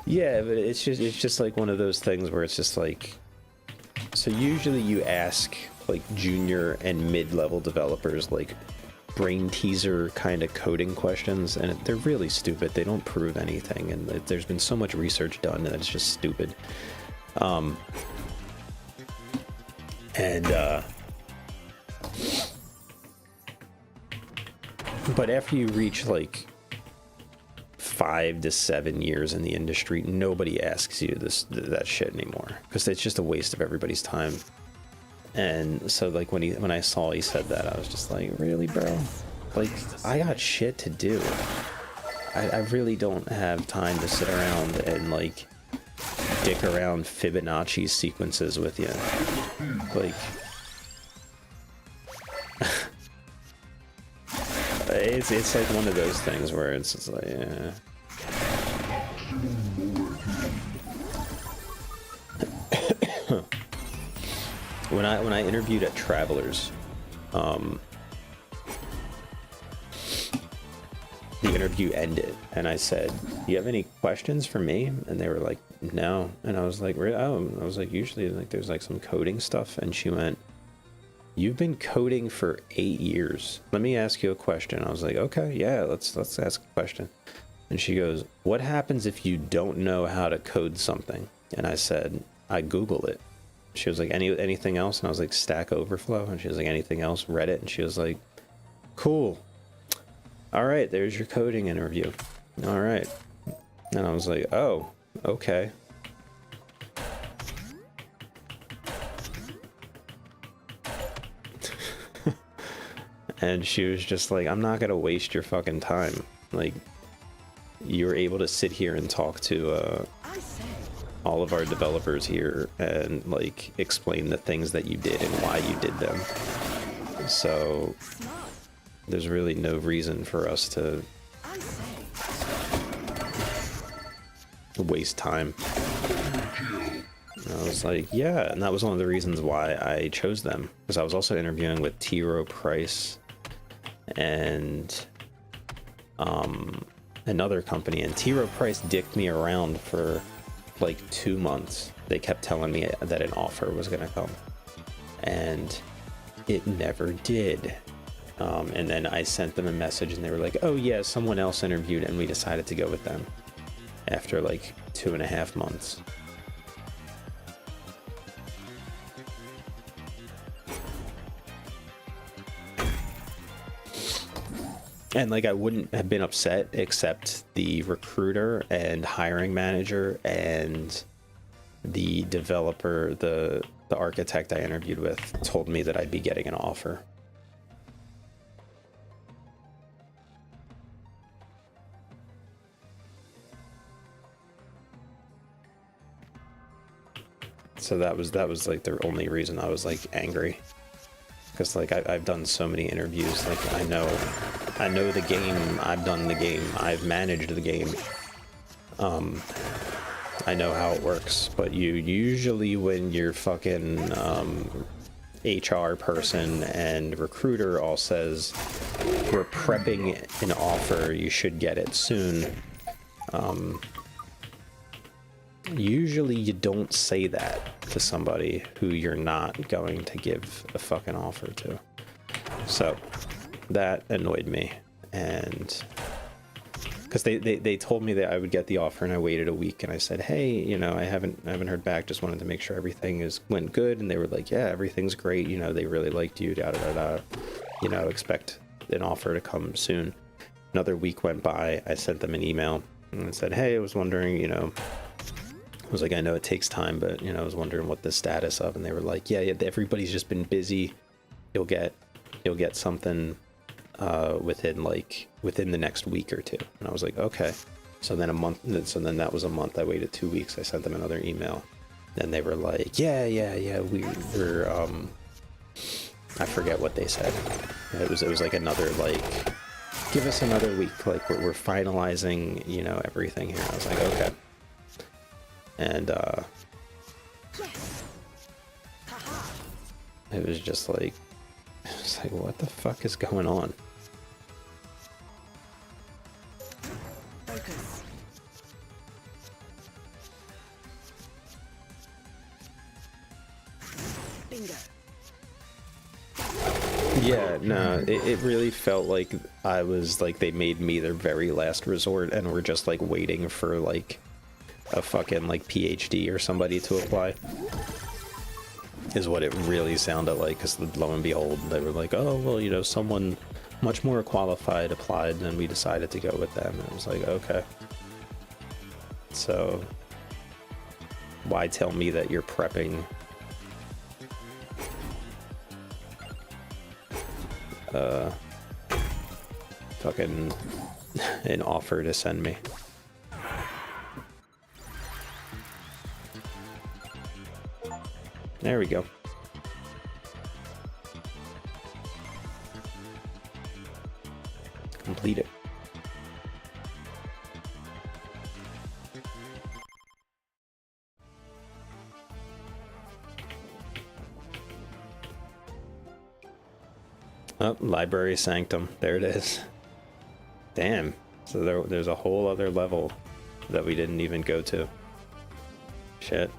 yeah, but it's just like one of those things where it's just like, so usually you ask like junior and mid-level developers like brain teaser kind of coding questions, and they're really stupid. They don't prove anything, and there's been so much research done that it's just stupid. But after you reach like 5 to 7 years in the industry, nobody asks you that shit anymore because it's just a waste of everybody's time. And so like when I saw he said that, I was just like, really, bro? Like, I got shit to do. I really don't have time to sit around and like dick around Fibonacci sequences with you. Like it's like one of those things where it's just like, yeah. When I interviewed at Travelers, the interview ended, and I said, "Do you have any questions for me?" And they were like, "No." And I was like, "Oh," I was like, "Usually, like, there's like some coding stuff." And she went, "You've been coding for 8 years. Let me ask you a question." I was like, "Okay, yeah, let's ask a question." And she goes, "What happens if you don't know how to code something?" And I said, "I Google it." She was like, anything else? And I was like, Stack Overflow. And she was like, anything else? Reddit. And she was like, cool. All right, there's your coding interview. All right. And I was like, oh, okay. And she was just like, I'm not gonna waste your fucking time. Like, you were able to sit here and talk to I say. all of our developers here and like explain the things that you did and why you did them. So Smart. there's really no reason for us to I say. waste time. And I was like, yeah, and that was one of the reasons why I chose them, because I was also interviewing with T. Rowe Price and another company, and T. Rowe Price dicked me around for like 2 months. They kept telling me that an offer was gonna come, and it never did. And then I sent them a message and they were like, oh yeah, someone else interviewed and we decided to go with them after like 2.5 months. And like, I wouldn't have been upset except the recruiter and hiring manager and the developer, the architect I interviewed with, told me that I'd be getting an offer. So that was like the only reason I was like angry, because like I've done so many interviews. Like I know the game. I've done the game. I've managed the game. I know how it works. But you usually, when you're fucking HR person and recruiter all says we're prepping an offer, you should get it soon. Usually you don't say that to somebody who you're not going to give a fucking offer to. So that annoyed me, and because they told me that I would get the offer, and I waited a week, and I said, hey, you know, I haven't heard back, just wanted to make sure everything went good. And they were like, yeah, everything's great, you know, they really liked you, da da da da, you know, expect an offer to come soon. Another week went by. I sent them an email and said, hey, I was wondering, you know, I was like, I know it takes time, but, you know, I was wondering what the status of, and they were like, yeah, everybody's just been busy. You'll get something within the next week or two. And I was like, okay. So then that was a month. I waited 2 weeks. I sent them another email. Then they were like, yeah, we're I forget what they said. It was like another, like, give us another week. Like we're finalizing, you know, everything here. I was like, okay. And Yes. Haha. it was just like, what the fuck is going on? Focus. Bingo. Yeah, no, it really felt like I was like, they made me their very last resort and were just like waiting for like a fucking like PhD or somebody to apply, is what it really sounded like. Because lo and behold, they were like, oh well, you know, someone much more qualified applied and we decided to go with them. And it was like, okay, so why tell me that you're prepping fucking an offer to send me? There we go. Complete it. Oh, Library Sanctum. There it is. Damn. So there's a whole other level that we didn't even go to. Shit.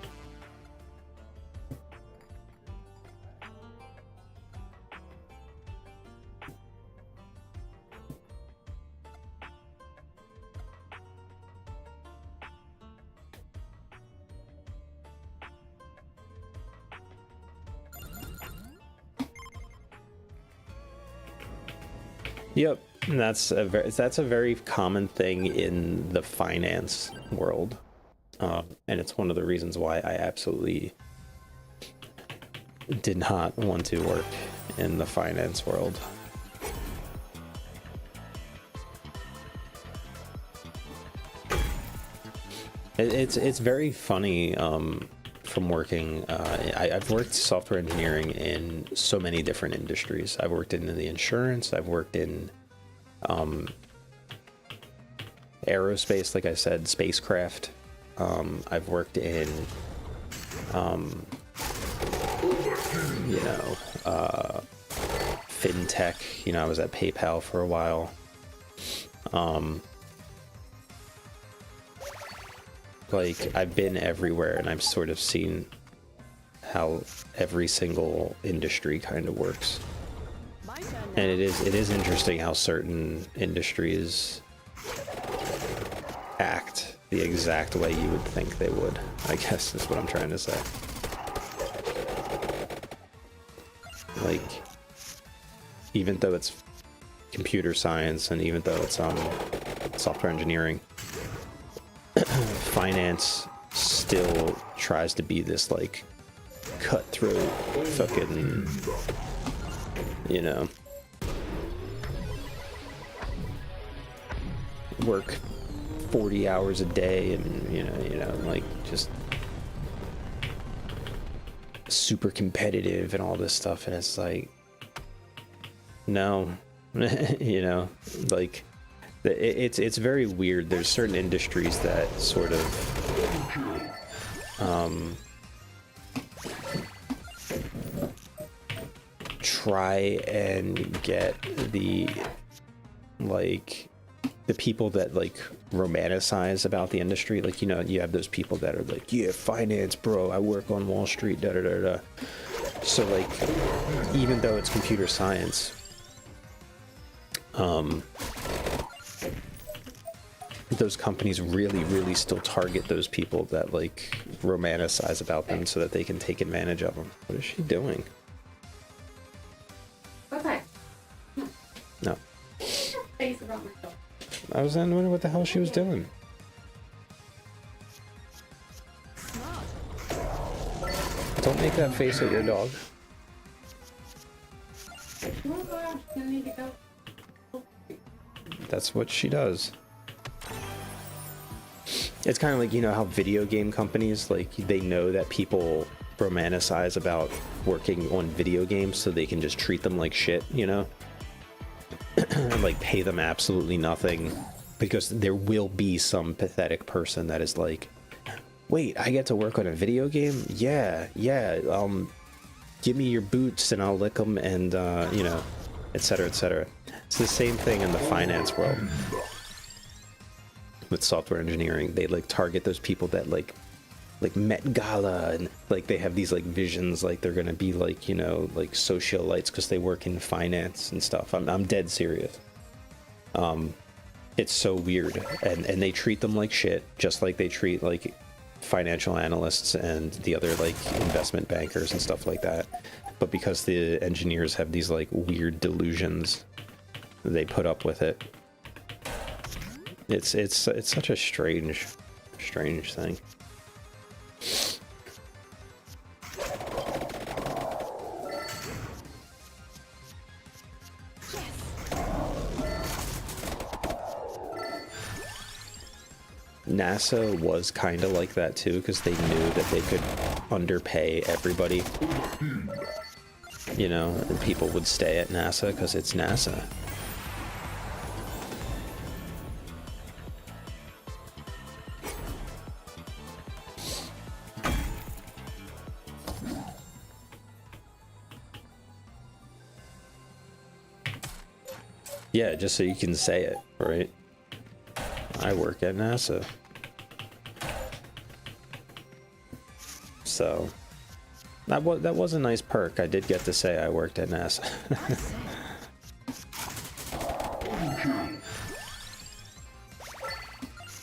Yep, and that's a very common thing in the finance world, and it's one of the reasons why I absolutely did not want to work in the finance world. It's very funny from working. I've worked software engineering in so many different industries. I've worked in the insurance. I've worked in aerospace, like I said, spacecraft. I've worked in, fintech. You know, I was at PayPal for a while. Like, I've been everywhere, and I've sort of seen how every single industry kind of works. My turn now. And it is interesting how certain industries act the exact way you would think they would, I guess is what I'm trying to say. Like, even though it's computer science and even though it's software engineering, finance still tries to be this like cutthroat fucking, you know, work 40 hours a day and you know like just super competitive and all this stuff, and it's like, no. You know, like it's very weird. There's certain industries that sort of try and get the people that like romanticize about the industry. Like, you know, you have those people that are like, yeah, finance, bro, I work on Wall Street, da da da da. So like, even though it's computer science, those companies really still target those people that like romanticize about them so that they can take advantage of them. What is she doing? Okay. No. Face around myself. I was wondering what the hell she was doing. Smart. Don't make that face at your dog. You wanna go out? You need to go. That's what she does. It's kind of like, you know, how video game companies, like, they know that people romanticize about working on video games, so they can just treat them like shit, you know? And, like, pay them absolutely nothing, because there will be some pathetic person that is like, wait, I get to work on a video game? Yeah, give me your boots and I'll lick them, and, you know, etc., etc. It's the same thing in the finance world. With software engineering, they like target those people that like Met Gala, and like they have these like visions like they're gonna be like, you know, like socialites because they work in finance and stuff. I'm dead serious. It's so weird, and they treat them like shit, just like they treat like financial analysts and the other like investment bankers and stuff like that. But because the engineers have these like weird delusions, they put up with it. It's such a strange thing. NASA was kind of like that too, because they knew that they could underpay everybody. You know, and people would stay at NASA because it's NASA. Yeah, just so you can say it, right? I work at NASA. So, that was a nice perk. I did get to say I worked at NASA.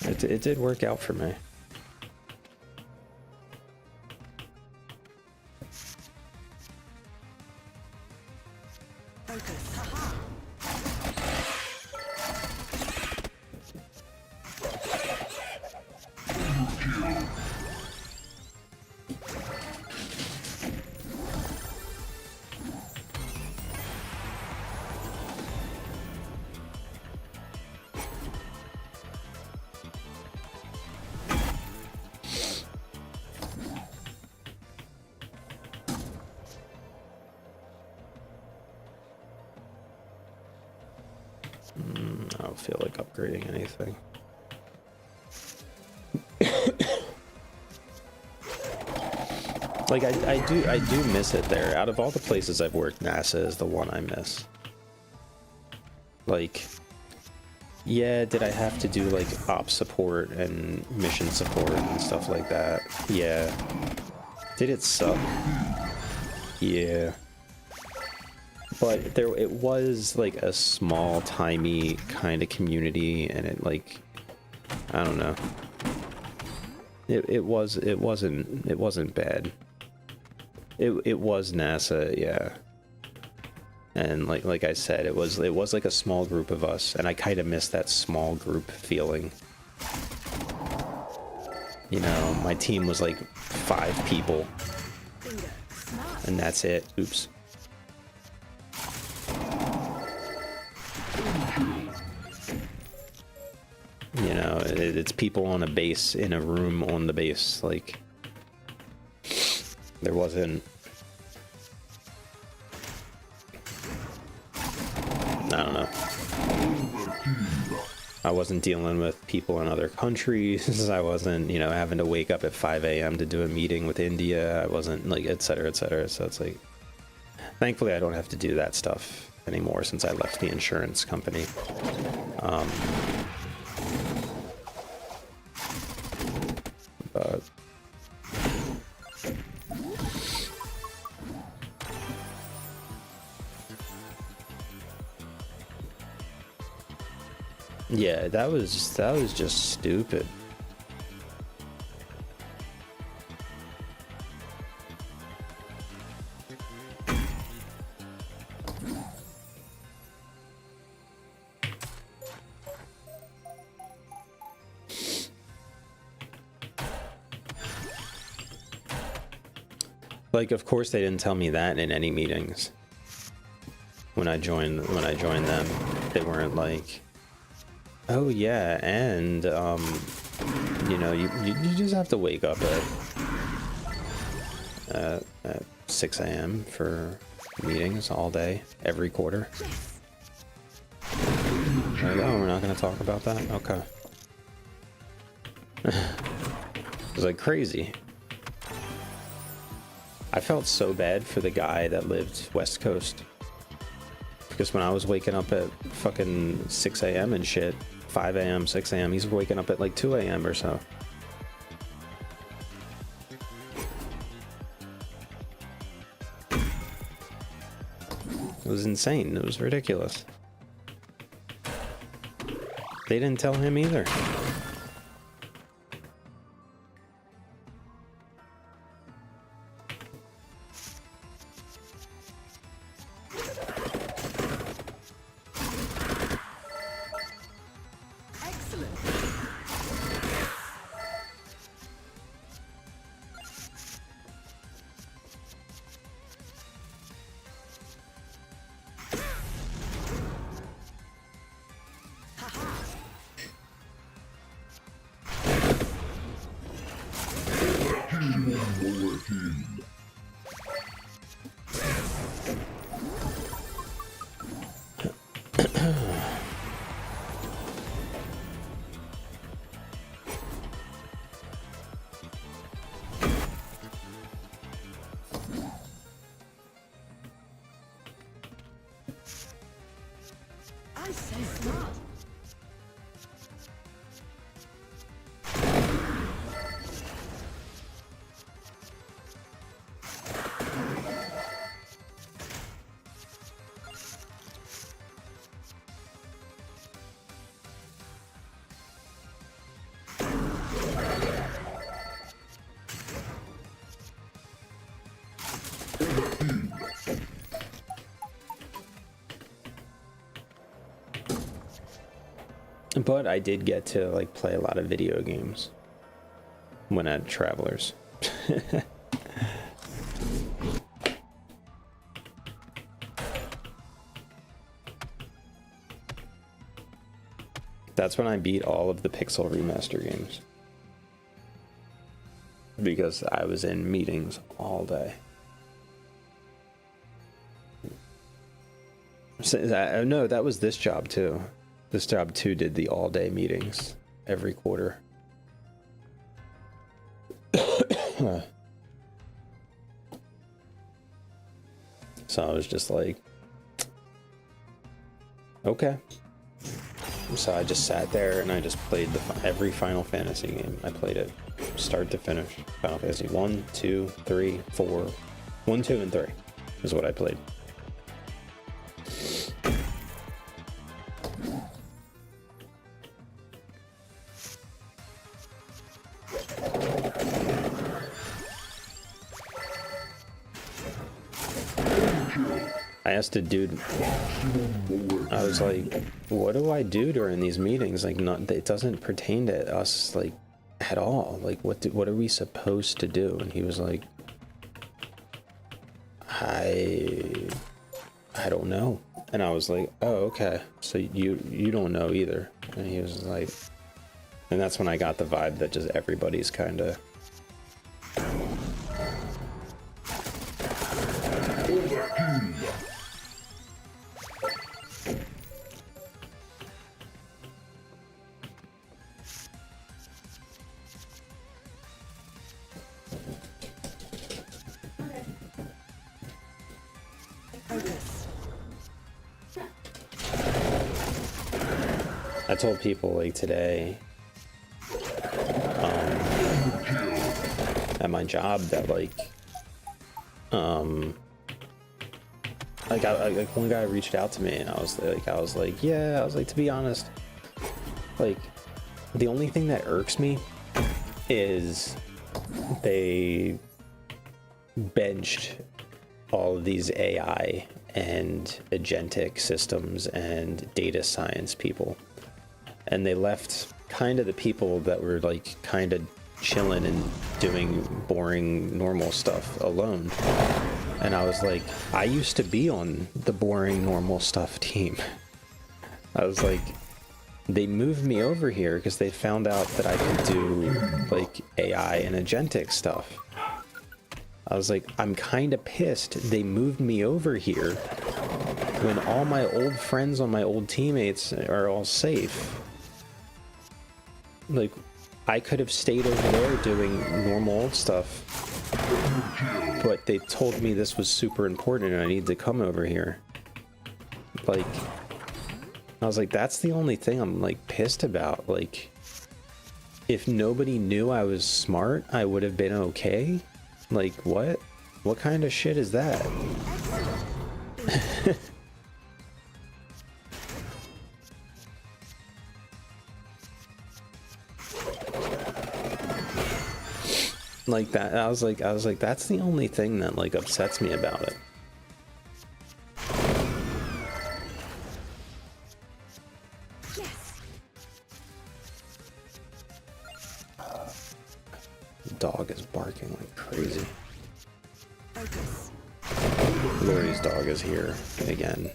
It did work out for me. Focus. Haha. I don't feel like upgrading anything. Like I do miss it there. Out of all the places I've worked, NASA is the one I miss. Like, yeah, did I have to do like op support and mission support and stuff like that? Yeah. Did it suck? Yeah. But it was like a small, timey kind of community, and it like, I don't know. It wasn't bad. It was NASA, yeah. And like I said, it was like a small group of us, and I kind of miss that small group feeling. You know, my team was like 5 people, and that's it. Oops. You know, it's people on a base, in a room on the base. Like, there wasn't... I don't know. I wasn't dealing with people in other countries. I wasn't, you know, having to wake up at 5 a.m. to do a meeting with India. I wasn't, like, et cetera, et cetera. So it's like... Thankfully, I don't have to do that stuff anymore since I left the insurance company. But... yeah, that was just stupid. Like, of course they didn't tell me that in any meetings. When I joined them, they weren't like, oh yeah, and you know, you just have to wake up at 6 a.m. for meetings all day, every quarter. Like, oh, we're not going to talk about that? Okay. It was like crazy. I felt so bad for the guy that lived West Coast. Because when I was waking up at fucking 6 a.m. and shit, 5 a.m., 6 a.m., he's waking up at like 2 a.m. or so. It was insane. It was ridiculous. They didn't tell him either. I say smart. But I did get to like play a lot of video games when at Travelers. That's when I beat all of the Pixel Remaster games. Because I was in meetings all day. So, no, that was this job too. This job too did the all-day meetings every quarter. So I was just like, okay. So I just sat there and I just played every Final Fantasy game. I played it start to finish. Final Fantasy 1, 2, 3, 4. 1, 2, and 3 is what I played. I asked a dude, I was like, what do I do during these meetings? Like, it doesn't pertain to us, like, at all. Like, what are we supposed to do? And he was like, I don't know. And I was like, oh, okay. So you don't know either. And he was like, and that's when I got the vibe that just everybody's kind of. I told people like today at my job that like one guy reached out to me and I was like yeah, I was like, to be honest, like the only thing that irks me is they benched all of these AI and agentic systems and data science people, and they left kind of the people that were like kind of chilling and doing boring normal stuff alone. And I was like, I used to be on the boring normal stuff team. I was like, they moved me over here because they found out that I could do like AI and agentic stuff. I was like, I'm kind of pissed they moved me over here when all my old friends on my old teammates are all safe. Like, I could have stayed over there doing normal old stuff, but they told me this was super important and I need to come over here. Like, I was like, that's the only thing I'm like pissed about. Like, if nobody knew I was smart, I would have been okay. Like, what? What kind of shit is that? Like that, I was like, that's the only thing that like upsets me about it. The dog is barking like crazy. Lori's dog is here again.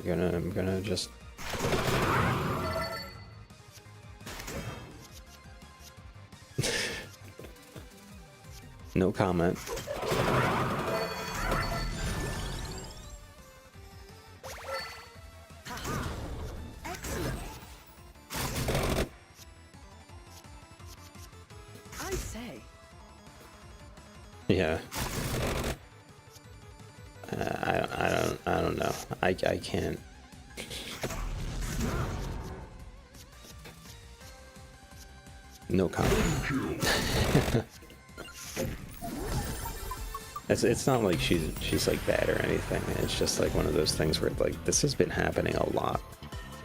I'm gonna just no comment. Excellent. I say. Yeah. I don't know. I can't. No comment. It's not like she's like bad or anything. It's just like one of those things where like this has been happening a lot,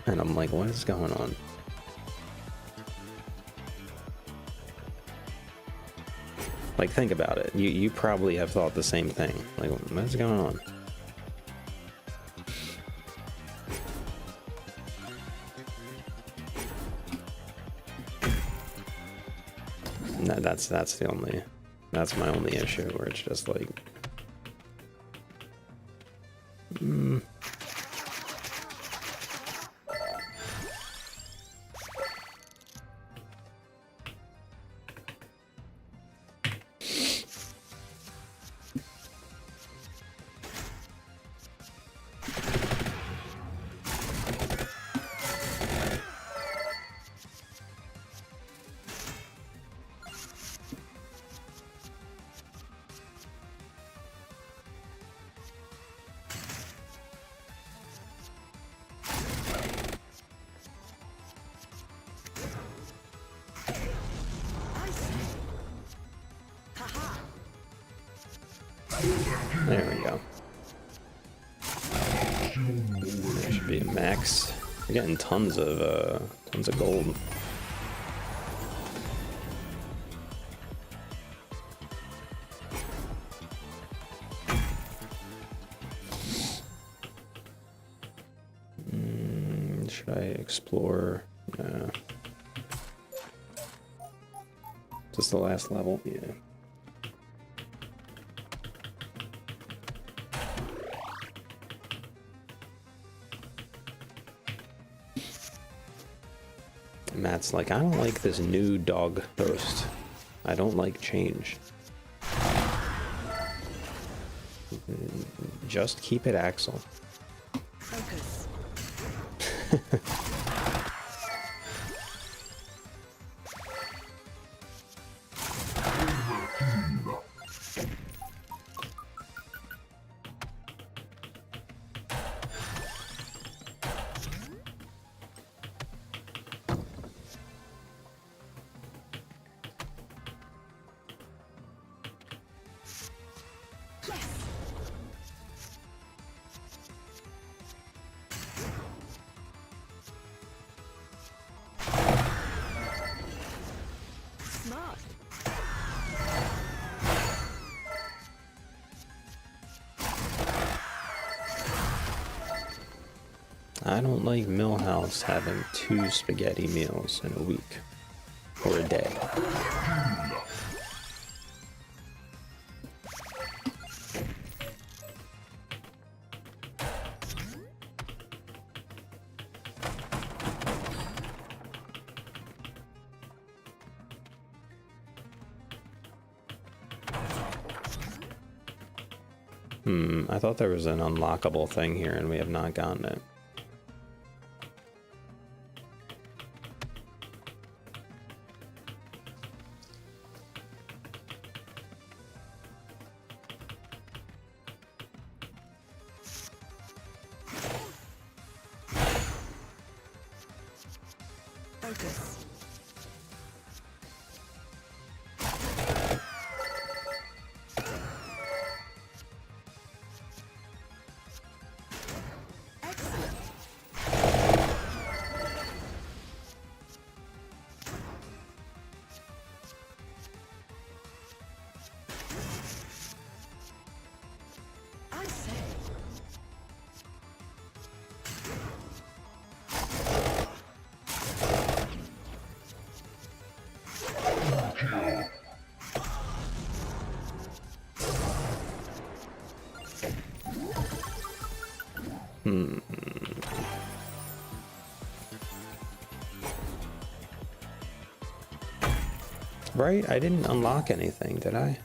and I'm like, what is going on? Like, think about it. You probably have thought the same thing. Like, what's going on? No, that's my only issue, where it's just like, There we go. That should be a max. We're getting tons of gold. Should I explore? Just the last level? Yeah. Matt's like, I don't like this new dog host. I don't like change. Just keep it Axel. Focus. Smart. I don't like Millhouse having 2 spaghetti meals in a week or a day. I thought there was an unlockable thing here and we have not gotten it. Focus. Excellent. I say. Right? I didn't unlock anything, did I?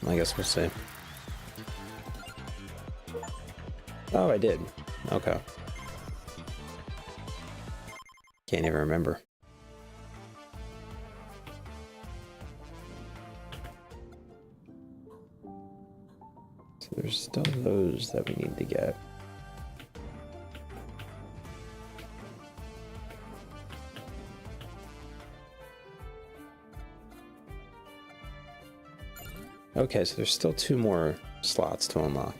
I guess we'll see. Oh, I did. Okay. Can't even remember. So there's still those that we need to get. Okay, so there's still 2 more slots to unlock.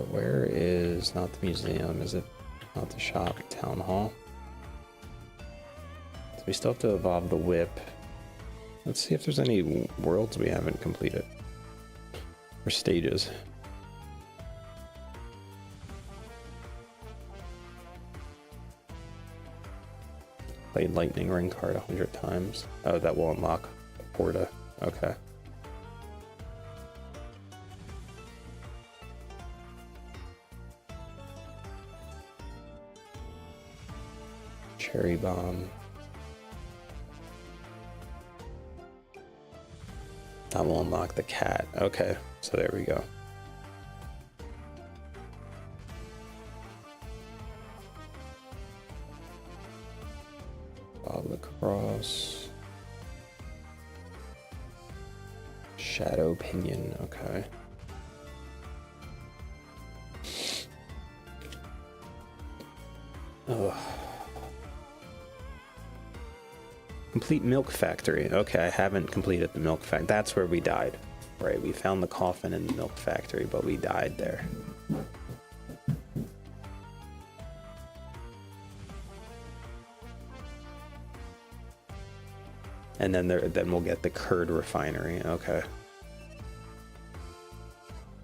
Where is, not the museum, is it not the shop, town hall? So we still have to evolve the whip. Let's see if there's any worlds we haven't completed. Or stages. Played Lightning Ring card 100 times. Oh, that will unlock Porta. Okay. Cherry Bomb. That will unlock the cat. Okay, so there we go. Bob Lacrosse. Shadow Pinion, okay. Ugh. Complete milk factory. Okay, I haven't completed the milk factory. That's where we died. Right, we found the coffin in the milk factory, but we died there. And then then we'll get the curd refinery. Okay.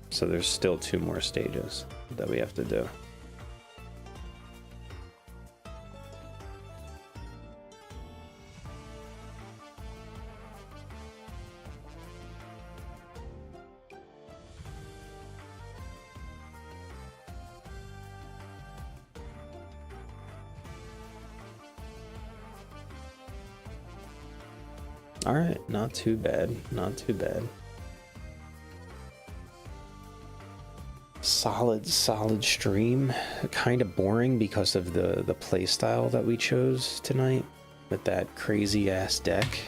So there's still 2 more stages that we have to do. All right, not too bad, not too bad. Solid stream. Kind of boring because of the play style that we chose tonight with that crazy ass deck.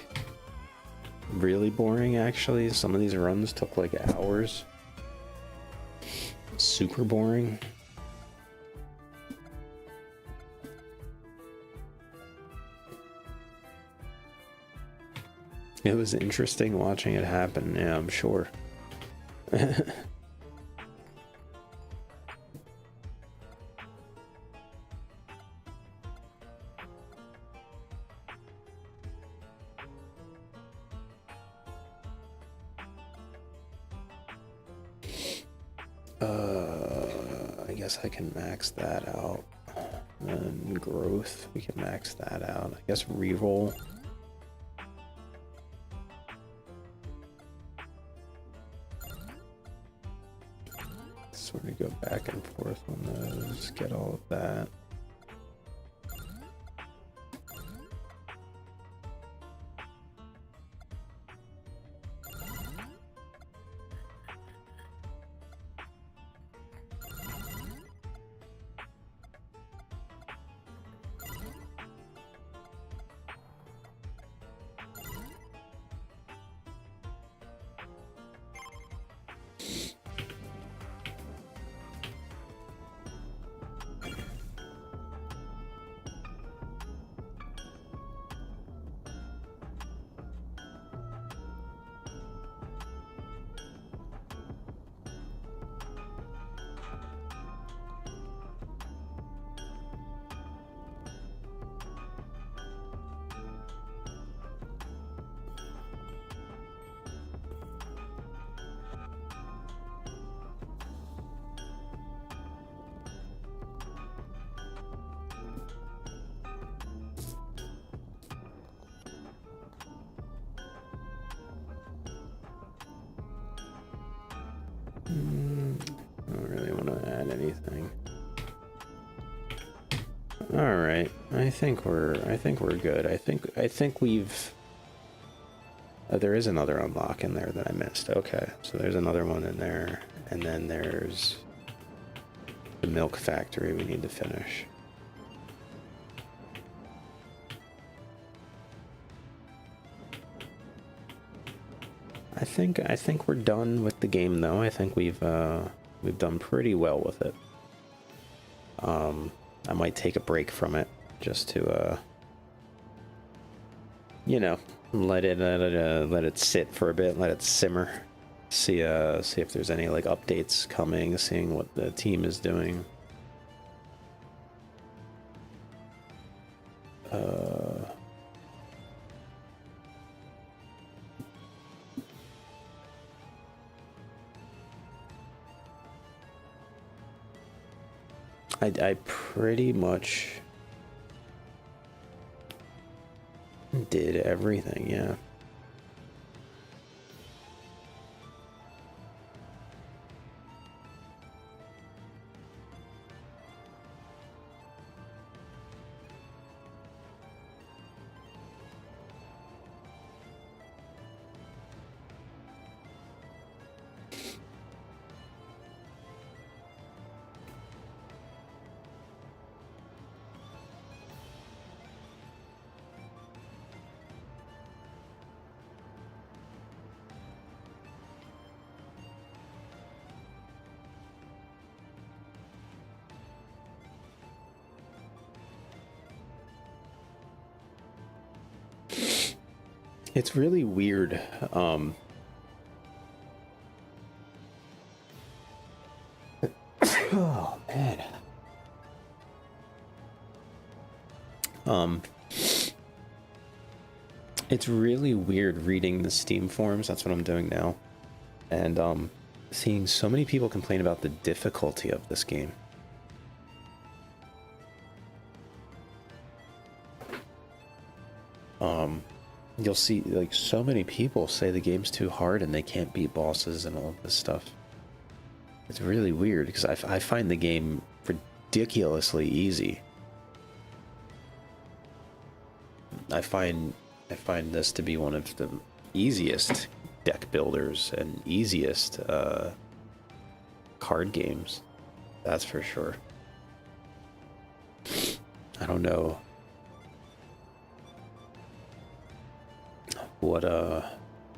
Really boring, actually. Some of these runs took like hours. Super boring. It was interesting watching it happen, yeah, I'm sure. I guess I can max that out. And growth, we can max that out. I guess reroll. Sort of go back and forth on those, get all of that. I don't really want to add anything. All right, I think we're good. I think we've. There is another unlock in there that I missed. Okay, so there's another one in there, and then there's the milk factory we need to finish. I think we're done with the game though. I think we've done pretty well with it. I might take a break from it just to you know, let it sit for a bit, let it simmer. See if there's any like updates coming, seeing what the team is doing. I pretty much did everything, yeah. It's really weird. Oh man. It's really weird reading the Steam forums. That's what I'm doing now, and seeing so many people complain about the difficulty of this game. You'll see like so many people say the game's too hard and they can't beat bosses and all of this stuff. It's really weird because I find the game ridiculously easy. I find this to be one of the easiest deck builders and easiest card games. That's for sure. I don't know what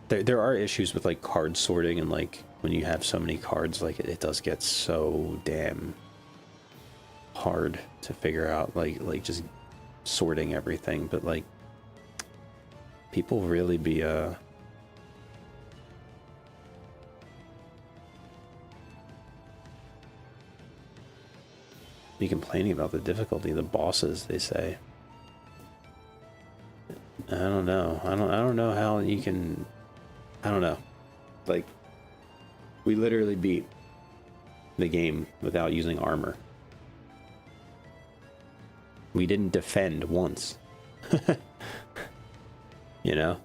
there are issues with like card sorting, and like when you have so many cards, like it does get so damn hard to figure out like just sorting everything. But like people really be complaining about the difficulty of the bosses, they say. I don't know. I don't know how you can. I don't know. Like, we literally beat the game without using armor. We didn't defend once. You know?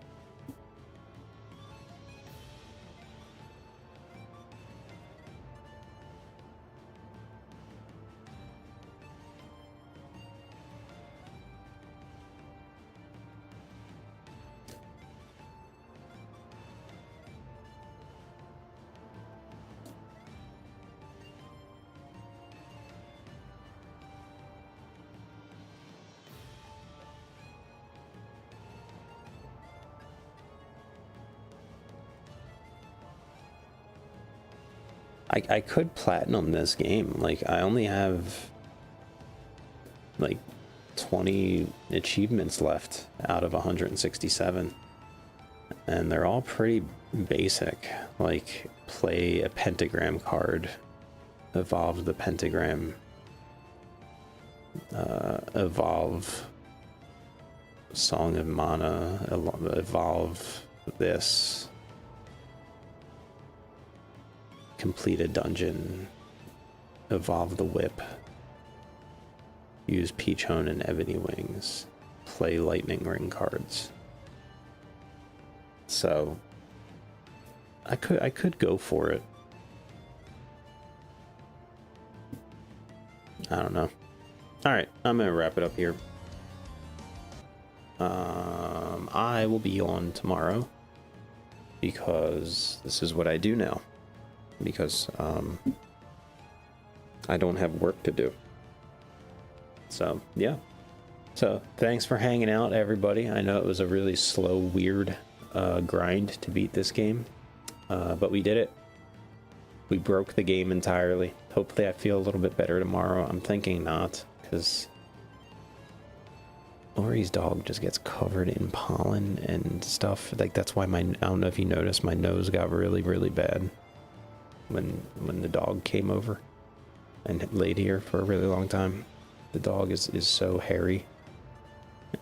I could platinum this game. Like, I only have like 20 achievements left out of 167, and they're all pretty basic. Like, play a pentagram card, evolve the pentagram, evolve Song of Mana, evolve this, complete a dungeon, evolve the whip, use Peachone and Ebony Wings, play Lightning Ring cards. So I could go for it. I don't know. All right, I'm gonna wrap it up here. I will be on tomorrow because this is what I do now. Because I don't have work to do. So yeah. So thanks for hanging out, everybody. I know it was a really slow, weird grind to beat this game, but we did it. We broke the game entirely. Hopefully I feel a little bit better tomorrow. I'm thinking not, because Ori's dog just gets covered in pollen and stuff. Like, that's why I don't know if you noticed, my nose got really, really bad when the dog came over and laid here for a really long time. The dog is so hairy,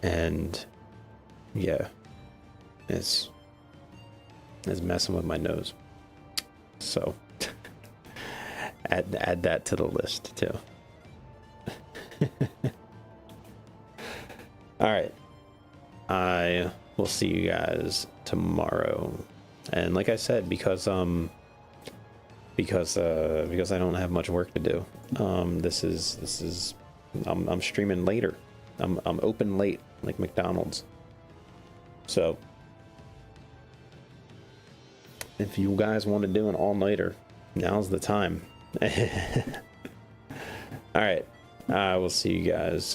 and yeah, it's messing with my nose. So add that to the list too. All right, I will see you guys tomorrow. And like I said, because I don't have much work to do, this is I'm streaming later. I'm open late, like McDonald's. So if you guys want to do an all-nighter, now's the time. All right, I will see you guys